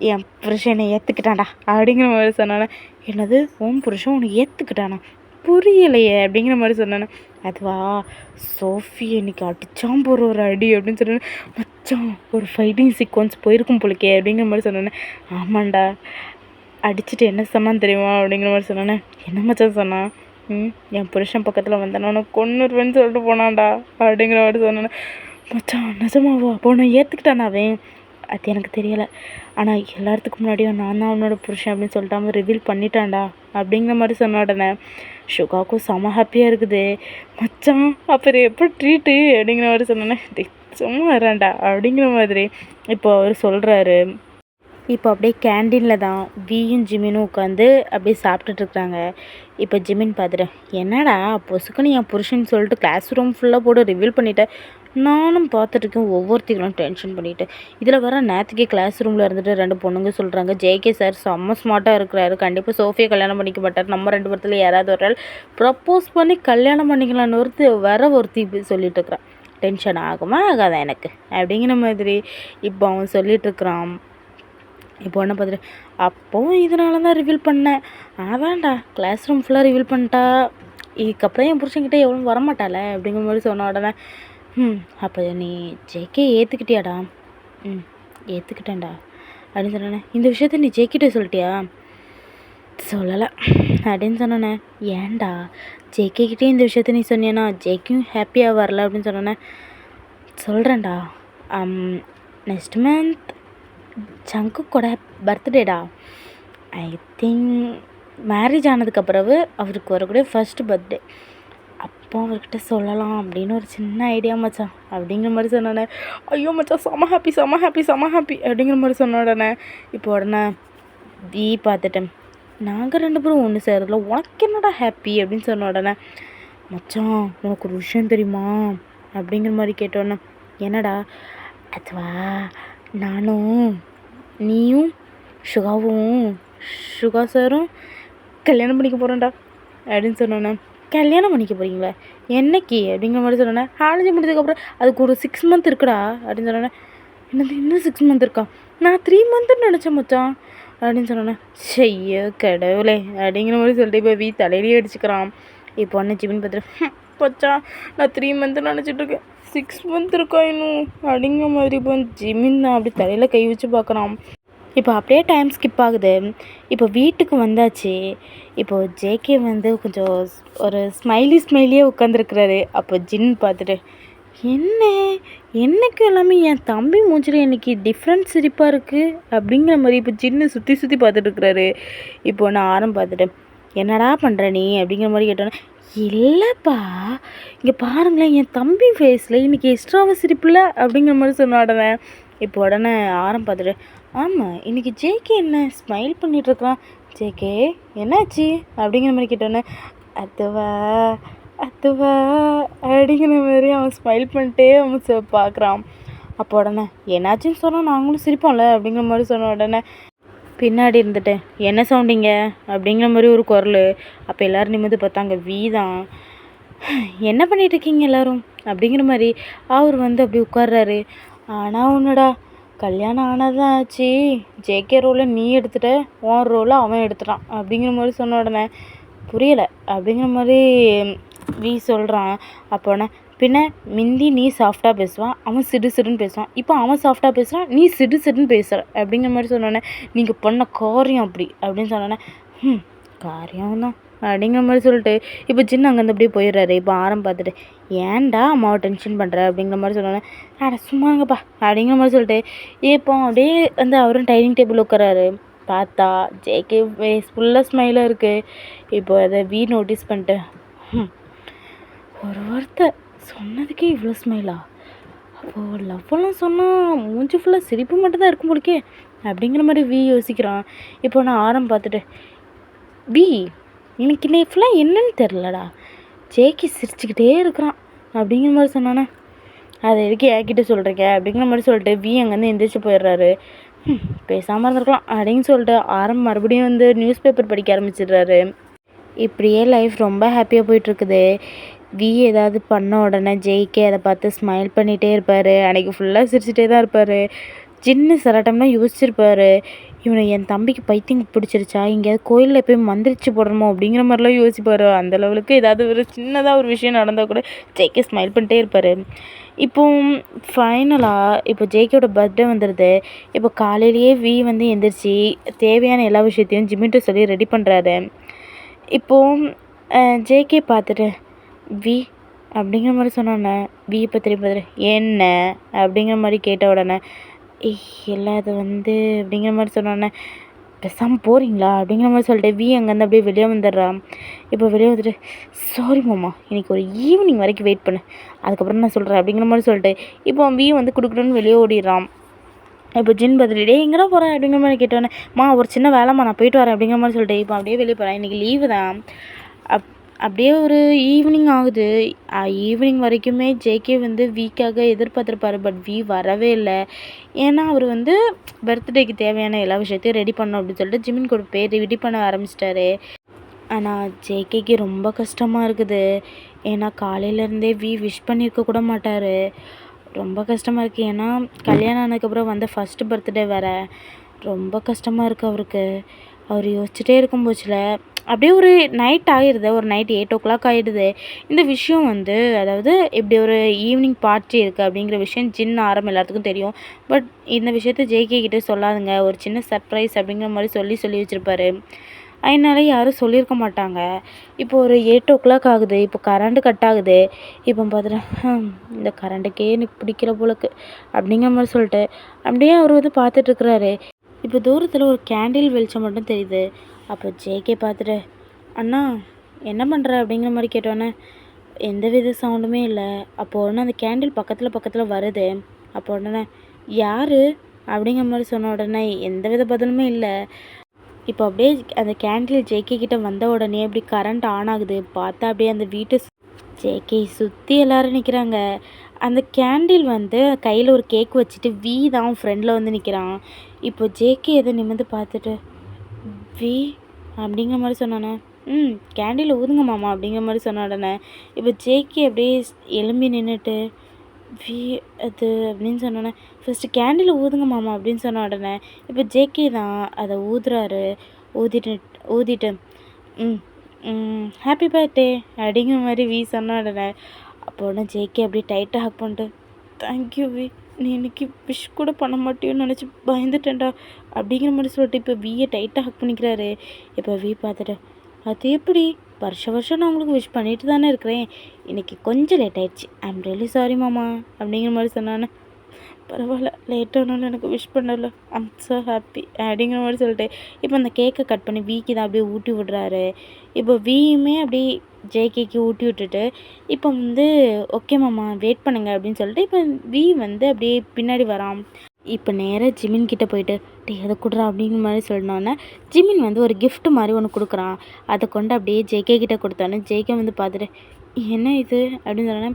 என் புருஷனை ஏற்றுக்கிட்டான்டா அப்படிங்கிற மாதிரி சொன்னானே. என்னது உன் புருஷன் உன்னை ஏற்றுக்கிட்டானா, புரியலையே அப்படிங்கிற மாதிரி சொன்னானே. அதுவா, சோஃபி இன்னைக்கு அடிச்சான் போகிற ஒரு அடி அப்படின்னு சொன்னேன். மச்சான் ஒரு ஃபைட்டிங் சீக்வன்ஸ் போயிருக்கும் போலிக்கே அப்படிங்கிற மாதிரி சொன்னேன். ஆமாண்டா, அடிச்சுட்டு என்ன சொன்னான்னு தெரியுமா அப்படிங்கிற மாதிரி சொன்னானே. என்ன மச்சான் சொன்னான்? என் புருஷன் பக்கத்தில் வந்தானே கொன்னுருவேன்னு சொல்லிட்டு போனான்டா அப்படிங்கிற மாதிரி சொன்னானே. மச்சான் நிஜமாவா? அப்போ நான் ஏற்றுக்கிட்டானாவே? அது எனக்கு தெரியலை, ஆனால் எல்லாத்துக்கும் முன்னாடியும் நான் தான் அவனோட புருஷன் அப்படின்னு சொல்லிட்டு அவன் ரிவீல் பண்ணிட்டான்டா அப்படிங்கிற மாதிரி சொன்ன உடனே சுகாவுக்கும் செம ஹாப்பியாக இருக்குது. மச்சான் அப்புறம் எப்போ ட்ரீட்டு அப்படிங்கிற மாதிரி சொன்னோன்னே, சும்மா வரான்டா அப்படிங்கிற மாதிரி இப்போ அவர் சொல்கிறாரு. இப்போ அப்படியே கேண்டீனில் தான் வியும் ஜிமினும் உட்காந்து அப்படியே சாப்பிட்டுட்ருக்குறாங்க. இப்போ ஜிமின் பார்த்துட்டு, என்னடா பொசுக்குன்னு என் புருஷன்னு சொல்லிட்டு கிளாஸ் ரூம் ஃபுல்லாக போட்டு ரிவீல் பண்ணிட்டேன், நானும் பார்த்துட்ருக்கேன் ஒவ்வொருத்தையும் டென்ஷன் பண்ணிவிட்டு. இதில் வர நேற்றுக்கே கிளாஸ் ரூமில் இருந்துட்டு 2 பொண்ணுங்க சொல்கிறாங்க, ஜேகே சார் செம்ம ஸ்மார்ட்டாக இருக்கிறாரு, கண்டிப்பாக சோஃபியை கல்யாணம் பண்ணிக்க மாட்டார், நம்ம 2 பேர்த்தில் யாராவது ஒரு ஆள் ப்ரப்போஸ் பண்ணி கல்யாணம் பண்ணிக்கலான்னு ஒருத்தி சொல்லிட்டு இருக்கிறான். டென்ஷன் ஆகுமா ஆகாதா எனக்கு அப்படிங்கிற மாதிரி இப்போ அவன் சொல்லிகிட்ருக்குறான். இப்போ என்ன பார்த்துட்டு, அப்போவும் இதனால தான் ரிவீல் பண்ணேன், அதான்டா கிளாஸ் ரூம் ஃபுல்லாக ரிவீல் பண்ணிட்டா, இதுக்கப்புறம் என் புருஷன்கிட்ட எவ்வளோ வரமாட்டால அப்படிங்கிற மாதிரி சொன்ன உடனே, அப்போ நீ ஜேகே ஏற்றுக்கிட்டியாடா? ஏற்றுக்கிட்டேன்டா அப்படின்னு சொன்னேன். இந்த விஷயத்த நீ ஜேக்கிட்ட சொல்லிட்டியா? சொல்லலை அப்படின்னு சொன்னேன். ஏன்டா ஜேகேக்கிட்டே இந்த விஷயத்த நீ சொன்னியன்னா ஜேக்கும் ஹாப்பியாக வரல அப்படின்னு சொன்னேன்னே. சொல்கிறேன்டா, நெக்ஸ்ட் மந்த் ஜங்குக்கோட பர்த்டேடா, ஐ திங்க் மேரேஜ் ஆனதுக்கு பிறகு அவருக்கு வரக்கூடிய ஃபர்ஸ்ட் பர்த்டே, அப்போ அவர்கிட்ட சொல்லலாம் அப்படின்னு ஒரு சின்ன ஐடியா மச்சான் அப்படிங்கிற மாதிரி சொன்னோடனே, ஐயோ மச்சான் செம ஹாப்பி அப்படிங்கிற மாதிரி சொன்ன உடனே இப்போ உடனே வி பார்த்துட்டேன், நாங்கள் 2 பேரும் ஒன்று சேரல, உனக்கு என்னடா ஹாப்பி அப்படின்னு சொன்ன உடனே, மச்சான் உனக்கு ஒரு விஷயம் தெரியுமா அப்படிங்கிற மாதிரி கேட்டோன்னே, என்னடா? அதுவா, நானும் நீயும் சுகா சாரும் கல்யாணம் பண்ணிக்க போகிறோம்டா அப்படின்னு சொன்னோன்னே. கல்யாணம் பண்ணிக்க போகிறீங்களா? என்னைக்கு அப்படிங்கிற மாதிரி சொன்னோன்னே. காலேஜ் முடிஞ்சதுக்கப்புறம் அதுக்கு ஒரு 6 மந்த் இருக்குடா அப்படின்னு சொன்னோன்னே. என்னது இன்னும் 6 மந்த் இருக்கா? நான் 3 மந்த்துன்னு நினச்சேன் மச்சான் அப்படின்னு சொன்னோன்னே. ஐயோ கடவுளே அப்படிங்கிற மாதிரி சொல்லிட்டு இப்போ தலையிலேயே அடிச்சுக்கிறான். இப்போ ஒன்று ஜிமின் பார்த்துட்டு, மச்சான் நான் 3 மந்த்து நினச்சிட்ருக்கேன், 6 மந்த் இருக்கா இன்னும் அப்படிங்கிற மாதிரி இப்போ ஜிமின் தான் அப்படி தலையில் கை வச்சு பார்க்குறான். இப்போ அப்படியே டைம் ஸ்கிப் ஆகுது. இப்போ வீட்டுக்கு வந்தாச்சு. இப்போது ஜேகே வந்து கொஞ்சம் ஒரு ஸ்மைலியே உட்காந்துருக்குறாரு. அப்போ ஜின் பார்த்துட்டு, என்னைக்கு எல்லாமே என் தம்பி மூஞ்சில் இன்றைக்கி டிஃப்ரெண்ட் சிரிப்பாக இருக்குது அப்படிங்கிற மாதிரி இப்போ ஜின்னு சுற்றி பார்த்துட்ருக்குறாரு. இப்போ நான் ஆரம் பார்த்துட்டு, என்னடா பண்ணுற நீ அப்படிங்கிற மாதிரி கேட்டோன்னே, இல்லைப்பா இங்கே பாருங்களேன் என் தம்பி ஃபேஸில் இன்றைக்கி எக்ஸ்ட்ராவாக சிரிப்பில்ல அப்படிங்கிற மாதிரி சொன்ன உடனே இப்போ உடனே ஆரம் பார்த்துட்டு, ஆமாம், இன்னைக்கு ஜேகே என்ன ஸ்மைல் பண்ணிகிட்ருக்கான். ஜேகே என்னாச்சு அப்படிங்கிற மாதிரி கேட்டோன்னே, அதுவா அதுவா அப்படிங்கிற மாதிரி அவன் ஸ்மைல் பண்ணிட்டே அவன் பார்க்குறான். அப்போ உடனே என்னாச்சுன்னு சொன்னால் நாங்களும் சிரிப்போம்ல அப்படிங்கிற மாதிரி சொன்ன உடனே பின்னாடி இருந்துட்டு என்ன சவுண்டிங்க அப்படிங்கிற மாதிரி ஒரு குரல். அப்போ எல்லோரும் நிமிர்ந்து பார்த்தாங்க, வீதான். என்ன பண்ணிகிட்ருக்கீங்க எல்லோரும் அப்படிங்கிற மாதிரி அவர் வந்து அப்படி உட்கார்றாரு. ஆனால் உன்னடா கல்யாணம் ஆனதான் ஆச்சு, ஜேகே ரோலை நீ எடுத்துட்ட, உன் ரோலை அவன் எடுத்துட்டான் அப்படிங்கிற மாதிரி சொன்ன உடனே புரியலை அப்படிங்கிற மாதிரி வி சொல்கிறான். அப்போனா பின்ன மிந்தி நீ சாஃப்டாக பேசுவான், அவன் சிடு சிடுன்னு பேசுவான், இப்போ அவன் சாஃப்டாக பேசுகிறான், நீ சிடு சிடுன்னு பேசுகிற அப்படிங்கிற மாதிரி சொன்னோன்னே நீங்கள் பண்ண காரியம் அப்படி அப்படின்னு சொன்னோன்னே காரியம் தான் அப்படிங்கிற மாதிரி சொல்லிட்டு இப்போ சின்ன அங்கேருந்து அப்படியே போயிடுறாரு. இப்போ ஆரம் பார்த்துட்டு ஏன்டா அம்மாவை டென்ஷன் பண்ணுற அப்படிங்கிற மாதிரி சொன்னோன்னே அட சும்மாங்கப்பா அப்படிங்கிற மாதிரி சொல்லிட்டு இப்போ அப்படியே வந்து அவரும் டைனிங் டேபிள் உட்காராரு. பார்த்தா ஜேகே ஃபேஸ் ஃபுல்லாக ஸ்மைலாக இருக்குது. இப்போ அதை வி நோட்டீஸ் பண்ணிட்டு ஒரு வார்த்தை சொன்னதுக்கே இவ்வளோ ஸ்மைலா, அப்போது லவ்வெல்லாம் சொன்னால் மூஞ்சி ஃபுல்லாக சிரிப்பு மட்டும்தான் இருக்கும் போலிக்கே அப்படிங்கிற மாதிரி வி யோசிக்கிறான். இப்போ நான் ஆரம் பார்த்துட்டு வி எனக்கு இன்னைக்கு ஃபுல்லாக என்னன்னு தெரிலடா, ஜேகே சிரிச்சுக்கிட்டே இருக்கிறான் அப்படிங்கிற மாதிரி சொன்னானே, அதை எதுக்கு என்கிட்ட சொல்கிறீங்க அப்படிங்கிற மாதிரி சொல்லிட்டு வி அங்கேருந்து எந்திரிச்சு போயிடுறாரு. பேசாமல் இருந்திருக்கலாம் அப்படின்னு சொல்லிட்டு ஆரம் மறுபடியும் வந்து நியூஸ் பேப்பர் படிக்க ஆரம்பிச்சிடுறாரு. இப்படியே லைஃப் ரொம்ப ஹாப்பியாக போயிட்டுருக்குது. வி ஏதாவது பண்ண உடனே ஜேகே அதை பார்த்து ஸ்மைல் பண்ணிகிட்டே இருப்பார். அன்றைக்கி ஃபுல்லாக சிரிச்சிட்டே தான் இருப்பார். சின்ன சில டைம்லாம் யோசிச்சிருப்பார், இவனை என் தம்பிக்கு பைத்தியம் பிடிச்சிருச்சா, எங்கேயாவது கோயிலில் போய் மந்திரிச்சு போடணுமோ அப்படிங்கிற மாதிரிலாம் யோசிப்பார். அந்த லெவலுக்கு ஏதாவது ஒரு சின்னதாக ஒரு விஷயம் நடந்தால் கூட ஜேகே ஸ்மைல் பண்ணிட்டே இருப்பார். இப்போ ஃபைனலாக இப்போ ஜேகேயோட பர்த்டே வந்துடுது. இப்போ காலையிலேயே வி வந்து எந்திரிச்சு தேவையான எல்லா விஷயத்தையும் ஜிம்மிட்ட சொல்லி ரெடி பண்ணுறாரு. இப்போது ஜேகே பார்த்துட்டு வி அப்படிங்கிற மாதிரி சொன்னோன்னே வி இப்போ திரும்பி பார்த்துட்டு என்ன அப்படிங்கிற மாதிரி கேட்ட உடனே எல்லாம் அது வந்து அப்படிங்கிற மாதிரி சொன்னோன்னே பேசாமல் போகிறீங்களா அப்படிங்கிற மாதிரி சொல்லிட்டு வி அங்கேருந்து அப்படியே வெளியே வந்துடுறான். இப்போ வெளியே வந்துட்டு சாரி மாமா, இன்றைக்கி ஒரு ஈவினிங் வரைக்கும் வெயிட் பண்ணு, அதுக்கப்புறம் நான் சொல்கிறேன் அப்படிங்கிற மாதிரி சொல்லிட்டு இப்போ வி வந்து கொடுக்குறோன்னு வெளியே ஓடிடுறான். இப்போ ஜின் பார்த்துட்டு எங்கடா போகிறேன் அப்படிங்கிற மாதிரி கேட்டோன்னே ஒரு சின்ன வேலைம்மா நான் போயிட்டு வரேன் அப்படிங்கிற மாதிரி சொல்லிட்டு இப்போ அப்படியே வெளியே போகிறேன். இன்றைக்கி லீவு தான். அப்படியே ஒரு ஈவினிங் ஆகுது. ஈவினிங் வரைக்குமே ஜேகே வந்து வீக்காக எதிர்பார்த்துருப்பாரு. பட் வி வரவே இல்லை. ஏன்னா அவர் வந்து பர்த்டேக்கு தேவையான எல்லா விஷயத்தையும் ரெடி பண்ணணும் அப்படின்னு சொல்லிட்டு ஜிமின் கூட போய் ரெடி பண்ண ஆரம்பிச்சிட்டாரு. ஆனால் ஜேகேக்கு ரொம்ப கஷ்டமாக இருக்குது. ஏன்னா காலையிலேருந்தே விஷ் பண்ணியிருக்க கூட மாட்டார். ரொம்ப கஷ்டமாக இருக்குது. ஏன்னா கல்யாணம் ஆனதுக்கப்புறம் வந்த ஃபஸ்ட்டு பர்த்டே வேறு. ரொம்ப கஷ்டமாக இருக்குது அவருக்கு. அவர் யோசிச்சுட்டே இருக்கும் போச்சில் அப்படியே ஒரு நைட் ஆகிடுது. ஒரு நைட் 8 o'clock ஆகிடுது. இந்த விஷயம் வந்து அதாவது இப்படி ஒரு ஈவினிங் பார்ட்டி இருக்குது அப்படிங்கிற விஷயம் ஜின் ஆரம் எல்லாத்துக்கும் தெரியும். பட் இந்த விஷயத்த ஜேகே கிட்டே சொல்லாதுங்க, ஒரு சின்ன சர்ப்ரைஸ் அப்படிங்கிற மாதிரி சொல்லி வச்சுருப்பாரு. அதனால யாரும் சொல்லியிருக்க மாட்டாங்க. இப்போ ஒரு 8 o'clock ஆகுது. இப்போ கரண்ட்டு கட் ஆகுது. இப்போ பார்த்துட்டு இந்த கரண்ட்டுக்கே எனக்கு பிடிக்கிற போலக்கு அப்படிங்கிற மாதிரி சொல்லிட்டு அப்படியே அவர் வந்து பார்த்துட்ருக்குறாரு. இப்போ தூரத்தில் ஒரு கேண்டில் வெளிச்சம் மட்டும் தெரியுது. அப்போ ஜேகே பார்த்துட்டு அண்ணா என்ன பண்ணுற அப்படிங்கிற மாதிரி கேட்டோன்னே எந்த வித சவுண்டுமே இல்லை. அப்போ உடனே அந்த கேண்டில் பக்கத்தில் வருது. அப்போ உடனே யார் அப்படிங்கிற மாதிரி சொன்ன உடனே எந்த வித பதிலுமே இல்லை. இப்போ அப்படியே அந்த கேண்டில் ஜேகே கிட்ட வந்த உடனே அப்படி கரண்ட் ஆன் ஆகுது. பார்த்தா அப்படியே அந்த வீட்டை ஜேகே சுற்றி எல்லோரும் நிற்கிறாங்க. அந்த கேண்டில் வந்து கையில் ஒரு கேக் வச்சுட்டு வி தான் ஃப்ரெண்டில் வந்து நிற்கிறான். இப்போ ஜேகே எதை நிமிர்ந்து பார்த்துட்டு வி அப்படிங்கிற மாதிரி சொன்னானே கேண்டில் ஊதுங்க மாமா அப்படிங்கிற மாதிரி சொன்ன உடனே இப்போ ஜேகே அப்படியே எலும்பி நின்றுட்டு வி அது அப்படின்னு சொன்னோன்னே ஃபஸ்ட்டு கேண்டில் ஊதுங்க மாமா அப்படின்னு சொன்ன உடனே இப்போ ஜேகே தான் அதை ஊதுறாரு. ஊதிட்டு ஹாப்பி பர்த்டே அப்படிங்கிற மாதிரி வி சொன்ன உடனே அப்போ உடனே ஜேகே அப்படியே டைட்டாக ஹக் பண்ணிட்டு தேங்க்யூ வி, நீ இன்னைக்கு விஷ் கூட பண்ண மாட்டியோன்னு நினச்சி பயந்துட்டேன்டா அப்படிங்கிற மாதிரி சொல்லிட்டு இப்போ வியை டைட்டாக ஹக் பண்ணிக்கிறாரு. இப்போ வி பார்த்துட்டு அது எப்படி வருஷம் நான் உங்களுக்கு விஷ் பண்ணிட்டு தானே இருக்கிறேன், இன்றைக்கி கொஞ்சம் லேட் ஆகிடுச்சு, ஐ எம் ரியலி சாரி மாமா அப்படிங்கிற மாதிரி சொன்னானே பரவாயில்ல லேட்டானாலும் எனக்கு விஷ் பண்ணல, ஐம் ஸோ ஹாப்பி அப்படிங்கிற மாதிரி சொல்லிட்டு இப்போ அந்த கேக்கை கட் பண்ணி விக்கு தான் அப்படியே ஊட்டி விடுறாரு. இப்போ வியுமே அப்படியே ஜேகேக்கு ஊட்டி விட்டுட்டு இப்போ வந்து ஓகே மாமா வெயிட் பண்ணுங்க அப்படின்னு சொல்லிட்டு இப்போ வி வந்து அப்படியே பின்னாடி வரான். இப்போ நேராக ஜிமின் கிட்ட போயிட்டு டே அதை கொடுறா அப்படிங்கிற மாதிரி சொன்னோன்னே ஜிமின் வந்து ஒரு gift மாதிரி ஒன்று கொடுக்குறான். அதை கொண்டு அப்படியே ஜேகே கிட்ட கொடுத்தோன்னே ஜேகே வந்து பார்த்துட்டு என்ன இது அப்படின்னு சொன்னோன்னே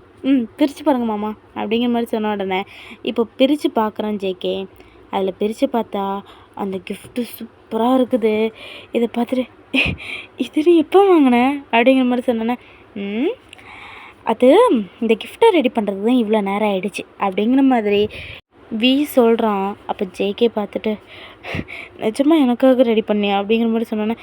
பிரித்து பாருங்க மாமா அப்படிங்கிற மாதிரி சொன்ன உடனே இப்போ பிரித்து பார்க்குறான் ஜேகே. அதில் பிரித்து பார்த்தா அந்த gift சூப்பராக இருக்குது. இதை பார்த்துட்டு இது நீ எப்போ வாங்கின அப்படிங்கிற மாதிரி சொன்னோன்னே அது இந்த கிஃப்ட்டை ரெடி பண்ணுறது தான் இவ்வளோ நேரம் ஆயிடுச்சு அப்படிங்கிற மாதிரி வி சொல்கிறான். அப்போ ஜேகே பார்த்துட்டு நிஜமாக எனக்காக ரெடி பண்ணியா அப்படிங்கிற மாதிரி சொன்னோன்னே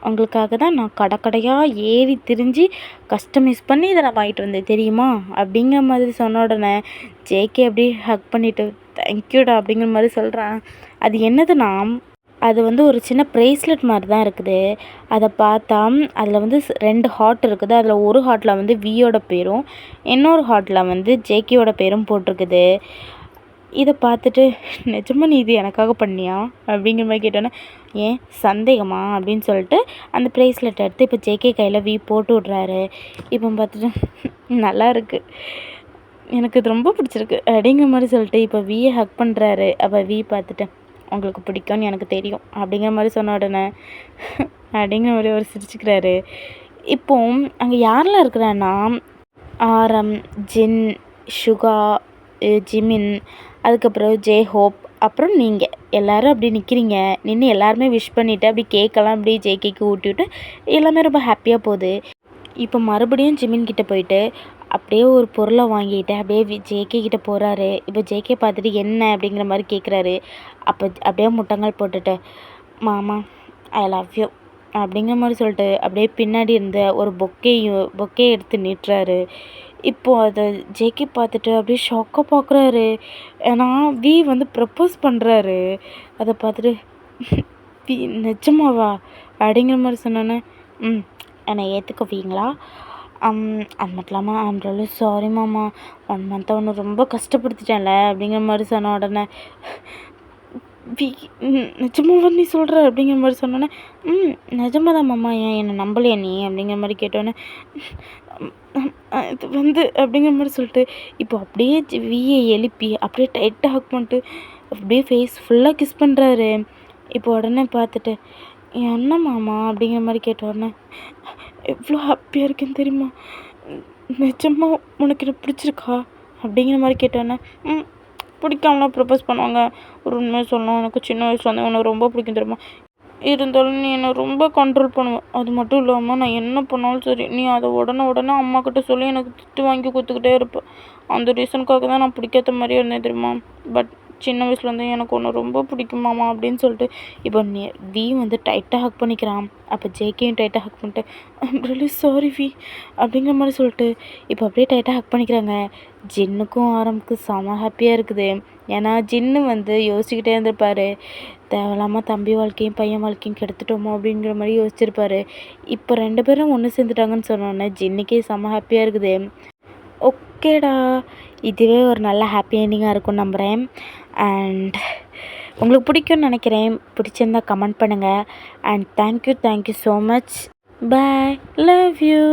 உங்களுக்காக தான் நான் கடையாக ஏறி திரிஞ்சு கஸ்டமைஸ் பண்ணி இதை நான் வாங்கிட்டு வந்தேன் தெரியுமா அப்படிங்கிற மாதிரி சொன்ன உடனே ஜேகே அப்படியே ஹக் பண்ணிவிட்டு தேங்க்யூடா அப்படிங்கிற மாதிரி சொல்கிறான். அது என்னதுன்னா அது வந்து ஒரு சின்ன ப்ரேஸ்லெட் மாதிரி தான் இருக்குது. அதை பார்த்தா அதில் வந்து 2 ஹார்ட் இருக்குது. அதில் ஒரு ஹார்ட்டில் வந்து வியோட பேரும் இன்னொரு ஹார்ட்டில் வந்து ஜேகேயோட பேரும் போட்டிருக்குது. இதை பார்த்துட்டு நிஜமாக நீ இது எனக்காக பண்ணியா அப்படிங்கிற மாதிரி கேட்டோன்னே ஏன் சந்தேகமா அப்படின்னு சொல்லிட்டு அந்த ப்ரேஸ்லெட் எடுத்து இப்போ ஜேகே கையில் வி போட்டு விட்றாரு. இப்போ பார்த்துட்டு நல்லா இருக்குது, எனக்கு இது ரொம்ப பிடிச்சிருக்கு அப்படிங்கிற மாதிரி சொல்லிட்டு இப்போ வியை ஹக் பண்ணுறாரு. அப்போ வி பார்த்துட்டு உங்களுக்கு பிடிக்கும்னு எனக்கு தெரியும் அப்படிங்கிற மாதிரி சொன்ன உடனே அப்படிங்கிற மாதிரி அவர் சிரிச்சுக்கிறாரு. இப்போ அங்கே யாரெல்லாம் இருக்கிறான்னா ஆரம், ஜின், சுகா, ஜிமின், அதுக்கப்புறம் ஜே ஹோப், அப்புறம் நீங்கள் எல்லோரும் அப்படி நிற்கிறீங்க. நின்று எல்லாருமே விஷ் பண்ணிவிட்டு அப்படி கேக்கெல்லாம் அப்படி ஜேகேக்கு ஊட்டிவிட்டு எல்லாமே ரொம்ப ஹாப்பியாக போகுது. இப்போ மறுபடியும் ஜிமின் கிட்டே போயிட்டு அப்படியே ஒரு பொருளை வாங்கிட்டு அப்படியே ஜேகே கிட்டே போகிறாரு. இப்போ ஜேகே பார்த்துட்டு என்ன அப்படிங்கிற மாதிரி கேட்குறாரு. அப்போ அப்படியே முட்டங்கள் போட்டுட்டு மாமா ஐ லவ் யூ அப்படிங்கிற மாதிரி சொல்லிட்டு அப்படியே பின்னாடி இருந்த ஒரு பொக்கே எடுத்து நீட்டுறாரு. இப்போது அதை ஜேகே பார்த்துட்டு அப்படியே ஷாக்காக பார்க்குறாரு. ஏன்னா வி வந்து ப்ரப்போஸ் பண்ணுறாரு. அதை பார்த்துட்டு வி நிஜமாவா அப்படிங்கிற மாதிரி சொன்னோன்னே என்னை ஏற்றுக்குவீங்களா? அது மட்டும் இல்லாமல் ஐம் ரியலி சாரி மாமா, 1 மந்த்தாக ஒன்று ரொம்ப கஷ்டப்படுத்திட்டேன்ல அப்படிங்கிற மாதிரி சொன்ன உடனே நிஜமாக நீ சொல்கிற அப்படிங்கிற மாதிரி சொன்னோன்னே நிஜமாக தான் மாமா, ஏன் என்னை நம்பலையா நீ அப்படிங்கிற மாதிரி கேட்டோன்னே இது வந்து அப்படிங்கிற மாதிரி சொல்லிட்டு இப்போ அப்படியே வியை எழுப்பி அப்படியே டைட்டாக ஹக் பண்ணிட்டு அப்படியே ஃபேஸ் ஃபுல்லாக கிஸ் பண்ணுறாரு. இப்போ உடனே பார்த்துட்டு என்ன மாமா அப்படிங்கிற மாதிரி கேட்ட உடனே எவ்வளோ ஹாப்பியாக இருக்குன்னு தெரியுமா, நிஜமாக உனக்கு என்ன பிடிச்சிருக்கா அப்படிங்கிற மாதிரி கேட்டோன்னே பிடிக்காமலாம் ப்ரப்போஸ் பண்ணுவாங்க. ஒரு உண்மையாக சொல்லணும், எனக்கு சின்ன வயசுல வந்து உனக்கு ரொம்ப பிடிக்கும் தெரியுமா, இருந்தாலும் நீ என்னை ரொம்ப கண்ட்ரோல் பண்ணுவேன். அது மட்டும் இல்லாமல் நான் என்ன பண்ணாலும் சரி நீ அதை உடனே அம்மாக்கிட்ட சொல்லி எனக்கு திட்டு வாங்கி கொடுத்துக்கிட்டே இருப்பேன். அந்த ரீசனுக்காக தான் நான் பிடிக்காத மாதிரியே இருந்தேன் தெரியுமா. பட் சின்ன வயசுலேருந்து எனக்கு ஒன்று ரொம்ப பிடிக்குமாமா அப்படின்னு சொல்லிட்டு இப்போ வி வந்து டைட்டாக ஹக் பண்ணிக்கிறான். அப்போ ஜேகேயும் டைட்டாக ஹக் பண்ணிட்டு ஐம் ரியலி சாரி வி அப்படிங்கிற மாதிரி சொல்லிட்டு இப்போ அப்படியே டைட்டாக ஹக் பண்ணிக்கிறாங்க. ஜின்னுக்கும் ஆரம்புக்கும் செம ஹாப்பியாக இருக்குது. ஏன்னா ஜின்னு வந்து யோசிச்சுக்கிட்டே இருந்திருப்பார், தேவையில்லாமல் தம்பி வாழ்க்கையும் பையன் வாழ்க்கையும் கெடுத்துட்டோமோ அப்படிங்கிற மாதிரி யோசிச்சிருப்பார். இப்போ 2 பேரும் ஒன்று சேர்ந்துட்டாங்கன்னு சொன்னோன்னே ஜின்னுக்கே செம ஹாப்பியாக இருக்குது. ஓகேடா, இதுவே ஒரு நல்ல ஹாப்பி எண்டிங்காக இருக்கும்னு நம்புகிறேன். அண்ட் உங்களுக்கு பிடிக்கும்னு நினைக்கிறேன். பிடிச்சிருந்தா கமெண்ட் பண்ணுங்கள். And thank you so much. Bye, love you.